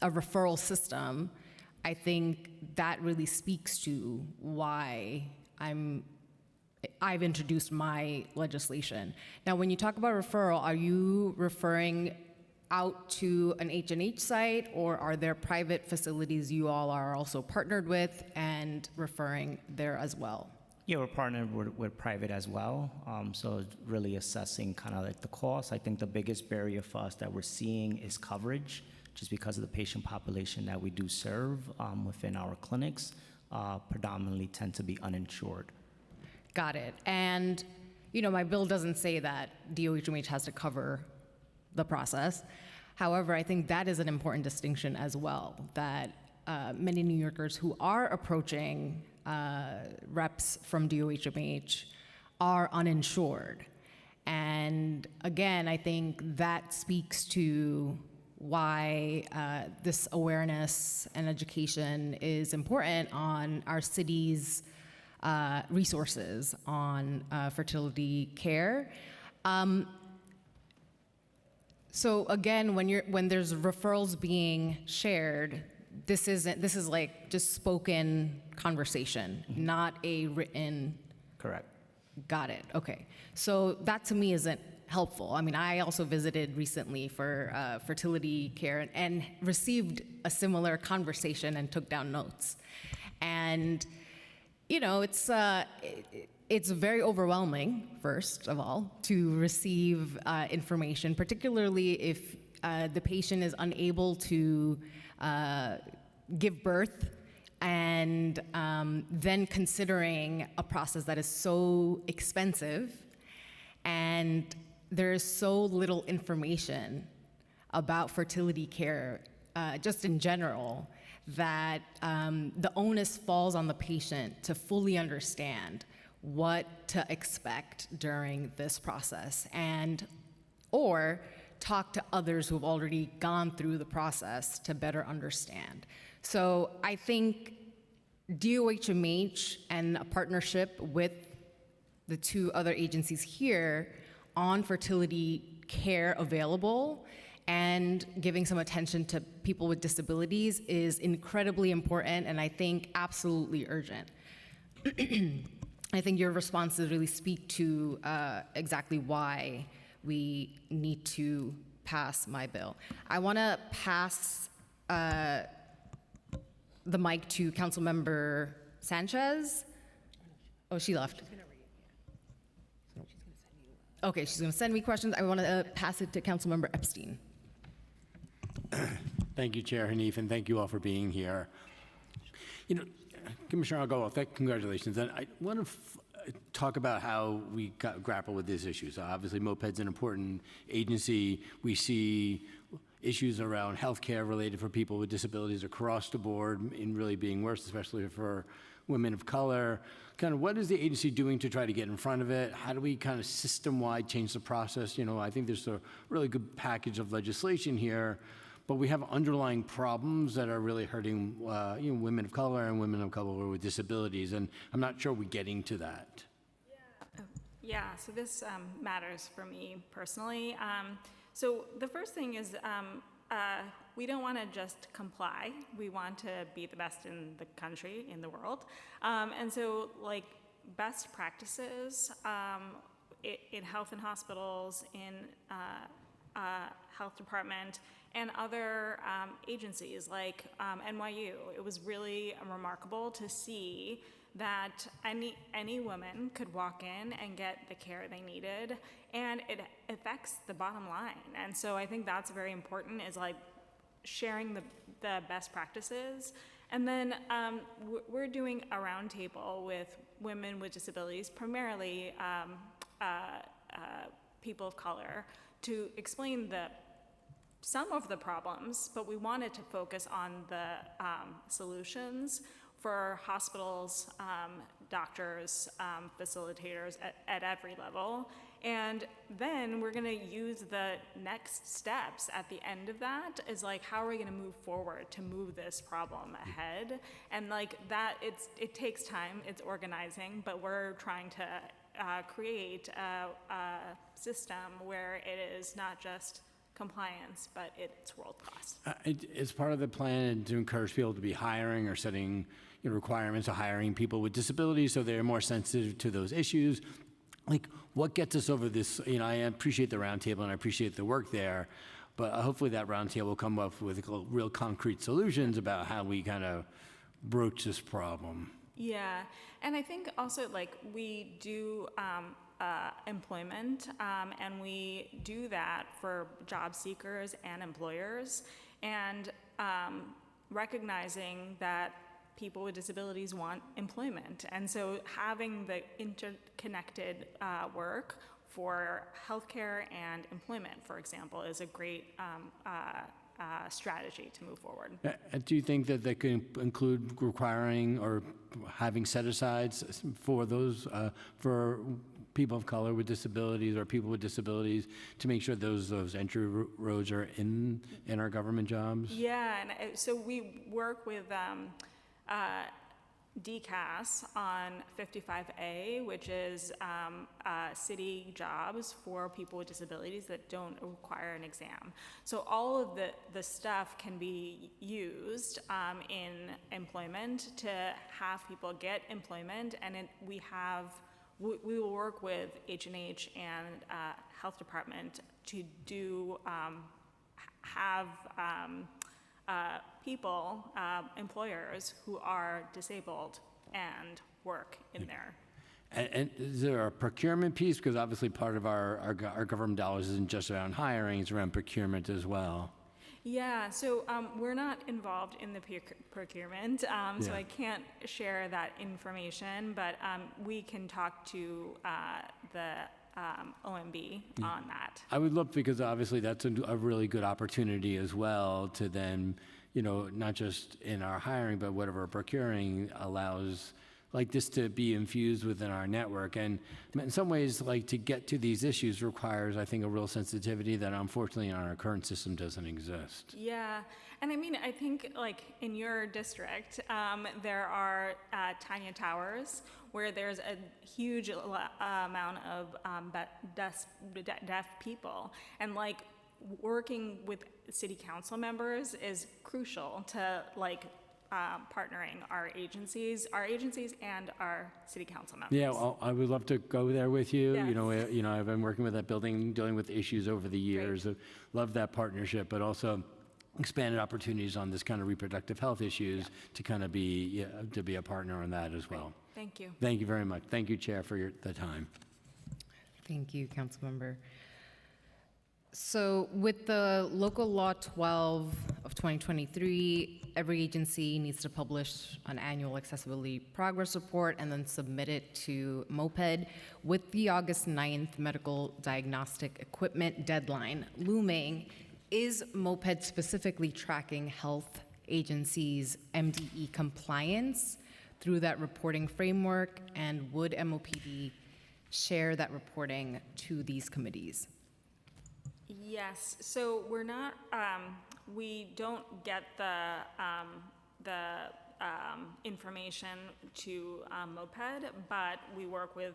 referral system, I think that really speaks to why I've introduced my legislation. Now, when you talk about referral, are you referring out to an H&H site, or are there private facilities you all are also partnered with and referring there as well? Yeah, we're partnered with private as well. So really assessing kind of like the cost. I think the biggest barrier for us that we're seeing is coverage, just because of the patient population that we do serve within our clinics, predominantly tend to be uninsured. Got it. And, my bill doesn't say that DOHMH has to cover the process. However, I think that is an important distinction as well, that many New Yorkers who are approaching reps from DOHMH are uninsured. And again, I think that speaks to why this awareness and education is important on our city's resources on fertility care. So again, when there's referrals being shared, this is like just spoken conversation, not a written. Correct. Got it. Okay. So that to me isn't helpful. I mean, I also visited recently for fertility care and received a similar conversation and took down notes. And you know, it's very overwhelming, first of all, to receive information, particularly if the patient is unable to give birth, and then considering a process that is so expensive, and there is so little information about fertility care, just in general, that the onus falls on the patient to fully understand what to expect during this process, and or talk to others who've already gone through the process to better understand. So I think DOHMH and a partnership with the two other agencies here on fertility care available and giving some attention to people with disabilities is incredibly important, and I think absolutely urgent. I think your responses really speak to exactly why we need to pass my bill. I want to pass the mic to Councilmember Sanchez. Oh, she left. Okay, she's going to send me questions. I want to pass it to Councilmember Epstein. Thank you, Chair Hanif, and thank you all for being here. You know, Commissioner Agarwal, congratulations. And I want to talk about how we grapple with these issues. Obviously, MOPED's an important agency. We see issues around healthcare related for people with disabilities across the board in really being worse, especially for women of color. Kind of what is the agency doing to try to get in front of it? How do we kind of system-wide change the process? You know, I think there's a really good package of legislation here, but we have underlying problems that are really hurting women of color and women of color with disabilities, and I'm not sure we're getting to that. Yeah, so this matters for me personally. So the first thing is we don't want to just comply. We want to be the best in the country, in the world. And so like best practices in health and hospitals, in health department, and other agencies like NYU. It was really remarkable to see that any woman could walk in and get the care they needed, and it affects the bottom line. And so I think that's very important, is like sharing the best practices. And then we're doing a roundtable with women with disabilities, primarily people of color, to explain some of the problems, but we wanted to focus on the solutions for hospitals, doctors, facilitators at every level. And then we're gonna use the next steps at the end of that is like, how are we gonna move forward to move this problem ahead? And like that, it takes time, it's organizing, but we're trying to create a system where it is not just compliance, but it's world-class. Is part of the plan to encourage people to be hiring or setting requirements of hiring people with disabilities so they're more sensitive to those issues? Like, what gets us over this? You know, I appreciate the roundtable and I appreciate the work there, but hopefully that roundtable will come up with real concrete solutions about how we kind of broach this problem. Yeah, and I think also like we do employment, and we do that for job seekers and employers, and recognizing that people with disabilities want employment. And so having the interconnected work for healthcare and employment, for example, is a great strategy to move forward. Do you think that could include requiring or having set-asides for those, for people of color with disabilities or people with disabilities to make sure those entry roads are in our government jobs? Yeah, and so we work with DCAS on 55A, which is city jobs for people with disabilities that don't require an exam. So all of the stuff can be used in employment to have people get employment, and we will work with H&H and Health Department to do have people, employers who are disabled and work in there. And is there a procurement piece? Because obviously part of our government dollars isn't just around hiring, it's around procurement as well. Yeah, so we're not involved in the procurement, so I can't share that information, but we can talk to the OMB on that. I would love, because obviously that's a really good opportunity as well to then, not just in our hiring, but whatever we're procuring allows like this to be infused within our network. And in some ways, like to get to these issues requires, I think, a real sensitivity that unfortunately in our current system doesn't exist. Yeah, and I mean, I think like in your district, there are Tanya Towers where there's a huge amount of deaf people, and like working with city council members is crucial to like partnering our agencies and our city council members. Yeah, well, I would love to go there with you. Yes. I've been working with that building, dealing with issues over the years. Great. Love that partnership, but also expanded opportunities on this kind of reproductive health issues to kind of be a partner on that as well. Thank you. Thank you very much. Thank you, Chair, for the time. Thank you, Councilmember. So with the Local Law 12 of 2023, every agency needs to publish an annual accessibility progress report and then submit it to MOPED. With the August 9th medical diagnostic equipment deadline looming, is MOPED specifically tracking health agencies' MDE compliance through that reporting framework, and would MOPD share that reporting to these committees? Yes, so we're not, we don't get the information to MOPED, but we work with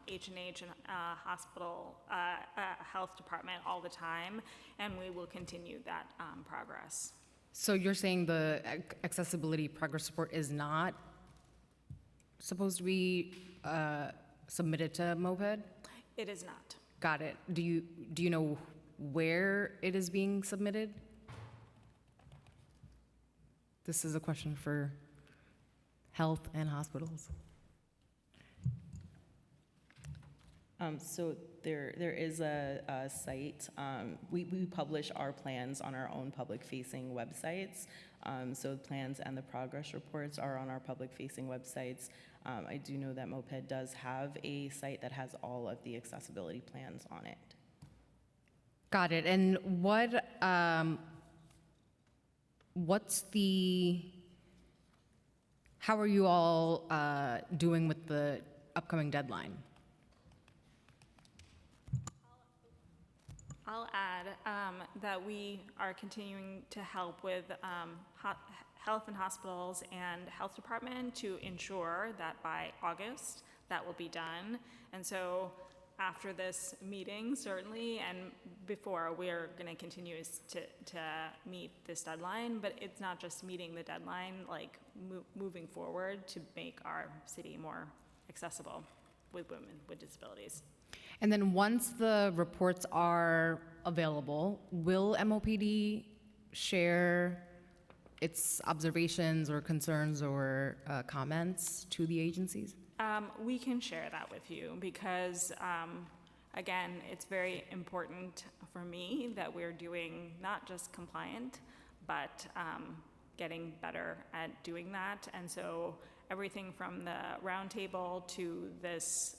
H&H and hospital health department all the time, and we will continue that progress. So you're saying the accessibility progress report is not supposed to be submitted to MOPED? It is not. Got it. Do you know where it is being submitted? This is a question for health and hospitals. So there is a site. We publish our plans on our own public-facing websites. So the plans and the progress reports are on our public-facing websites. I do know that MOPED does have a site that has all of the accessibility plans on it. Got it. And how are you all doing with the upcoming deadline? I'll add that we are continuing to help with health and hospitals and health department to ensure that by August that will be done. And so after this meeting, certainly, and before, we're going to continue to meet this deadline, but it's not just meeting the deadline, like moving forward to make our city more accessible with women with disabilities. And then once the reports are available, will MOPD share its observations or concerns or comments to the agencies? We can share that with you because, again, it's very important for me that we're doing not just compliant, but getting better at doing that. And so everything from the roundtable to this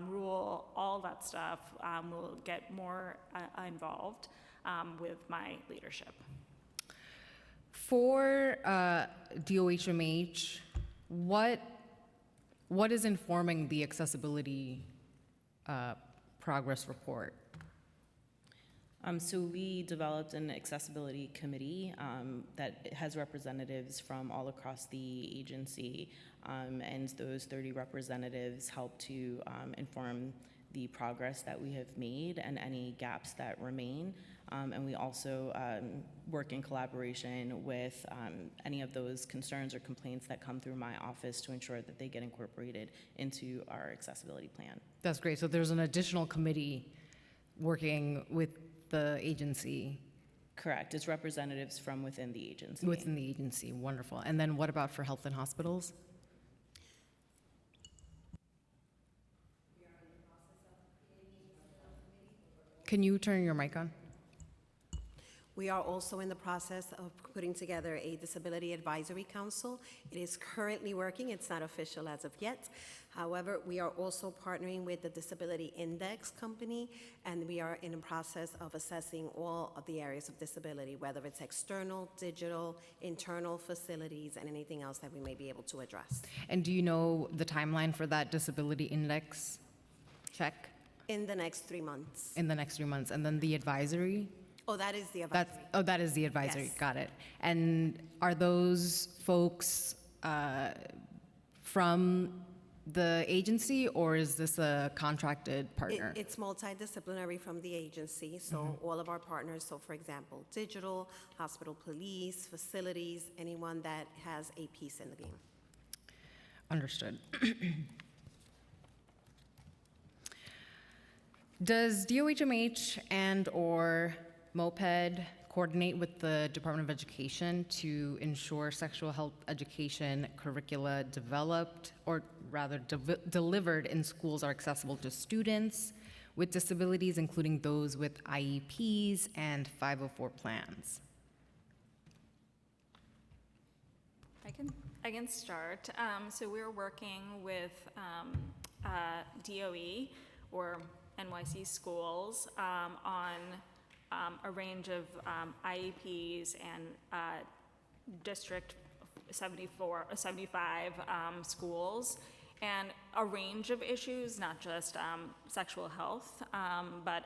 rule, all that stuff will get more involved with my leadership. For DOHMH, what is informing the accessibility progress report? So we developed an accessibility committee that has representatives from all across the agency. and those 30 representatives help to inform the progress that we have made and any gaps that remain. And we also work in collaboration with any of those concerns or complaints that come through my office to ensure that they get incorporated into our accessibility plan. That's great. So there's an additional committee working with the agency. Correct. It's representatives from within the agency. Within the agency, wonderful. And then what about for health and hospitals? Can you turn your mic on? We are also in the process of putting together a Disability Advisory Council. It is currently working. It's not official as of yet. However, we are also partnering with the Disability Index Company, and we are in the process of assessing all of the areas of disability, whether it's external, digital, internal facilities, and anything else that we may be able to address. And do you know the timeline for that disability index check? In the next 3 months. In the next 3 months. And then the advisory? Oh, that is the advisory. That is the advisory. Yes. Got it. And are those folks from the agency, or is this a contracted partner? It's multidisciplinary from the agency, so all of our partners, so for example, digital, hospital police, facilities, anyone that has a piece in the game. Understood. Does DOHMH and/or MOPED coordinate with the Department of Education to ensure sexual health education curricula developed, or rather delivered in schools, are accessible to students with disabilities, including those with IEPs and 504 plans? I can start. So we're working with DOE or NYC schools on a range of IEPs and District 75 schools, and a range of issues, not just sexual health, but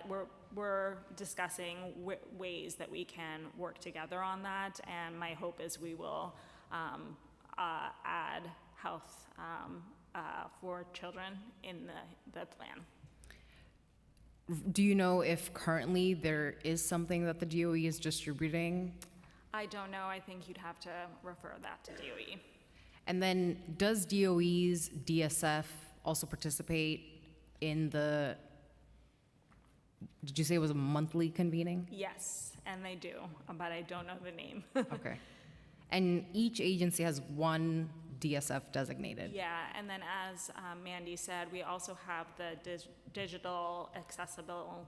we're discussing ways that we can work together on that, and my hope is we will add health for children in the plan. Do you know if currently there is something that the DOE is distributing? I don't know. I think you'd have to refer that to DOE. And then does DOE's DSF also participate in the, did you say it was a monthly convening? Yes, and they do, but I don't know the name. Okay. And each agency has one DSF designated? Yeah, and then as Mandy said, we also have the digital accessible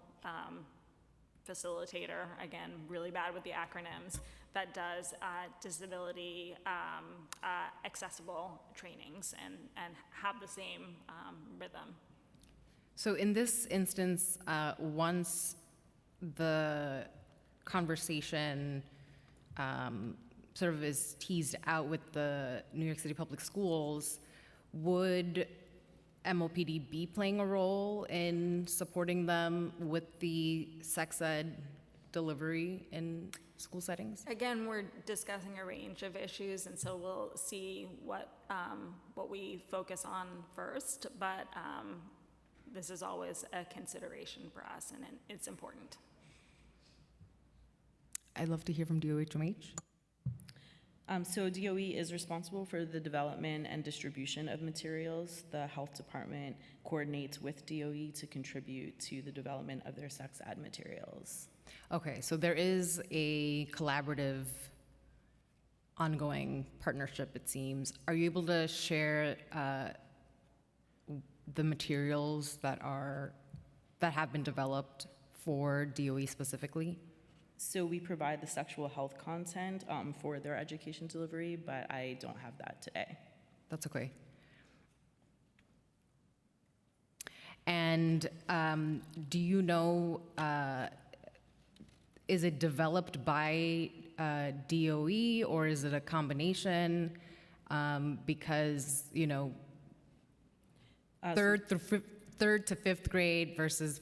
facilitator, again, really bad with the acronyms, that does disability accessible trainings and have the same rhythm. So in this instance, once the conversation sort of is teased out with the New York City Public Schools, would MOPD be playing a role in supporting them with the sex ed delivery in school settings? Again, we're discussing a range of issues, and so we'll see what we focus on first, but this is always a consideration for us, and it's important. I'd love to hear from DOHMH. So DOE is responsible for the development and distribution of materials. The health department coordinates with DOE to contribute to the development of their sex ed materials. Okay, so there is a collaborative, ongoing partnership, it seems. Are you able to share the materials that have been developed for DOE specifically? So we provide the sexual health content for their education delivery, but I don't have that today. That's okay. And do you know, is it developed by DOE, or is it a combination? Because, you know, third to fifth grade versus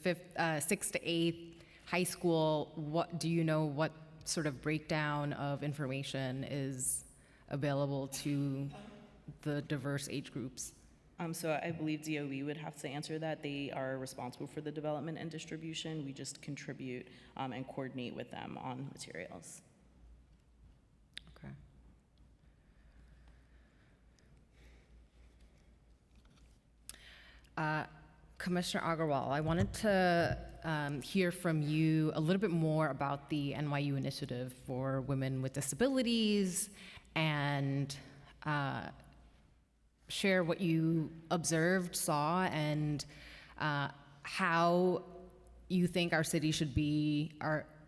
sixth to eighth, high school, what do you know what sort of breakdown of information is available to the diverse age groups? So I believe DOE would have to answer that. They are responsible for the development and distribution. We just contribute and coordinate with them on materials. Okay. Commissioner Agarwal, I wanted to hear from you a little bit more about the NYU initiative for women with disabilities and share what you observed, saw, and how you think our city should be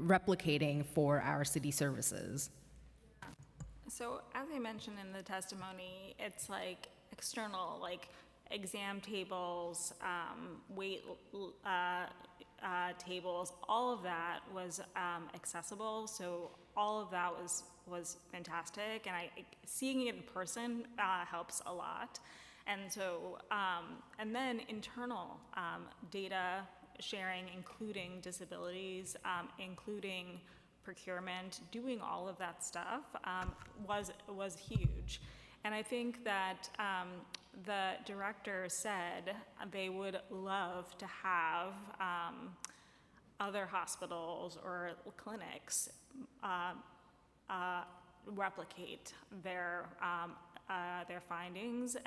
replicating for our city services. So as I mentioned in the testimony, it's like external, like exam tables, weight tables, all of that was accessible. So all of that was fantastic, and seeing it in person helps a lot. And so, and then internal data sharing, including disabilities, including procurement, doing all of that stuff was huge. And I think that the director said they would love to have other hospitals or clinics replicate their findings,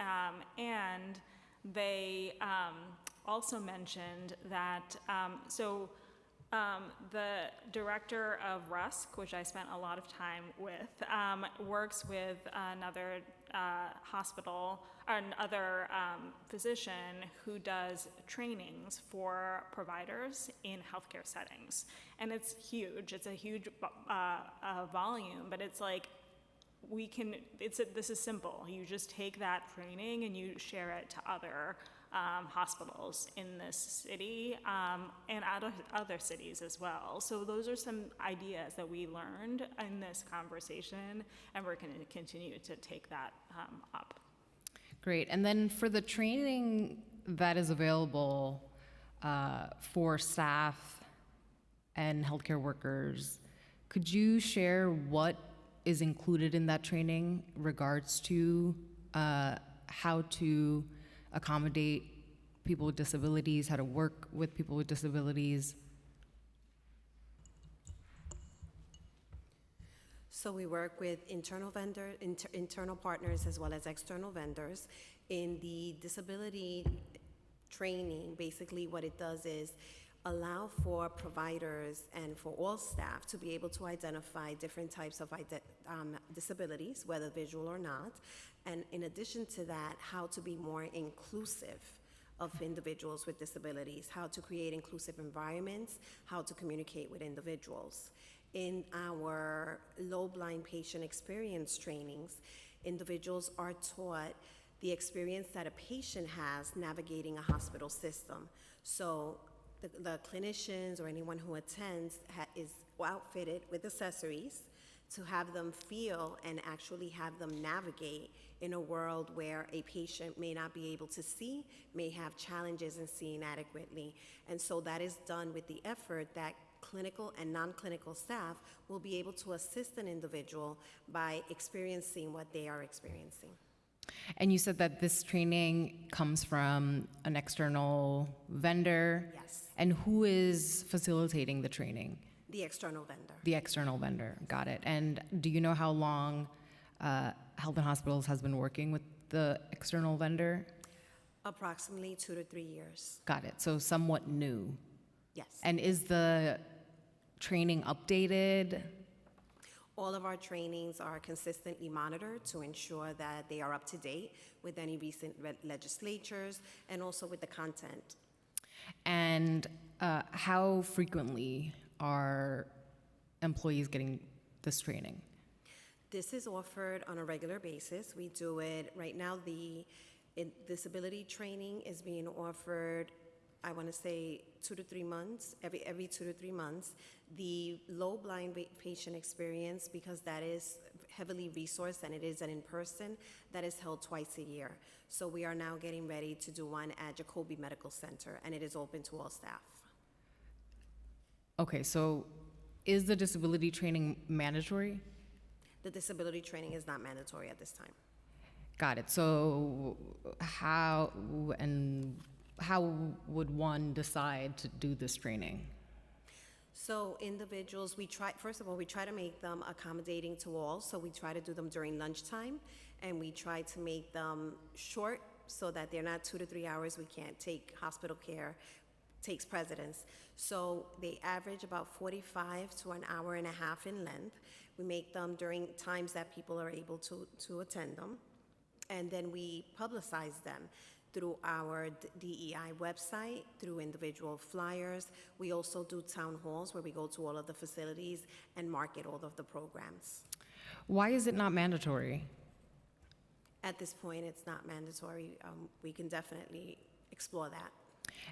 and they also mentioned that the director of RUSC, which I spent a lot of time with, works with another hospital, another physician who does trainings for providers in healthcare settings. And it's huge. It's a huge volume, but it's like this is simple. You just take that training and you share it to other hospitals in this city and other cities as well. So those are some ideas that we learned in this conversation, and we're going to continue to take that up. Great. And then for the training that is available for staff and healthcare workers, could you share what is included in that training in regards to how to accommodate people with disabilities, how to work with people with disabilities? So we work with internal internal partners as well as external vendors. In the disability training, basically what it does is allow for providers and for all staff to be able to identify different types of disabilities, whether visual or not, and in addition to that, how to be more inclusive of individuals with disabilities, how to create inclusive environments, how to communicate with individuals. In our low blind patient experience trainings, individuals are taught the experience that a patient has navigating a hospital system. So the clinicians or anyone who attends is outfitted with accessories to have them feel and actually have them navigate in a world where a patient may not be able to see, may have challenges in seeing adequately. And so that is done with the effort that clinical and non-clinical staff will be able to assist an individual by experiencing what they are experiencing. And you said that this training comes from an external vendor? Yes. And who is facilitating the training? The external vendor. The external vendor, got it. And do you know how long Health and Hospitals has been working with the external vendor? Approximately 2 to 3 years. Got it, so somewhat new. Yes. And is the training updated? All of our trainings are consistently monitored to ensure that they are up to date with any recent legislatures and also with the content. And how frequently are employees getting this training? This is offered on a regular basis. We do it right now. The disability training is being offered, I want to say 2 to 3 months, every 2 to 3 months. The low blind patient experience, because that is heavily resourced and it is an in-person, that is held twice a year. So we are now getting ready to do one at Jacobi Medical Center, and it is open to all staff. Okay, so is the disability training mandatory? The disability training is not mandatory at this time. Got it. So how would one decide to do this training? So individuals, first of all, we try to make them accommodating to all. So we try to do them during lunchtime, and we try to make them short so that they're not 2 to 3 hours. We can't take hospital care, takes precedence. So they average about 45 to an hour and a half in length. We make them during times that people are able to attend them. And then we publicize them through our DEI website, through individual flyers. We also do town halls where we go to all of the facilities and market all of the programs. Why is it not mandatory? At this point, it's not mandatory. We can definitely explore that.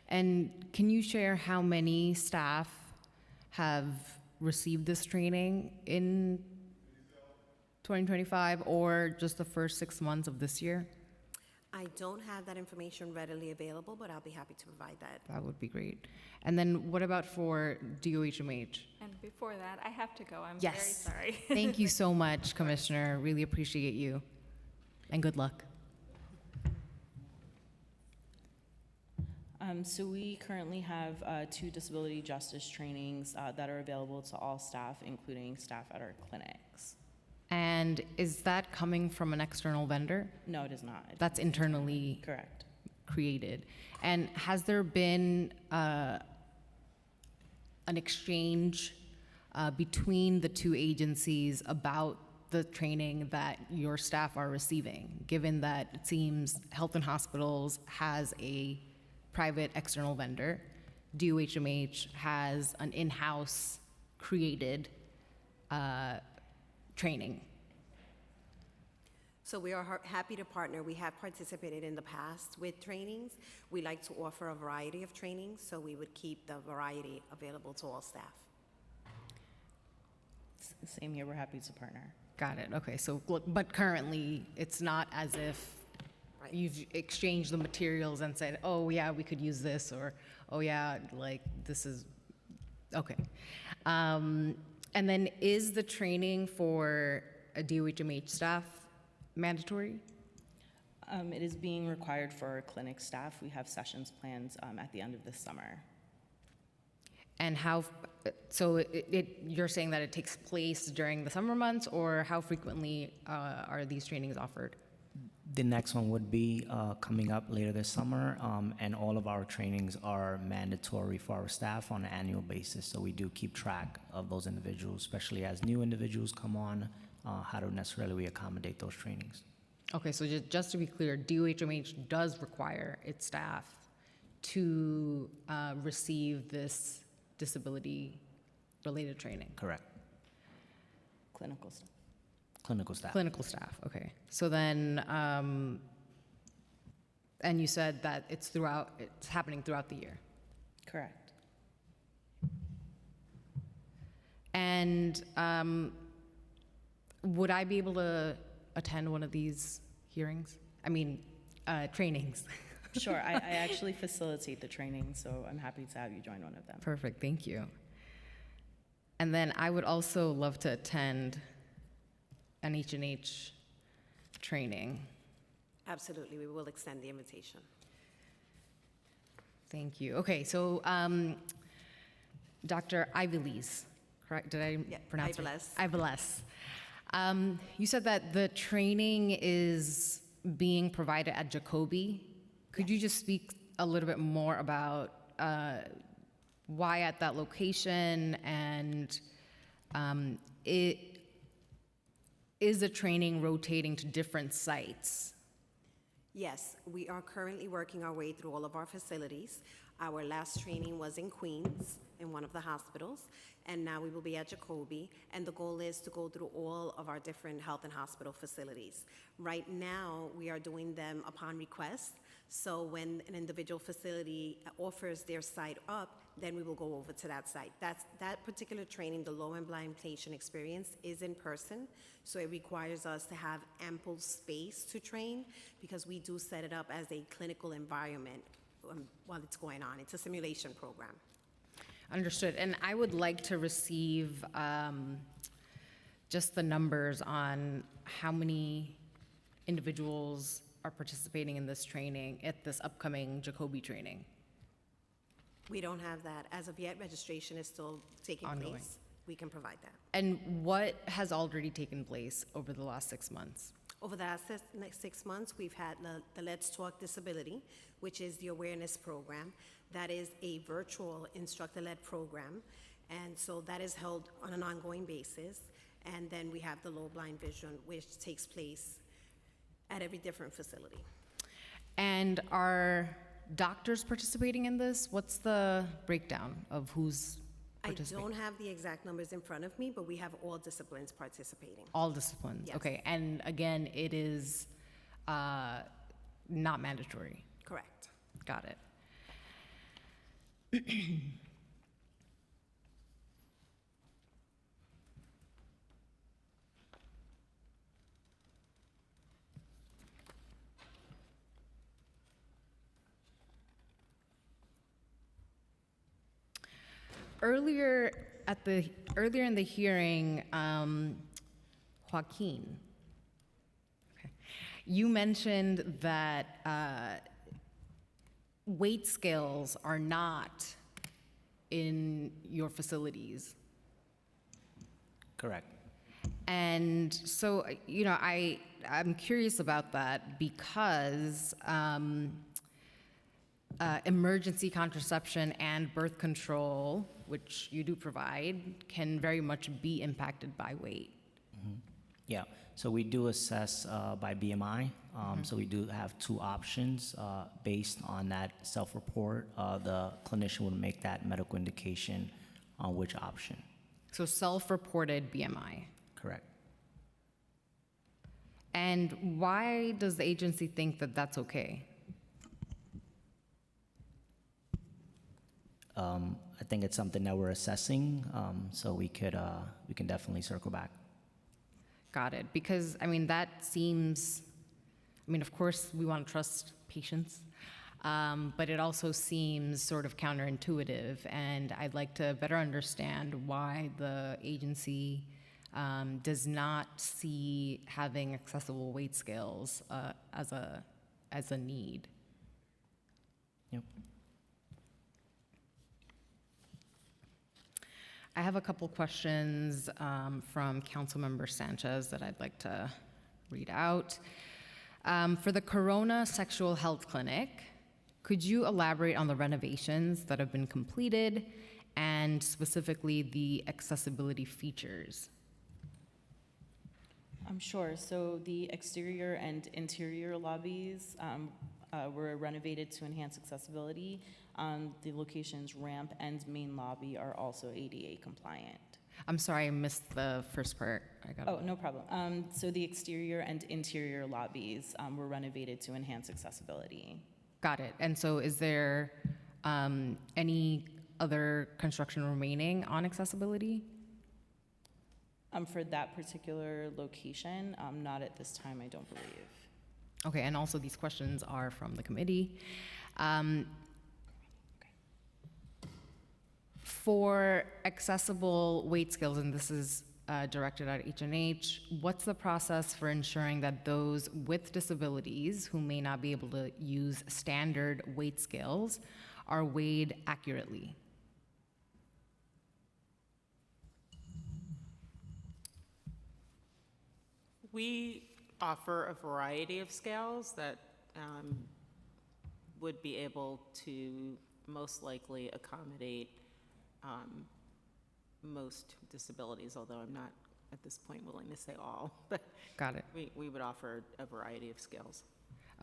And can you share how many staff have received this training in 2025 or just the first 6 months of this year? I don't have that information readily available, but I'll be happy to provide that. That would be great. And then what about for DOHMH? And before that, I have to go. I'm Yes. very sorry. Thank you so much, Commissioner. Really appreciate you. And good luck. So we currently have 2 disability justice trainings that are available to all staff, including staff at our clinics. And is that coming from an external vendor? No, it is not. That's internally Correct. created. And has there been an exchange between the 2 agencies about the training that your staff are receiving, given that it seems Health and Hospitals has a private external vendor, DOHMH has an in-house created training? So we are happy to partner. We have participated in the past with trainings. We like to offer a variety of trainings, so we would keep the variety available to all staff. Same here, we're happy to partner. Got it. Okay. So, but currently, it's not as if Right. you've exchanged the materials and said, "Oh yeah, we could use this," or "Oh yeah, like this is okay." And then, is the training for a DOHMH staff mandatory? It is being required for our clinic staff. We have sessions planned at the end of this summer. And how? So, you're saying that it takes place during the summer months, or how frequently are these trainings offered? The next one would be coming up later this summer, and all of our trainings are mandatory for our staff on an annual basis. So we do keep track of those individuals, especially as new individuals come on, how to necessarily we accommodate those trainings. Okay, so just to be clear, DOHMH does require its staff to receive this disability-related training? Correct. Clinical staff. Clinical staff. Clinical staff, okay. So then, and you said that it's happening throughout the year? Correct. And would I be able to attend one of these hearings? I mean, trainings? Sure, I actually facilitate the training, so I'm happy to have you join one of them. Perfect, thank you. And then I would also love to attend an H&H training. Absolutely, we will extend the invitation. Thank you. Okay, so Dr. Ivelisse, correct? Did I pronounce it? Ivelisse. Ivelisse. You said that the training is being provided at Jacobi. Could you just speak a little bit more about why at that location, and is the training rotating to different sites? Yes, we are currently working our way through all of our facilities. Our last training was in Queens, in one of the hospitals, and now we will be at Jacobi, and the goal is to go through all of our different health and hospital facilities. Right now, we are doing them upon request, so when an individual facility offers their site up, then we will go over to that site. That particular training, the low implementation experience, is in person, so it requires us to have ample space to train, because we do set it up as a clinical environment while it's going on. It's a simulation program. Understood. And I would like to receive just the numbers on how many individuals are participating in this training at this upcoming Jacoby training? We don't have that. As of yet, registration is still taking Ongoing. place. We can provide that. And what has already taken place over the last 6 months? Over the next 6 months, we've had the Let's Talk Disability, which is the awareness program. That is a virtual instructor-led program, and so that is held on an ongoing basis. And then we have the Low Blind Vision, which takes place at every different facility. And are doctors participating in this? What's the breakdown of who's I participating? don't have the exact numbers in front of me, but we have all disciplines participating. All disciplines, Yes. okay. And again, it is not mandatory. Correct. Got it. Earlier in the hearing, Joaquin, okay, you mentioned that weight scales are not in your facilities. Correct. And so, you know, I'm curious about that because emergency contraception and birth control, which you do provide, can very much be impacted by weight. Yeah, so we do assess by BMI. So we do have two options. Based on that self-report, the clinician would make that medical indication on which option. So self-reported BMI. Correct. And why does the agency think that that's okay? I think it's something that we're assessing, so we can definitely circle back. Got it. Because, I mean, that seems, I mean, of course, we want to trust patients, but it also seems sort of counterintuitive, and I'd like to better understand why the agency does not see having accessible weight scales as a need. Yep. I have a couple questions from Councilmember Sanchez that I'd like to read out. For the Corona Sexual Health Clinic, could you elaborate on the renovations that have been completed and specifically the accessibility features? Sure. So the exterior and interior lobbies were renovated to enhance accessibility. The location's ramp and main lobby are also ADA compliant. I'm sorry, I missed the first part. I got Oh, no problem. So the exterior and interior lobbies were renovated to enhance accessibility. Got it. And so is there any other construction remaining on accessibility? For that particular location, not at this time, I don't believe. Okay, and also these questions are from the committee. For accessible weight scales, and this is directed at H&H, what's the process for ensuring that those with disabilities who may not be able to use standard weight scales are weighed accurately? We offer a variety of scales that would be able to most likely accommodate most disabilities, although I'm not at this point willing to say all. But Got it. we would offer a variety of scales.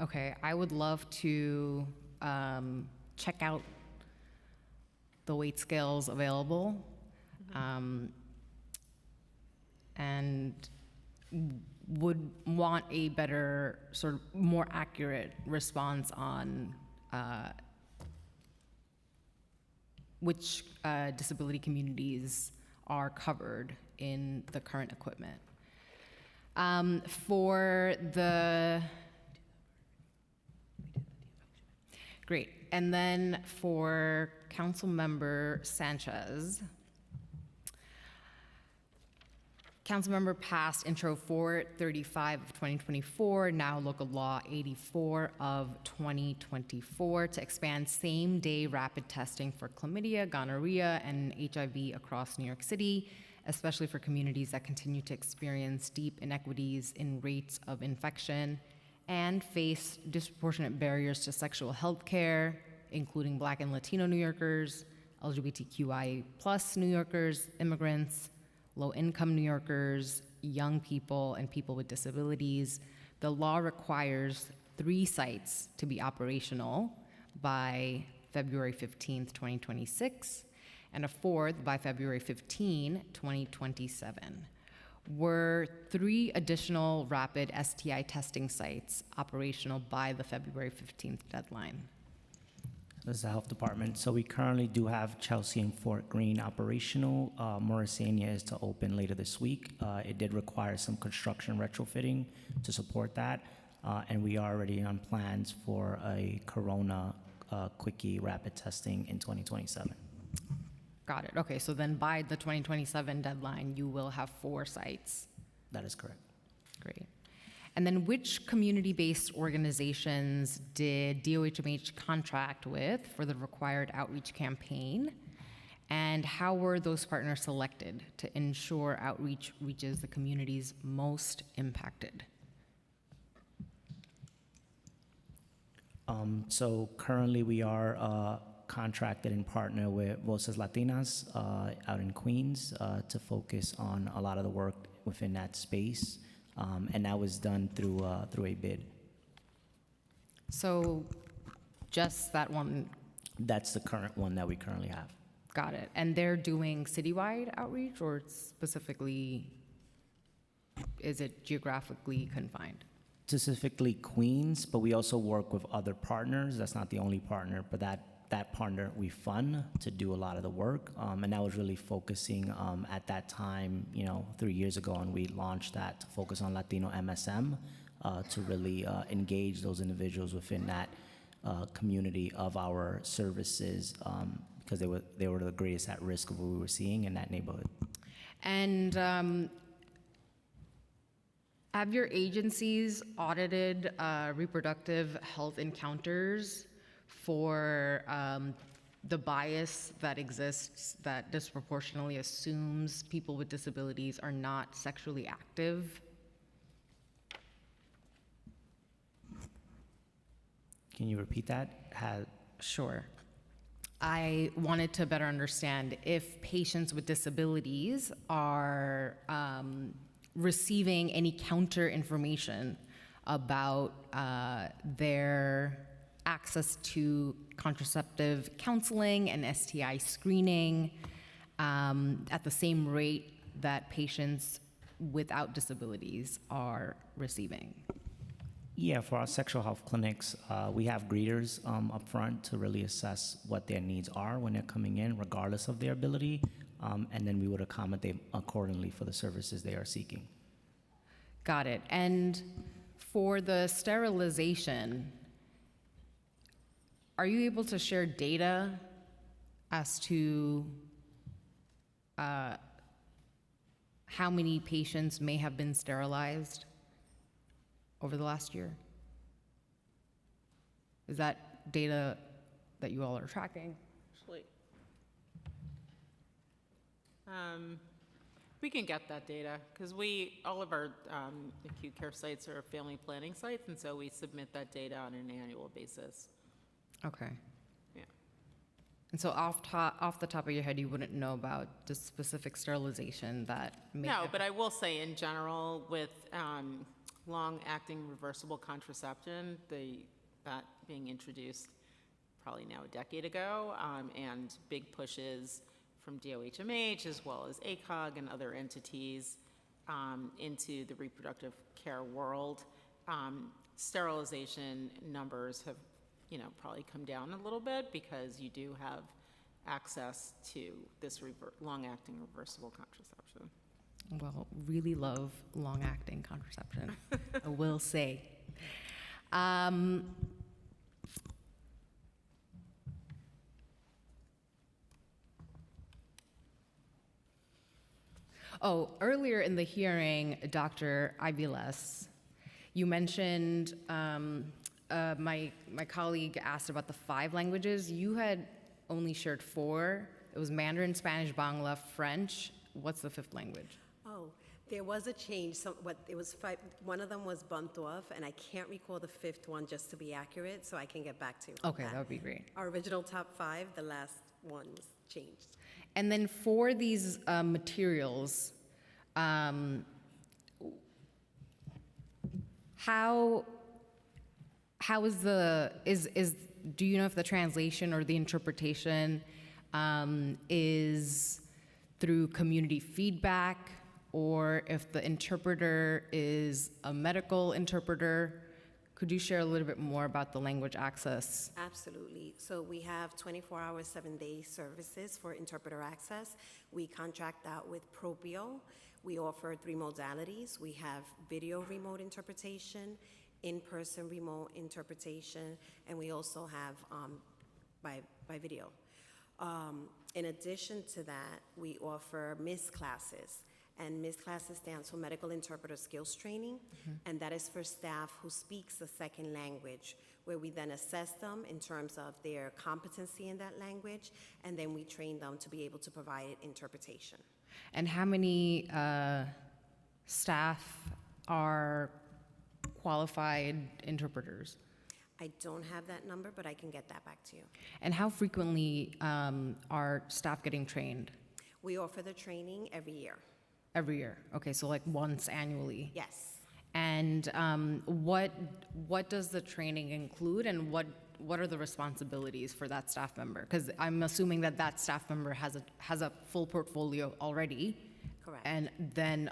Okay, I would love to check out the weight scales available and would want a better, sort of more accurate response on which disability communities are covered in the current equipment. For the, great, and then for Councilmember Sanchez, Councilmember passed Intro 435 of 2024, now Local Law 84 of 2024, to expand same-day rapid testing for chlamydia, gonorrhea, and HIV across New York City, especially for communities that continue to experience deep inequities in rates of infection and face disproportionate barriers to sexual health care, including Black and Latino New Yorkers, LGBTQI+ New Yorkers, immigrants, low-income New Yorkers, young people, and people with disabilities. The law requires 3 sites to be operational by February 15th, 2026, and a 4th by February 15, 2027. Were 3 additional rapid STI testing sites operational by the February 15th deadline? This is the Health Department. So we currently do have Chelsea and Fort Greene operational. Morrisania is to open later this week. It did require some construction retrofitting to support that. And we are already on plans for a Corona quickie rapid testing in 2027. Got it. Okay, so then by the 2027 deadline, you will have 4 sites. That is correct. Great. And then which community-based organizations did DOHMH contract with for the required outreach campaign? And how were those partners selected to ensure outreach reaches the communities most impacted? So currently we are contracted and partner with Voces Latinas out in Queens to focus on a lot of the work within that space. And that was done through a bid. So just that one? That's the current one that we currently have. Got it. And they're doing citywide outreach, or specifically, is it geographically confined? Specifically Queens, but we also work with other partners. That's not the only partner, but that partner we fund to do a lot of the work. And that was really focusing at that time, 3 years ago, and we launched that to focus on Latino MSM to really engage those individuals within that community of our services because they were the greatest at risk of what we were seeing in that neighborhood. And have your agencies audited reproductive health encounters for the bias that exists that disproportionately assumes people with disabilities are not sexually active? Can you repeat that? Sure. I wanted to better understand if patients with disabilities are receiving any counter information about their access to contraceptive counseling and STI screening at the same rate that patients without disabilities are receiving. Yeah, for our sexual health clinics, we have greeters up front to really assess what their needs are when they're coming in, regardless of their ability, and then we would accommodate accordingly for the services they are seeking. Got it. And for the sterilization, are you able to share data as to how many patients may have been sterilized over the last year? Is that data that you all are tracking? Actually, we can get that data because all of our acute care sites are family planning sites, and so we submit that data on an annual basis. Okay. Yeah. And so off the top of your head, you wouldn't know about the specific sterilization that may No, have- but I will say in general with long-acting reversible contraception, that being introduced probably now a decade ago, and big pushes from DOHMH as well as ACOG and other entities into the reproductive care world. Sterilization numbers have probably come down a little bit because you do have access to this long-acting reversible contraception. Well, really love long-acting contraception, I will say. Oh, earlier in the hearing, Dr. Iviles, you mentioned, my colleague asked about the 5 languages. You had only shared 4. It was Mandarin, Spanish, Bangla, French. What's the 5th language? Oh, there was a change. It was 5. One of them was bumped off, and I can't recall the 5th one just to be accurate, so I can get back to you. on Okay, that would be great. Our original top 5, the last one was changed. And then for these materials, how is do you know if the translation or the interpretation is through community feedback, or if the interpreter is a medical interpreter? Could you share a little bit more about the language access? Absolutely. So we have 24-hour, 7-day services for interpreter access. We contract out with Propio. We offer 3 modalities. We have video remote interpretation, in-person remote interpretation, and we also have by video. In addition to that, we offer MIS classes. And MIS classes stands for Medical Interpreter Skills Training, and that is for staff who speaks a second language, where we then assess them in terms of their competency in that language, and then we train them to be able to provide interpretation. And how many staff are qualified interpreters? I don't have that number, but I can get that back to you. And how frequently are staff getting trained? We offer the training every year. Every year. Okay, so like once annually. Yes. And what does the training include, and what are the responsibilities for that staff member? Because I'm assuming that staff member has a full portfolio already. Correct. And then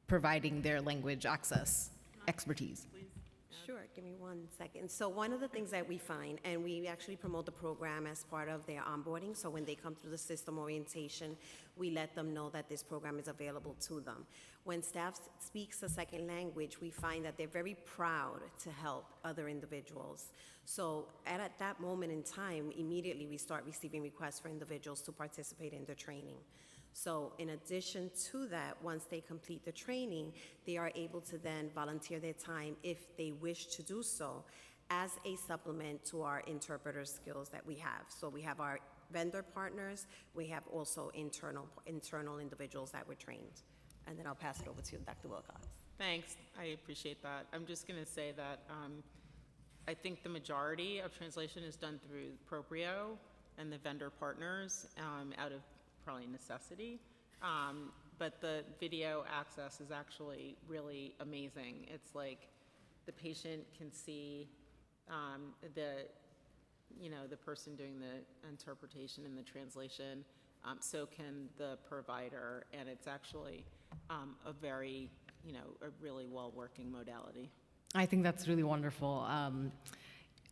providing their language access expertise. Sure, give me 1 second. So one of the things that we find, and we actually promote the program as part of their onboarding, so when they come through the system orientation, we let them know that this program is available to them. When staff speaks a second language, we find that they're very proud to help other individuals. So at that moment in time, immediately we start receiving requests for individuals to participate in the training. So in addition to that, once they complete the training, they are able to then volunteer their time if they wish to do so as a supplement to our interpreter skills that we have. So we have our vendor partners, we have also internal individuals that were trained. And then I'll pass it over to you, Dr. Wilcox. Thanks, I appreciate that. I'm just gonna say that I think the majority of translation is done through Proprio and the vendor partners out of probably necessity. But the video access is actually really amazing. It's like the patient can see the person doing the interpretation and the translation, so can the provider, and it's actually a very, a really well-working modality. I think that's really wonderful.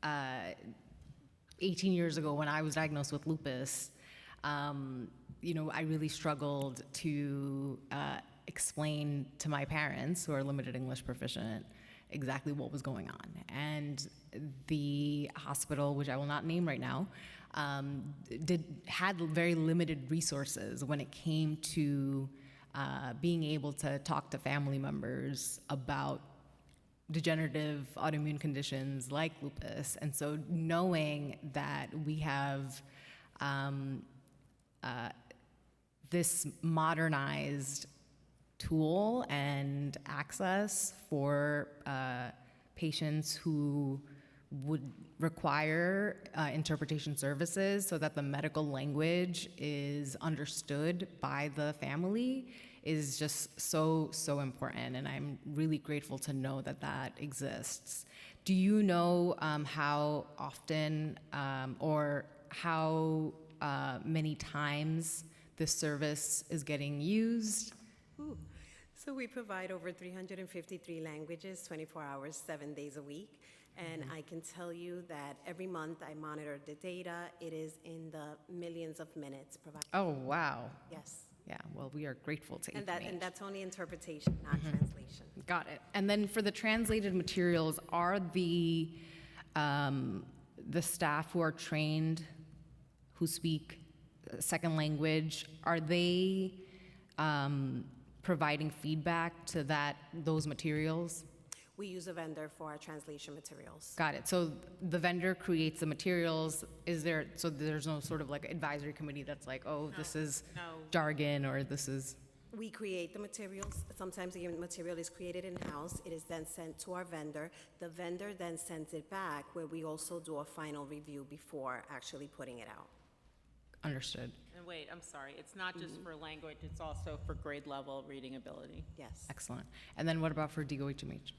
18 years ago, when I was diagnosed with lupus, I really struggled to explain to my parents, who are limited English proficient, exactly what was going on. And the hospital, which I will not name right now, had very limited resources when it came to being able to talk to family members about degenerative autoimmune conditions like lupus. And so knowing that we have this modernized tool and access for patients who would require interpretation services so that the medical language is understood by the family is just so important, and I'm really grateful to know that that exists. Do you know how often or how many times this service is getting used? Ooh. So we provide over 353 languages, 24 hours, 7 days a week. And I can tell you that every month I monitor the data. It is in the millions of minutes provided. Oh, wow. Yes. Yeah, well, we are grateful to And HMH. that's only interpretation, not translation. Got it. And then for the translated materials, are the staff who are trained, who speak a second language, are they providing feedback to those materials? We use a vendor for our translation materials. Got it. So the vendor creates the materials. So there's no sort of like advisory committee that's like, oh, this is jargon or this is. We create the materials. Sometimes the material is created in-house. It is then sent to our vendor. The vendor then sends it back, where we also do a final review before actually putting it out. Understood. And wait, I'm sorry, it's not just for language, it's also for grade level reading ability. Yes. Excellent. And then what about for DOHMH?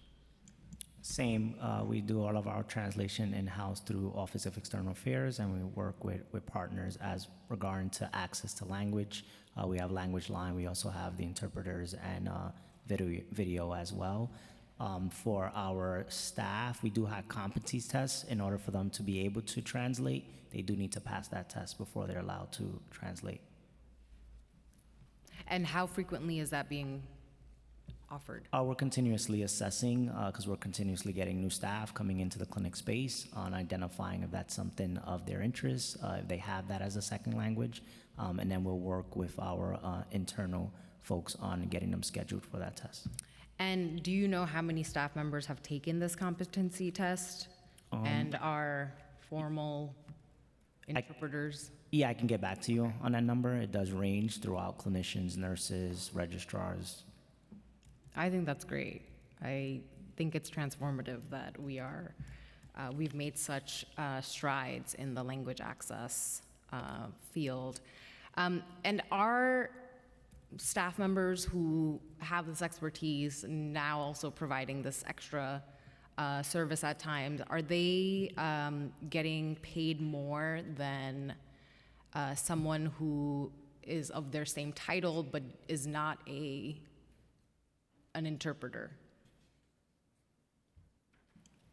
Same, we do all of our translation in-house through Office of External Affairs, and we work with partners as regarding to access to language. We have Language Line, we also have the interpreters and video as well. For our staff, we do have competencies tests. In order for them to be able to translate, they do need to pass that test before they're allowed to translate. And how frequently is that being offered? We're continuously assessing because we're continuously getting new staff coming into the clinic space on identifying if that's something of their interest, if they have that as a second language, and then we'll work with our internal folks on getting them scheduled for that test. And do you know how many staff members have taken this competency test and are formal interpreters? Yeah, I can get back to you on that number. It does range throughout clinicians, nurses, registrars. I think that's great. I think it's transformative that we've made such strides in the language access field. And our staff members who have this expertise now also providing this extra service at times, are they getting paid more than someone who is of their same title but is not an interpreter?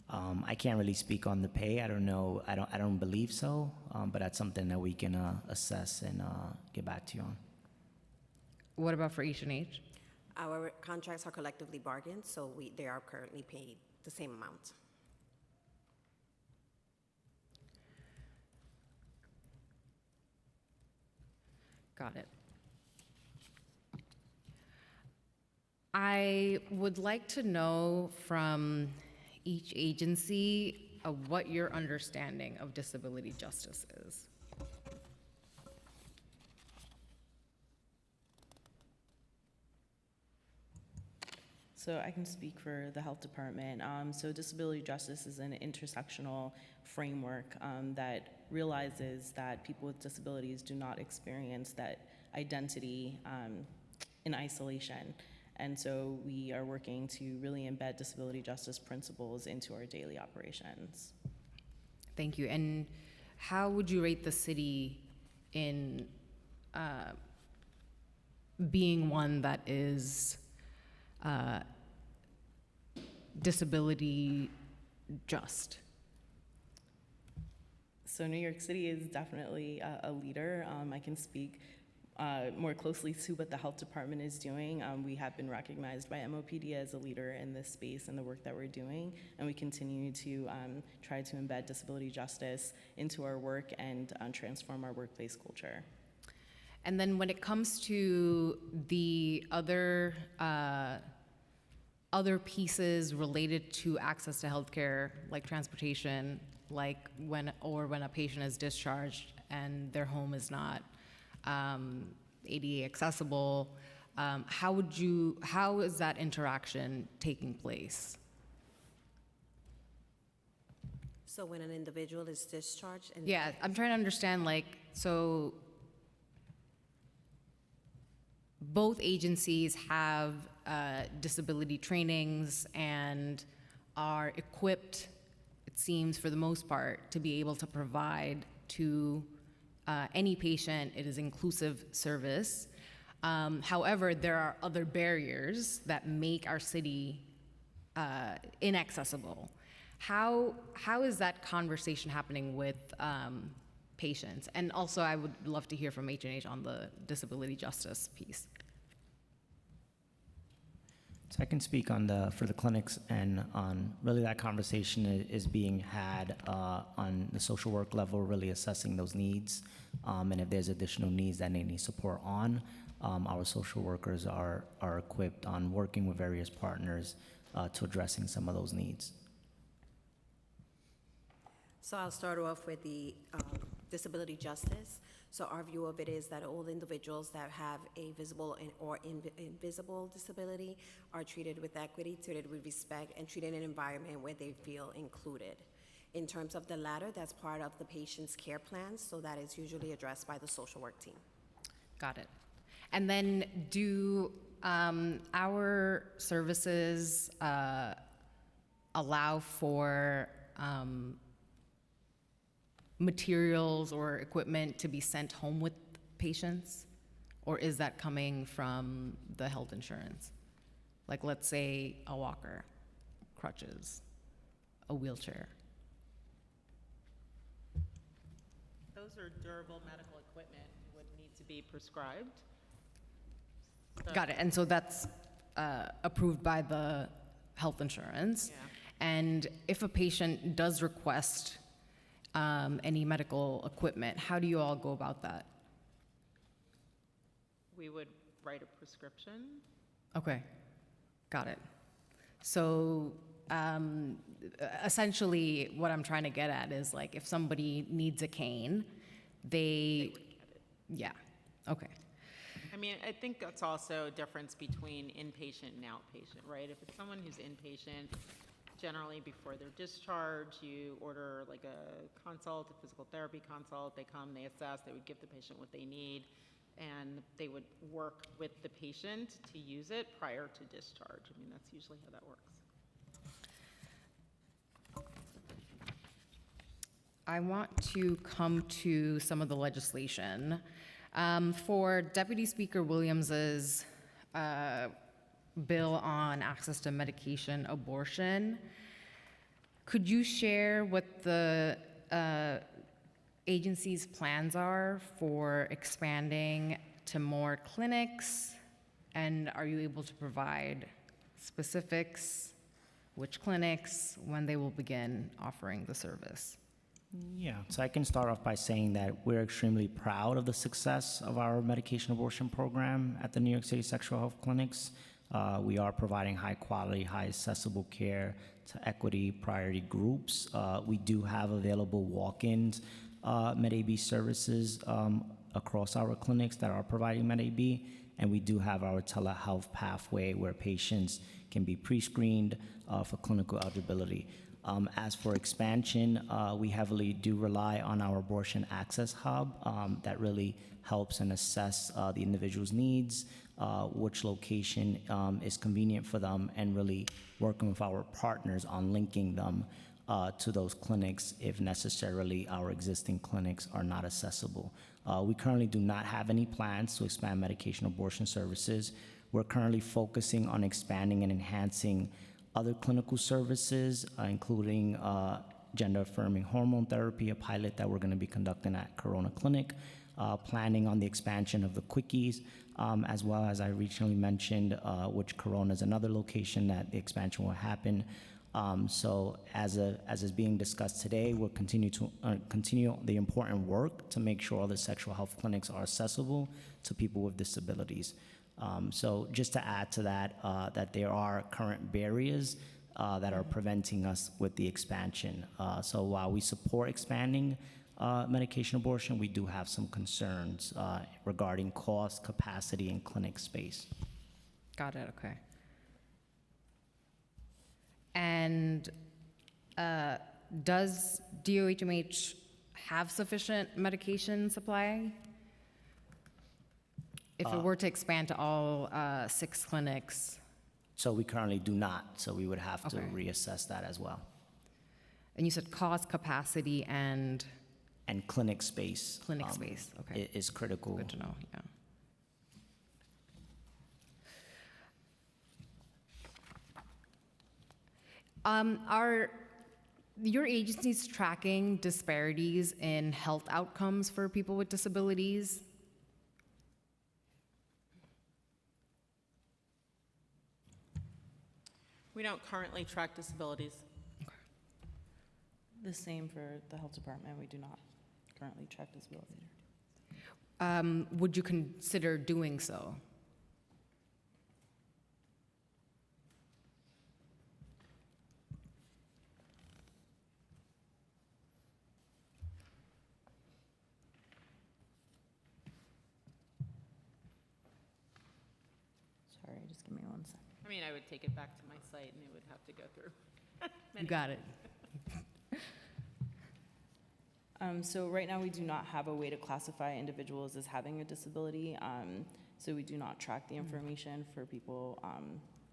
I can't really speak on the pay. I don't know. I don't believe so. But that's something that we can assess and get back to you on. What about for H&H? Our contracts are collectively bargained, so they are currently paid the same amount. Got it. I would like to know from each agency what your understanding of disability justice is. So I can speak for the health department. So disability justice is an intersectional framework that realizes that people with disabilities do not experience that identity in isolation. And so we are working to really embed disability justice principles into our daily operations. Thank you. And how would you rate the city in being one that is disability just? So New York City is definitely a leader. I can speak more closely to what the health department is doing. We have been recognized by MOPD as a leader in this space and the work that we're doing, and we continue to try to embed disability justice into our work and transform our workplace culture. And then when it comes to the other pieces related to access to healthcare, like transportation, like when a patient is discharged and their home is not ADA accessible, how is that interaction taking place? So when an individual is discharged and Yeah, I'm trying to understand, so both agencies have disability trainings and are equipped, it seems for the most part, to be able to provide to any patient. It is inclusive service. However, there are other barriers that make our city inaccessible. How is that conversation happening with patients? And also, I would love to hear from H&H on the disability justice piece. So I can speak for the clinics, and on really that conversation is being had on the social work level, really assessing those needs, and if there's additional needs that they need support on. our social workers are equipped on working with various partners to addressing some of those needs. So I'll start off with the disability justice. So our view of it is that all individuals that have a visible or invisible disability are treated with equity, treated with respect, and treated in an environment where they feel included. In terms of the latter, that's part of the patient's care plans, so that is usually addressed by the social work team. Got it. And then do our services allow for materials or equipment to be sent home with patients? Or is that coming from the health insurance? Like, let's say a walker, crutches, a wheelchair. Those are durable medical equipment, would need to be prescribed. So- Got it. And so that's approved by the health insurance. Yeah. And if a patient does request any medical equipment, how do you all go about that? We would write a prescription. Okay, got it. So essentially, what I'm trying to get at is, like, if somebody needs a cane, they would get it. yeah, okay. I mean, I think that's also a difference between inpatient and outpatient, right? If it's someone who's inpatient, generally before their discharge, you order like a consult, a physical therapy consult. They come, they assess, they would give the patient what they need, and they would work with the patient to use it prior to discharge. I mean, that's usually how that works. I want to come to some of the legislation. For Deputy Speaker Williams's bill on access to medication abortion, could you share what the agency's plans are for expanding to more clinics? And are you able to provide specifics, which clinics, when they will begin offering the service? Yeah, so I can start off by saying that we're extremely proud of the success of our medication abortion program at the New York City Sexual Health Clinics. We are providing high quality, high accessible care to equity priority groups. We do have available walk-ins Med-AB services across our clinics that are providing Med-AB, and we do have our telehealth pathway where patients can be pre-screened for clinical eligibility. As for expansion, we heavily do rely on our abortion access hub that really helps and assess the individual's needs, which location is convenient for them, and really working with our partners on linking them to those clinics if necessarily our existing clinics are not accessible. We currently do not have any plans to expand medication abortion services. We're currently focusing on expanding and enhancing other clinical services, including gender-affirming hormone therapy, a pilot that we're going to be conducting at Corona Clinic, planning on the expansion of the quickies, as well as I recently mentioned, which Corona is another location that the expansion will happen. So as is being discussed today, we'll continue the important work to make sure all the sexual health clinics are accessible to people with disabilities. So just to add to that, that there are current barriers that are preventing us with the expansion. So while we support expanding medication abortion, we do have some concerns regarding cost, capacity, and clinic space. Got it, okay. And does DOHMH have sufficient medication supply? If it were to expand to all 6 clinics? So we currently do not, so we would have to Okay. reassess that as well. And you said cost, capacity, and Clinic space. clinic space, okay. Is critical. Good to know, yeah. Are your agencies tracking disparities in health outcomes for people with disabilities? We don't currently track disabilities. The same for the health department. We do not currently track disability. would you consider doing so? Sorry, just give me one second. I mean, I would take it back to my site and it would have to go through. You got it. So right now, we do not have a way to classify individuals as having a disability. So we do not track the information for people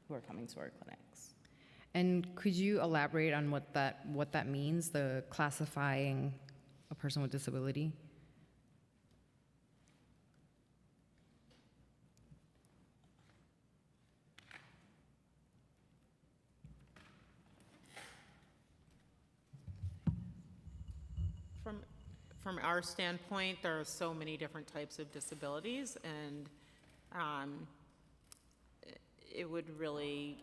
who are coming to our clinics. And could you elaborate on what that means, the classifying a person with disability? From our standpoint, there are so many different types of disabilities, and it would really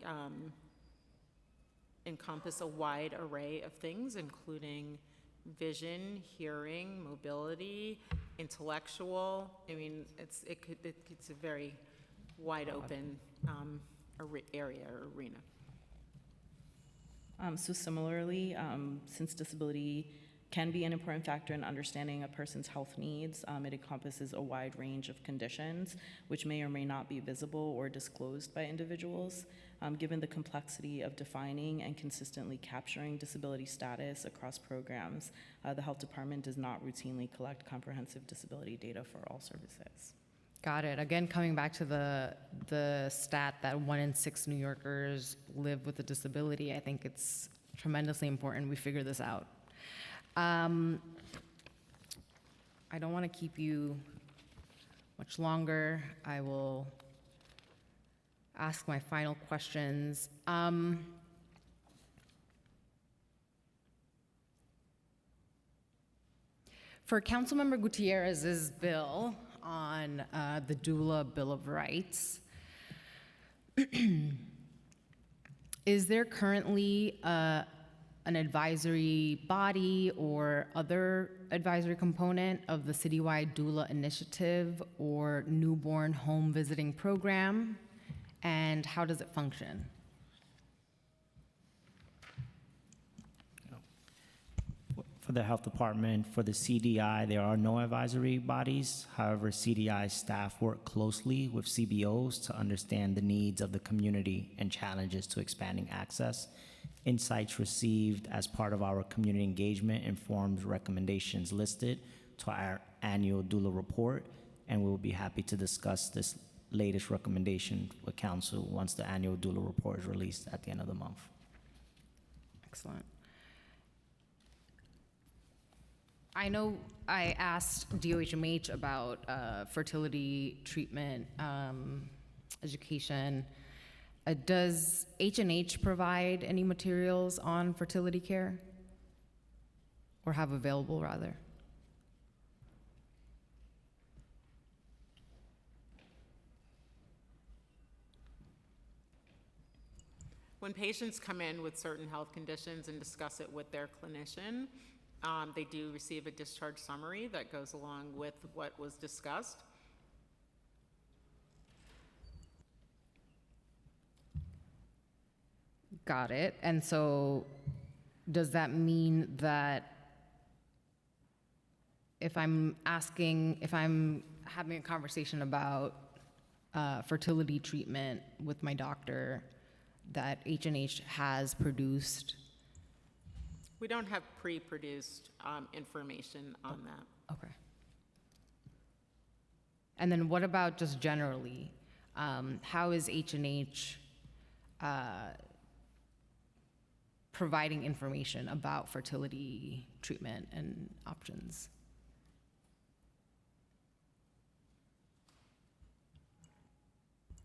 encompass a wide array of things, including vision, hearing, mobility, intellectual. I mean, it's a very wide open area or arena. So similarly, since disability can be an important factor in understanding a person's health needs, it encompasses a wide range of conditions which may or may not be visible or disclosed by individuals. Given the complexity of defining and consistently capturing disability status across programs, the Health Department does not routinely collect comprehensive disability data for all services. Got it. Again, coming back to the stat that 1 in 6 New Yorkers live with a disability, I think it's tremendously important we figure this out. I don't want to keep you much longer. I will ask my final questions. For Councilmember Gutierrez's bill on the doula Bill of Rights, is there currently an advisory body or other advisory component of the citywide doula initiative or newborn home visiting program? And how does it function? For the Health Department, for the CDI, there are no advisory bodies. However, CDI staff work closely with CBOs to understand the needs of the community and challenges to expanding access. Insights received as part of our community engagement informs recommendations listed to our annual doula report, and we will be happy to discuss this latest recommendation with council once the annual doula report is released at the end of the month. Excellent. I know I asked DOHMH about fertility treatment, education. Does H&H provide any materials on fertility care? Or have available, rather? When patients come in with certain health conditions and discuss it with their clinician, they do receive a discharge summary that goes along with what was discussed. Got it. And so does that mean that if I'm having a conversation about fertility treatment with my doctor, that H&H has produced? We don't have pre-produced information on that. Okay. And then what about just generally? How is H&H providing information about fertility treatment and options?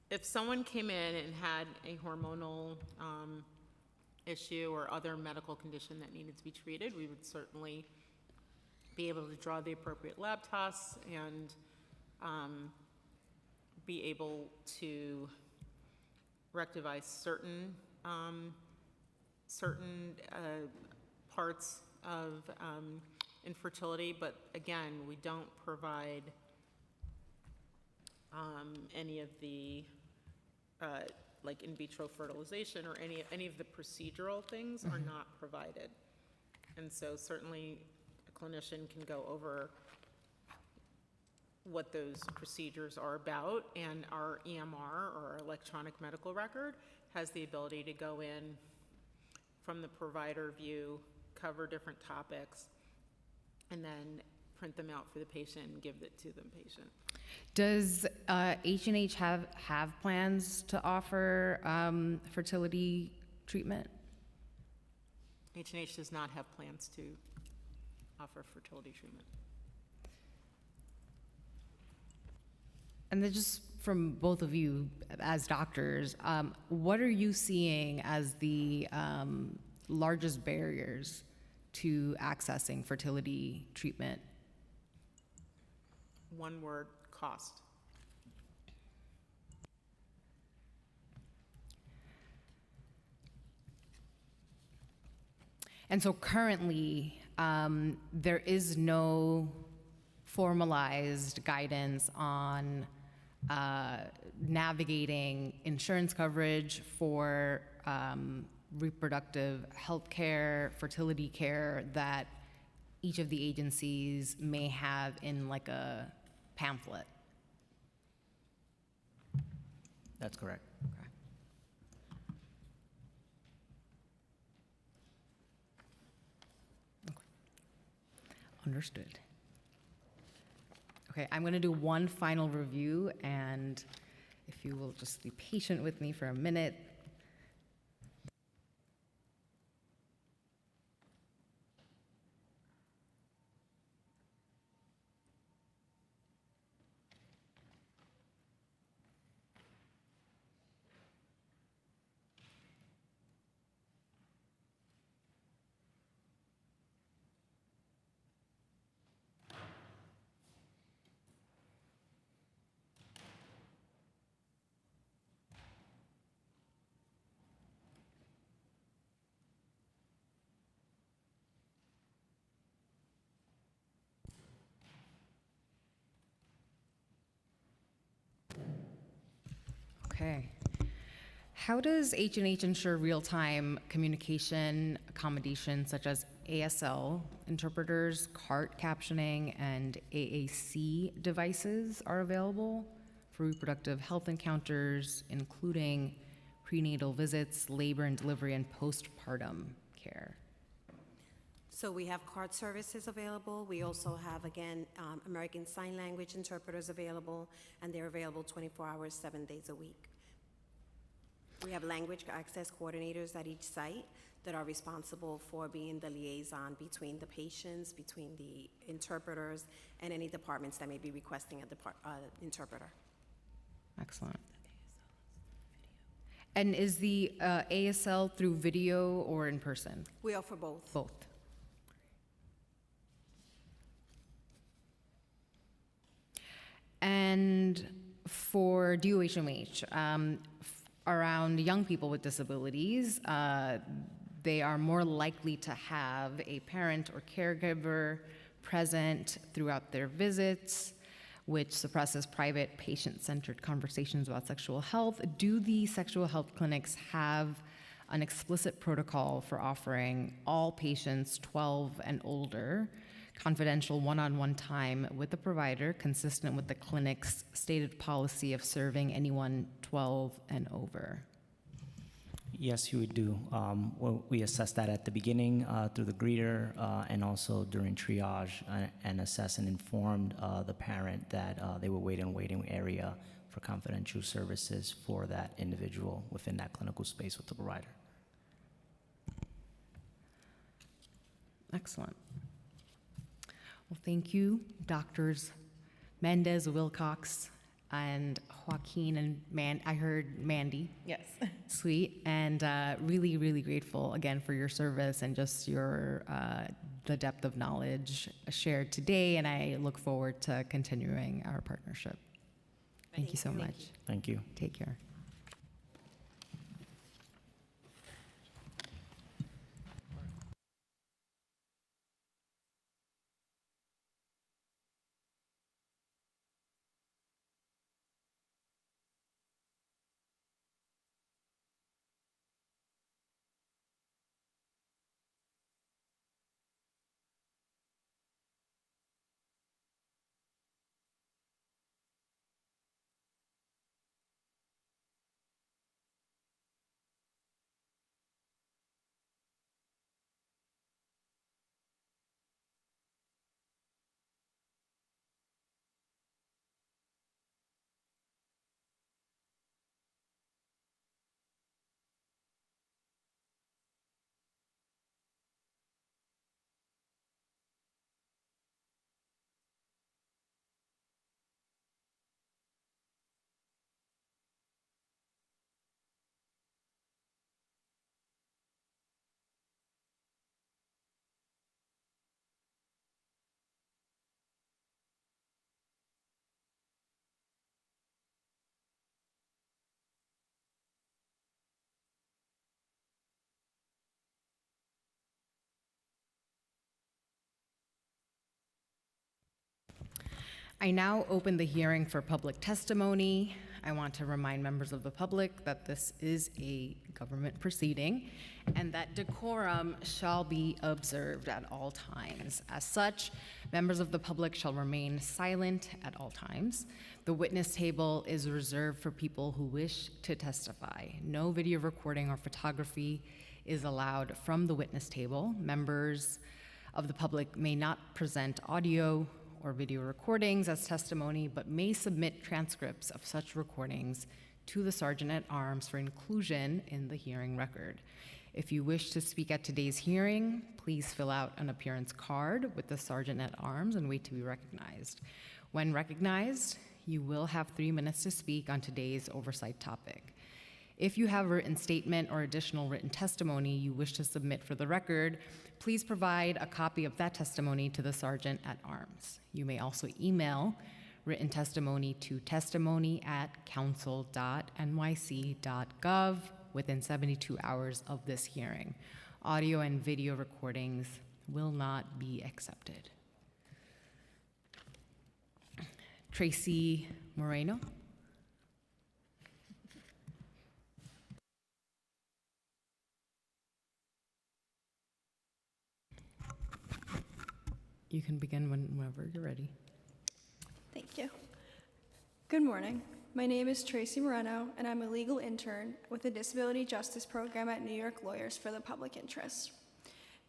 If someone came in and had a hormonal issue or other medical condition that needed to be treated, we would certainly be able to draw the appropriate lab tests and be able to rectify certain parts of infertility. But again, we don't provide any of the, like in vitro fertilization or any of the procedural things are not provided. And so certainly a clinician can go over what those procedures are about, and our EMR, or our electronic medical record, has the ability to go in from the provider view, cover different topics, and then print them out for the patient and give it to the patient. Does H&H have plans to offer fertility treatment? H&H does not have plans to offer fertility treatment. And then just from both of you as doctors, what are you seeing as the largest barriers to accessing fertility treatment? One word: cost. And so currently, there is no formalized guidance on navigating insurance coverage for reproductive health care, fertility care that each of the agencies may have in like a pamphlet. That's correct. Okay. Understood. Okay, I'm going to do one final review, and if you will just be patient with me for a minute. Okay. How does H&H ensure real-time communication accommodations such as ASL interpreters, CART captioning, and AAC devices are available for reproductive health encounters, including prenatal visits, labor and delivery, and postpartum care? So we have CART services available. We also have, again, American Sign Language interpreters available, and they're available 24 hours, 7 days a week. We have language access coordinators at each site that are responsible for being the liaison between the patients, between the interpreters, and any departments that may be requesting an interpreter. Excellent. And is the ASL through video or in person? We offer both. Both. And for DOHMH, around young people with disabilities, they are more likely to have a parent or caregiver present throughout their visits, which suppresses private, patient-centered conversations about sexual health. Do the sexual health clinics have an explicit protocol for offering all patients 12 and older confidential one-on-one time with the provider, consistent with the clinic's stated policy of serving anyone 12 and over? Yes, you would do. Well, we assess that at the beginning through the greeter and also during triage and assess and inform the parent that they will wait in waiting area for confidential services for that individual within that clinical space with the provider. Excellent. Well, thank you, Doctors Mendez, Wilcox, and Joaquin, and I heard Mandy. Yes. Sweet, and really, really grateful again for your service and just your the depth of knowledge shared today, and I look forward to continuing our partnership. Thank you so much. Thank you. Take care. I now open the hearing for public testimony. I want to remind members of the public that this is a government proceeding and that decorum shall be observed at all times. As such, members of the public shall remain silent at all times. The witness table is reserved for people who wish to testify. No video recording or photography is allowed from the witness table. Members of the public may not present audio or video recordings as testimony, but may submit transcripts of such recordings to the Sergeant at Arms for inclusion in the hearing record. If you wish to speak at today's hearing, please fill out an appearance card with the Sergeant at Arms and wait to be recognized. When recognized, you will have 3 minutes to speak on today's oversight topic. If you have a written statement or additional written testimony you wish to submit for the record, please provide a copy of that testimony to the Sergeant at Arms. You may also email written testimony to testimony@council.nyc.gov within 72 hours of this hearing. Audio and video recordings will not be accepted. Tracy Moreno. You can begin whenever you're ready. Thank you. Good morning. My name is Tracy Moreno, and I'm a legal intern with the Disability Justice Program at New York Lawyers for the Public Interest.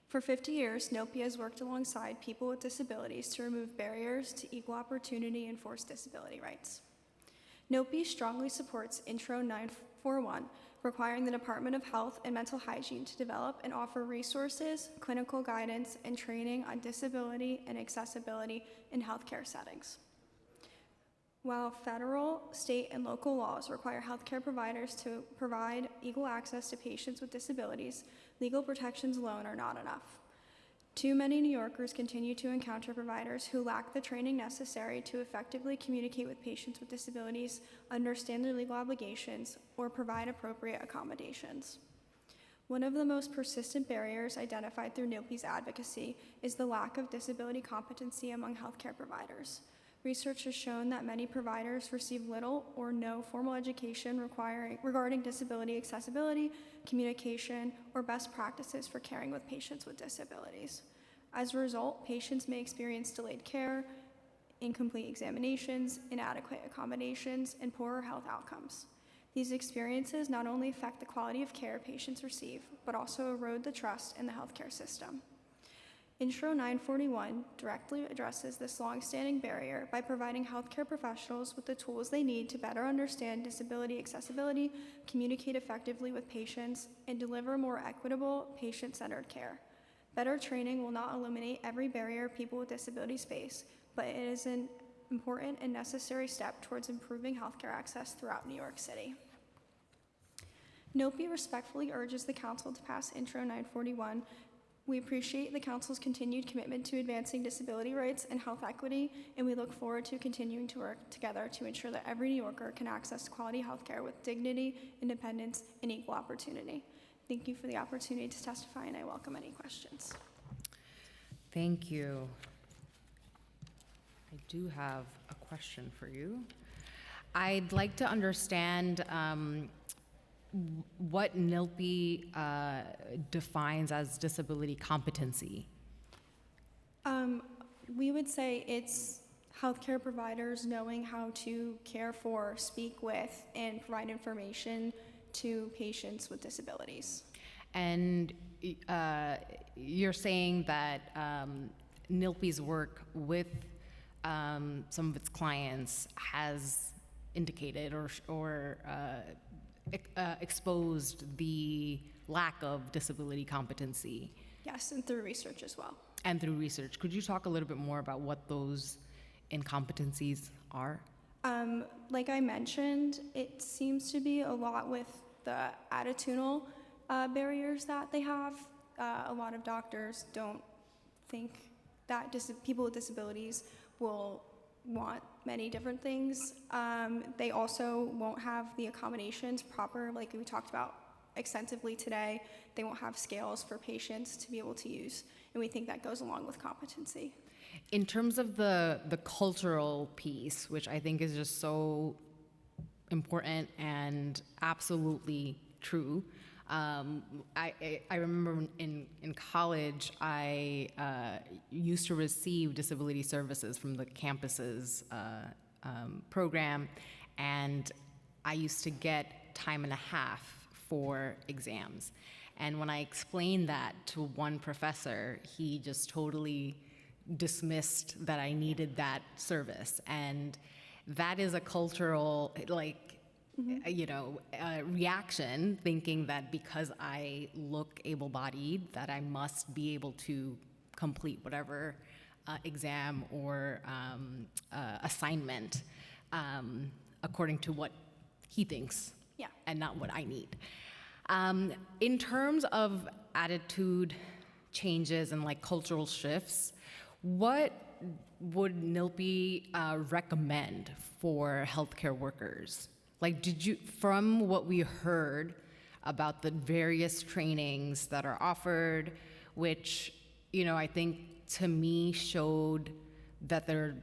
For 50 years, NOPI has worked alongside people with disabilities to remove barriers to equal opportunity and enforce disability rights. NOPI strongly supports Intro 941, requiring the Department of Health and Mental Hygiene to develop and offer resources, clinical guidance, and training on disability and accessibility in healthcare settings. While federal, state, and local laws require healthcare providers to provide equal access to patients with disabilities, legal protections alone are not enough. Too many New Yorkers continue to encounter providers who lack the training necessary to effectively communicate with patients with disabilities, understand their legal obligations, or provide appropriate accommodations. One of the most persistent barriers identified through NOPI's advocacy is the lack of disability competency among healthcare providers. Research has shown that many providers receive little or no formal education regarding disability accessibility, communication, or best practices for caring with patients with disabilities. As a result, patients may experience delayed care, incomplete examinations, inadequate accommodations, and poorer health outcomes. These experiences not only affect the quality of care patients receive, but also erode the trust in the healthcare system. Intro 941 directly addresses this long-standing barrier by providing healthcare professionals with the tools they need to better understand disability accessibility, communicate effectively with patients, and deliver more equitable, patient-centered care. Better training will not eliminate every barrier people with disabilities face, but it is an important and necessary step towards improving healthcare access throughout New York City. NOPI respectfully urges the Council to pass Intro 941. We appreciate the Council's continued commitment to advancing disability rights and health equity, and we look forward to continuing to work together to ensure that every New Yorker can access quality health care with dignity, independence, and equal opportunity. Thank you for the opportunity to testify, and I welcome any questions. Thank you. I do have a question for you. I'd like to understand what NILPI defines as disability competency. We would say it's healthcare providers knowing how to care for, speak with, and provide information to patients with disabilities. And you're saying that NILPI's work with some of its clients has indicated or exposed the lack of disability competency. Yes, and through research as well. And through research. Could you talk a little bit more about what those incompetencies are? Like I mentioned, it seems to be a lot with the attitudinal barriers that they have. A lot of doctors don't think that people with disabilities will want many different things. They also won't have the accommodations proper, like we talked about extensively today. They won't have scales for patients to be able to use, and we think that goes along with competency. In terms of the cultural piece, which I think is just so important and absolutely true. I remember in college, I used to receive disability services from the campus's program, and I used to get time and a half for exams. And when I explained that to one professor, he just totally dismissed that I needed that service. And that is a cultural, reaction, thinking that because I look able-bodied, that I must be able to complete whatever exam or assignment according to what he thinks, and not what I need. In terms of attitude changes and cultural shifts, what would NILPI recommend for healthcare workers? From what we heard about the various trainings that are offered, which, I think to me showed that there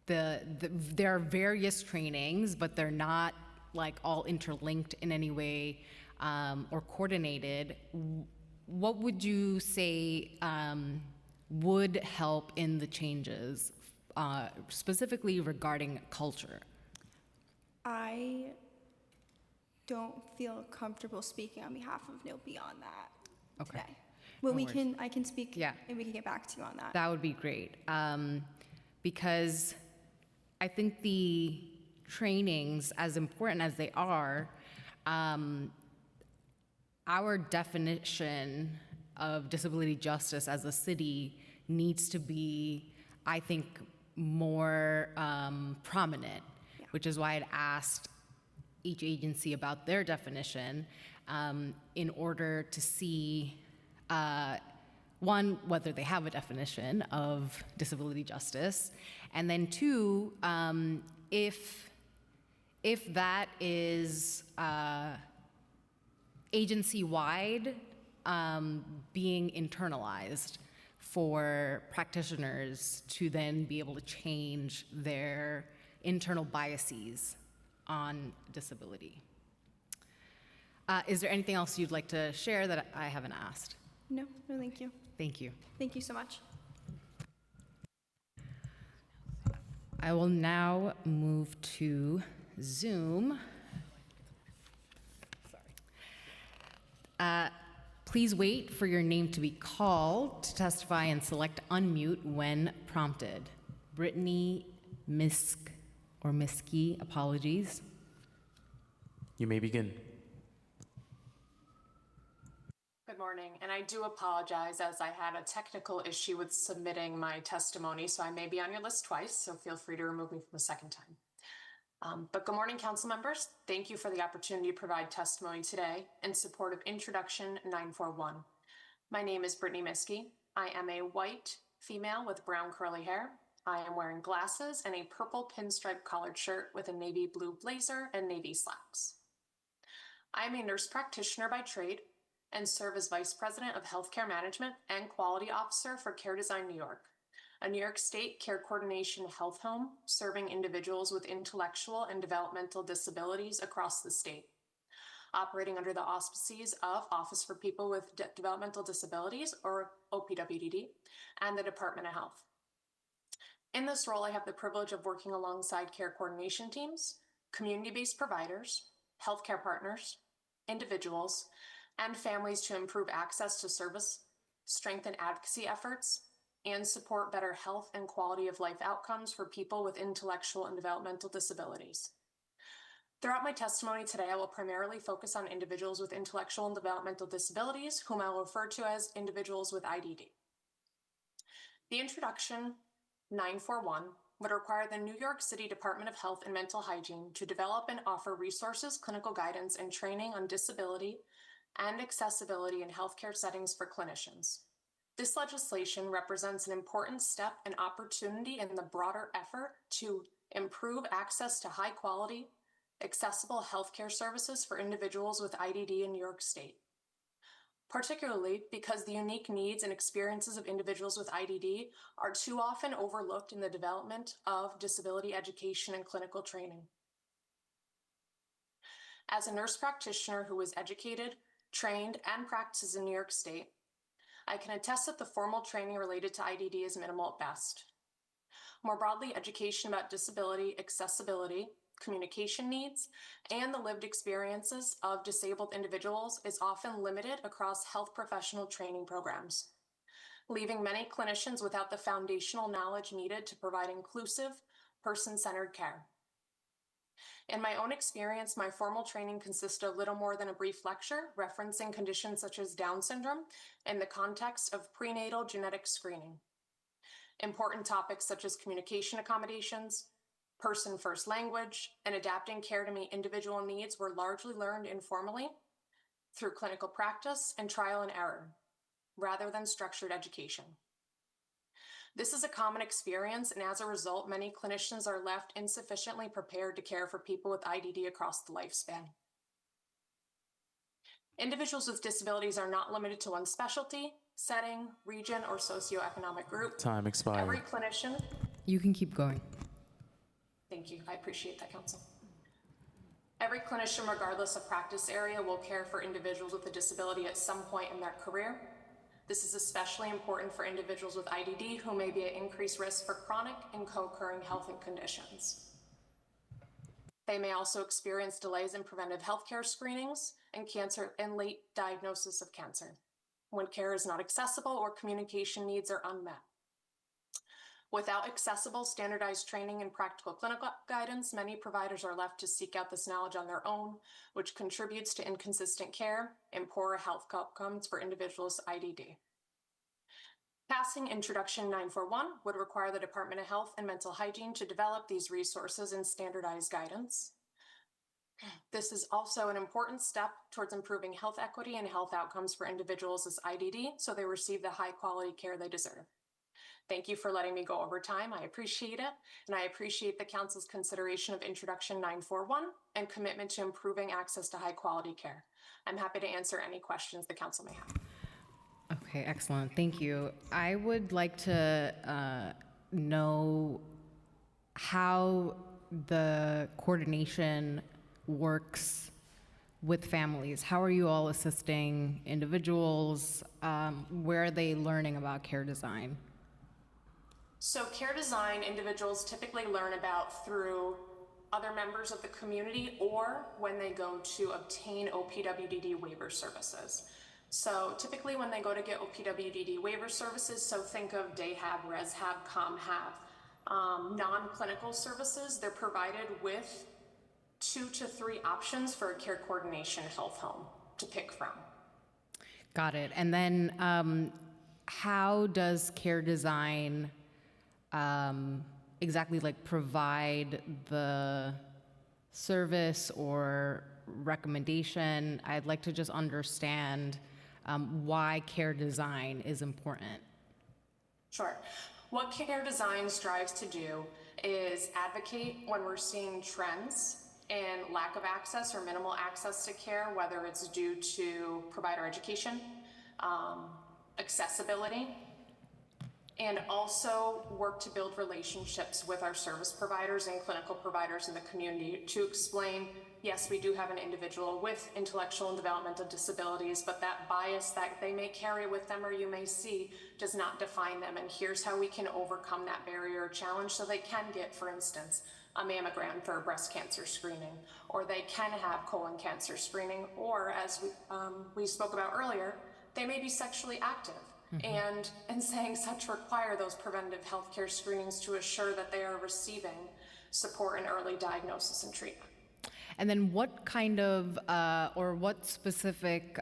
are various trainings, but they're not all interlinked in any way or coordinated. What would you say would help in the changes, specifically regarding culture? I don't feel comfortable speaking on behalf of NILPI on that today. Well, I can speak, and we can get back to you on that. That would be great, because I think the trainings, as important as they are, our definition of disability justice as a city needs to be, I think, more prominent, which is why I'd asked each agency about their definition in order to see, one, whether they have a definition of disability justice, and then two, if that is agency-wide, being internalized for practitioners to then be able to change their internal biases on disability. Is there anything else you'd like to share that I haven't asked? No, thank you. Thank you. Thank you so much. I will now move to Zoom. Please wait for your name to be called to testify and select unmute when prompted. Brittany Miskey, apologies. You may begin. Good morning, and I do apologize as I had a technical issue with submitting my testimony, so I may be on your list twice, so feel free to remove me from the second time. But good morning, council members. Thank you for the opportunity to provide testimony today in support of Introduction 941. My name is Brittany Miskey. I am a white female with brown curly hair. I am wearing glasses and a purple pinstripe collared shirt with a navy blue blazer and navy slacks. I am a nurse practitioner by trade and serve as Vice President of Healthcare Management and Quality Officer for Care Design New York, a New York State care coordination health home serving individuals with intellectual and developmental disabilities across the state, operating under the auspices of Office for People with Developmental Disabilities, or OPWDD, and the Department of Health. In this role, I have the privilege of working alongside care coordination teams, community-based providers, healthcare partners, individuals, and families to improve access to service, strengthen advocacy efforts, and support better health and quality of life outcomes for people with intellectual and developmental disabilities. Throughout my testimony today, I will primarily focus on individuals with intellectual and developmental disabilities, whom I will refer to as individuals with IDD. The Introduction 941 would require the New York City Department of Health and Mental Hygiene to develop and offer resources, clinical guidance, and training on disability and accessibility in healthcare settings for clinicians. This legislation represents an important step and opportunity in the broader effort to improve access to high quality, accessible healthcare services for individuals with IDD in New York State. particularly because the unique needs and experiences of individuals with IDD are too often overlooked in the development of disability education and clinical training. As a nurse practitioner who was educated, trained, and practices in New York State, I can attest that the formal training related to IDD is minimal at best. More broadly, education about disability, accessibility, communication needs, and the lived experiences of disabled individuals is often limited across health professional training programs, leaving many clinicians without the foundational knowledge needed to provide inclusive, person-centered care. In my own experience, my formal training consisted of little more than a brief lecture referencing conditions such as Down syndrome in the context of prenatal genetic screening. Important topics such as communication accommodations, person-first language, and adapting care to meet individual needs were largely learned informally through clinical practice and trial and error, rather than structured education. This is a common experience, and as a result, many clinicians are left insufficiently prepared to care for people with IDD across the lifespan. Individuals with disabilities are not limited to one specialty, setting, region, or socioeconomic group. Time expired. Every clinician. You can keep going. Thank you. I appreciate that, Council. Every clinician, regardless of practice area, will care for individuals with a disability at some point in their career. This is especially important for individuals with IDD who may be at increased risk for chronic and co-occurring health conditions. They may also experience delays in preventive healthcare screenings and cancer and late diagnosis of cancer when care is not accessible or communication needs are unmet. Without accessible, standardized training and practical clinical guidance, many providers are left to seek out this knowledge on their own, which contributes to inconsistent care and poorer health outcomes for individuals with IDD. Passing Introduction 941 would require the Department of Health and Mental Hygiene to develop these resources and standardized guidance. This is also an important step towards improving health equity and health outcomes for individuals with IDD so they receive the high quality care they deserve. Thank you for letting me go over time. I appreciate it. And I appreciate the Council's consideration of Introduction 941 and commitment to improving access to high quality care. I'm happy to answer any questions the Council may have. Okay, excellent. Thank you. I would like to know how the coordination works with families. How are you all assisting individuals? Where are they learning about care design? So care design individuals typically learn about through other members of the community or when they go to obtain OPWDD waiver services. So typically when they go to get OPWDD waiver services, so think of DayHab, ResHab, ComHab, non-clinical services, they're provided with 2 to 3 options for a care coordination health home to pick from. Got it. And then how does care design exactly like provide the service or recommendation? I'd like to just understand why care design is important. Sure. What care design strives to do is advocate when we're seeing trends and lack of access or minimal access to care, whether it's due to provider education, accessibility, and also work to build relationships with our service providers and clinical providers in the community to explain, yes, we do have an individual with intellectual and developmental disabilities, but that bias that they may carry with them or you may see does not define them. And here's how we can overcome that barrier or challenge so they can get, for instance, a mammogram for breast cancer screening, or they can have colon cancer screening, or as we spoke about earlier, they may be sexually active. And saying such require those preventative healthcare screenings to assure that they are receiving support and early diagnosis and treatment. And then what kind of, or what specific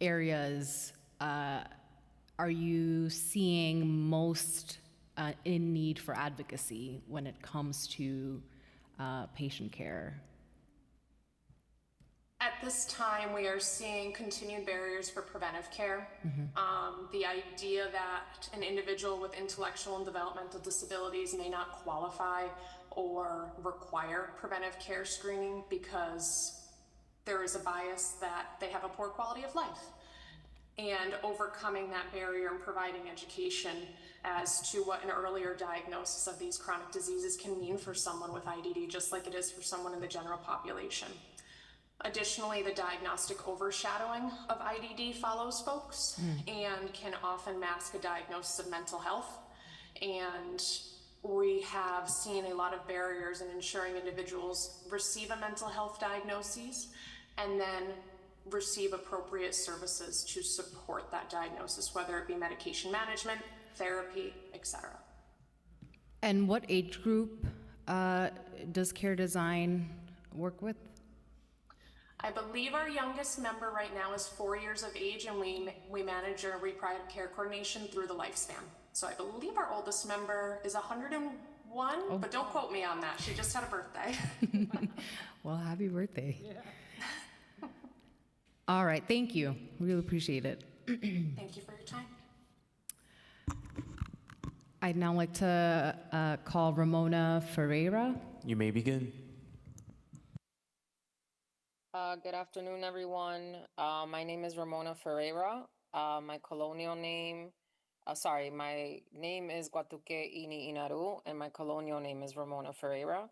areas are you seeing most in need for advocacy when it comes to patient care? At this time, we are seeing continued barriers for preventive care. The idea that an individual with intellectual and developmental disabilities may not qualify or require preventive care screening because there is a bias that they have a poor quality of life. And overcoming that barrier and providing education as to what an earlier diagnosis of these chronic diseases can mean for someone with IDD, just like it is for someone in the general population. Additionally, the diagnostic overshadowing of IDD follows folks and can often mask a diagnosis of mental health. And we have seen a lot of barriers in ensuring individuals receive a mental health diagnosis and then receive appropriate services to support that diagnosis, whether it be medication management, therapy, etc. And what age group does Care Design work with? I believe our youngest member right now is 4 years of age, and we manage our reproductive care coordination through the lifespan. So I believe our oldest member is 101, but don't quote me on that. She just had a birthday. Well, happy birthday. Yeah. All right, thank you. Really appreciate it. Thank you for your time. I'd now like to call Ramona Ferreira. You may begin. Good afternoon, everyone. My name is Ramona Ferreira. My name is Guatuke Ini Inaru, and my colonial name is Ramona Ferreira.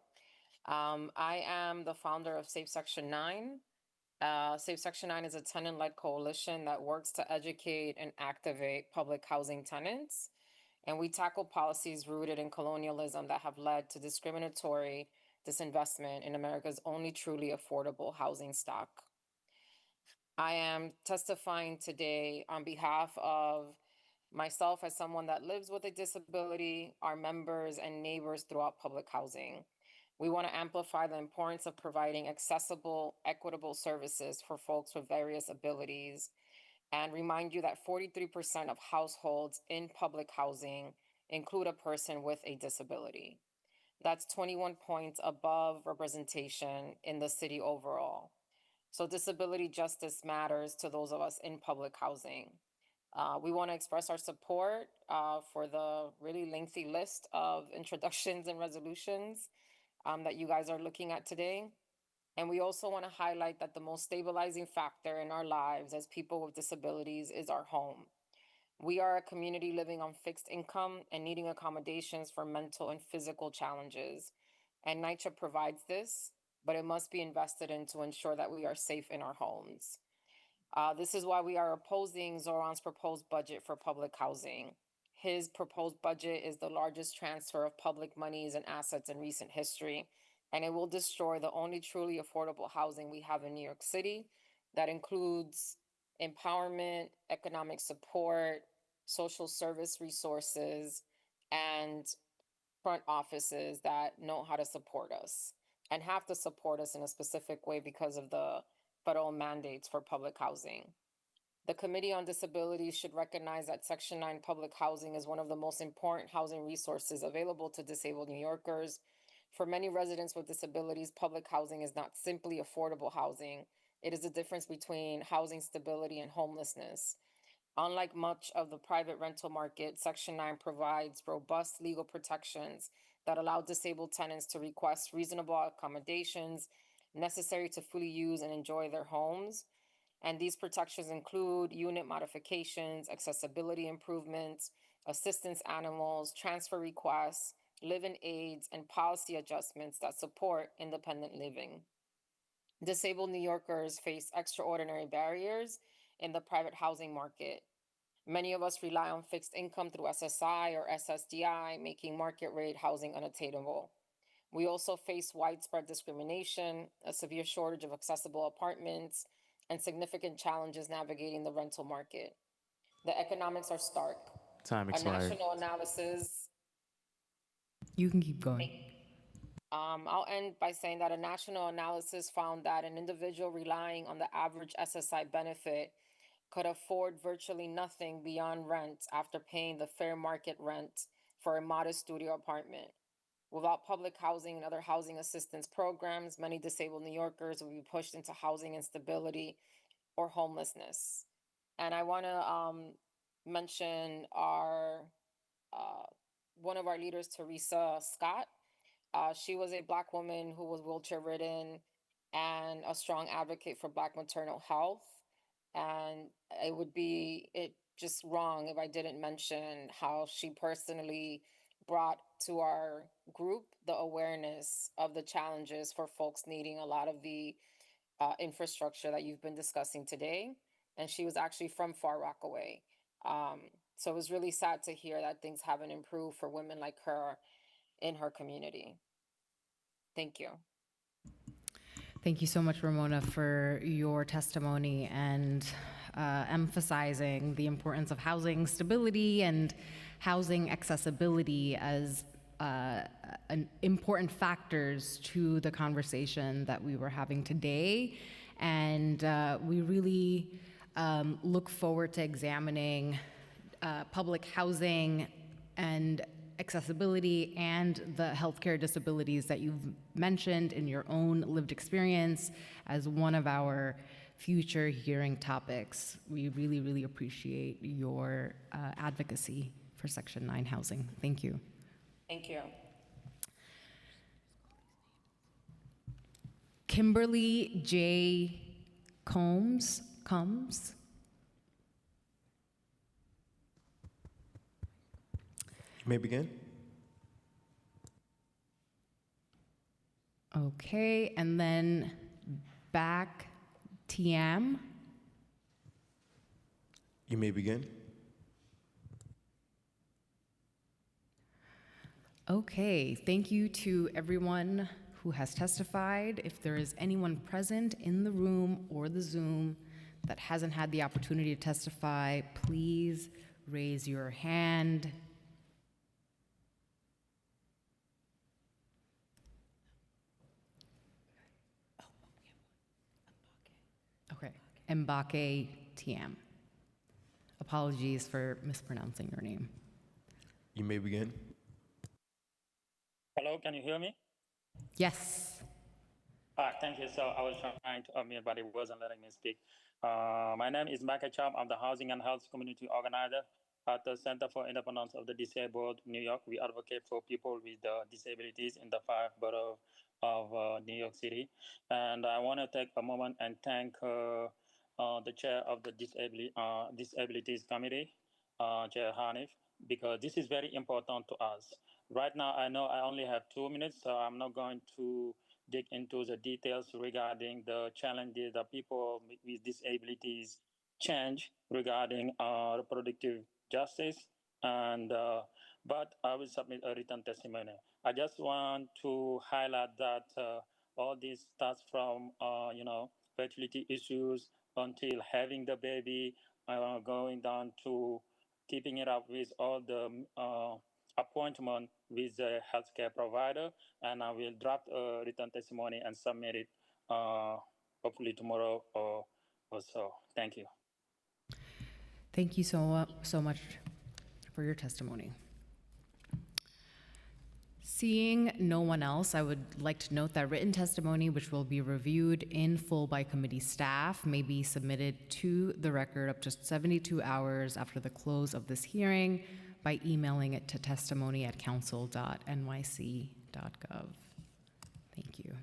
I am the founder of Safe Section 9. Safe Section 9 is a tenant-led coalition that works to educate and activate public housing tenants. And we tackle policies rooted in colonialism that have led to discriminatory disinvestment in America's only truly affordable housing stock. I am testifying today on behalf of myself as someone that lives with a disability, our members and neighbors throughout public housing. We want to amplify the importance of providing accessible, equitable services for folks with various abilities and remind you that 43% of households in public housing include a person with a disability. That's 21 points above representation in the city overall. So disability justice matters to those of us in public housing. We want to express our support for the really lengthy list of introductions and resolutions that you guys are looking at today. And we also want to highlight that the most stabilizing factor in our lives as people with disabilities is our home. We are a community living on fixed income and needing accommodations for mental and physical challenges. And NYCHA provides this, but it must be invested in to ensure that we are safe in our homes. This is why we are opposing Zoran's proposed budget for public housing. His proposed budget is the largest transfer of public monies and assets in recent history, and it will destroy the only truly affordable housing we have in New York City that includes empowerment, economic support, social service resources, and front offices that know how to support us and have to support us in a specific way because of the federal mandates for public housing. The Committee on Disabilities should recognize that Section 9 public housing is one of the most important housing resources available to disabled New Yorkers. For many residents with disabilities, public housing is not simply affordable housing. It is the difference between housing stability and homelessness. Unlike much of the private rental market, Section 9 provides robust legal protections that allow disabled tenants to request reasonable accommodations necessary to fully use and enjoy their homes. And these protections include unit modifications, accessibility improvements, assistance animals, transfer requests, live-in aids, and policy adjustments that support independent living. Disabled New Yorkers face extraordinary barriers in the private housing market. Many of us rely on fixed income through SSI or SSDI, making market rate housing unattainable. We also face widespread discrimination, a severe shortage of accessible apartments, and significant challenges navigating the rental market. The economics are stark. Time A expired. national analysis. You can keep going. I'll end by saying that a national analysis found that an individual relying on the average SSI benefit could afford virtually nothing beyond rent after paying the fair market rent for a modest studio apartment. Without public housing and other housing assistance programs, many disabled New Yorkers will be pushed into housing instability or homelessness. And I want to mention our one of our leaders, Teresa Scott. She was a Black woman who was wheelchair ridden and a strong advocate for Black maternal health. And it would be just wrong if I didn't mention how she personally brought to our group the awareness of the challenges for folks needing a lot of the infrastructure that you've been discussing today. And she was actually from Far Rockaway. So it was really sad to hear that things haven't improved for women like her in her community. Thank you. Thank you so much, Ramona, for your testimony and emphasizing the importance of housing stability and housing accessibility as important factors to the conversation that we were having today. And we really look forward to examining public housing and accessibility and the healthcare disabilities that you've mentioned in your own lived experience as one of our future hearing topics. We really, really appreciate your advocacy for Section 9 housing. Thank you. Thank you. Kimberly J. Combs. You may begin. Okay, and then back TM. You may begin. Okay, thank you to everyone who has testified. If there is anyone present in the room or the Zoom that hasn't had the opportunity to testify, please raise your hand. Okay, Mbake TM. Apologies for mispronouncing your name. You may begin. Hello, can you hear me? Yes. Thank you. So I was trying to unmute, but it wasn't letting me speak. My name is Mbake Cham. I'm the Housing and Health Community Organizer at the Center for Independence of the Disabled, New York. We advocate for people with disabilities in the 5 boroughs of New York City. And I want to take a moment and thank the chair of the Disabilities Committee, Chair Hanif, because this is very important to us. Right now, I know I only have 2 minutes, so I'm not going to dig into the details regarding the challenges that people with disabilities change regarding reproductive justice. And but I will submit a written testimony. I just want to highlight that all this starts from fertility issues until having the baby, going down to keeping it up with all the appointment with the healthcare provider, and I will draft a written testimony and submit it hopefully tomorrow or so. Thank you. Thank you so much for your testimony. Seeing no one else, I would like to note that written testimony, which will be reviewed in full by committee staff, may be submitted to the record up to 72 hours after the close of this hearing by emailing it to testimony@council.nyc.gov. Thank you.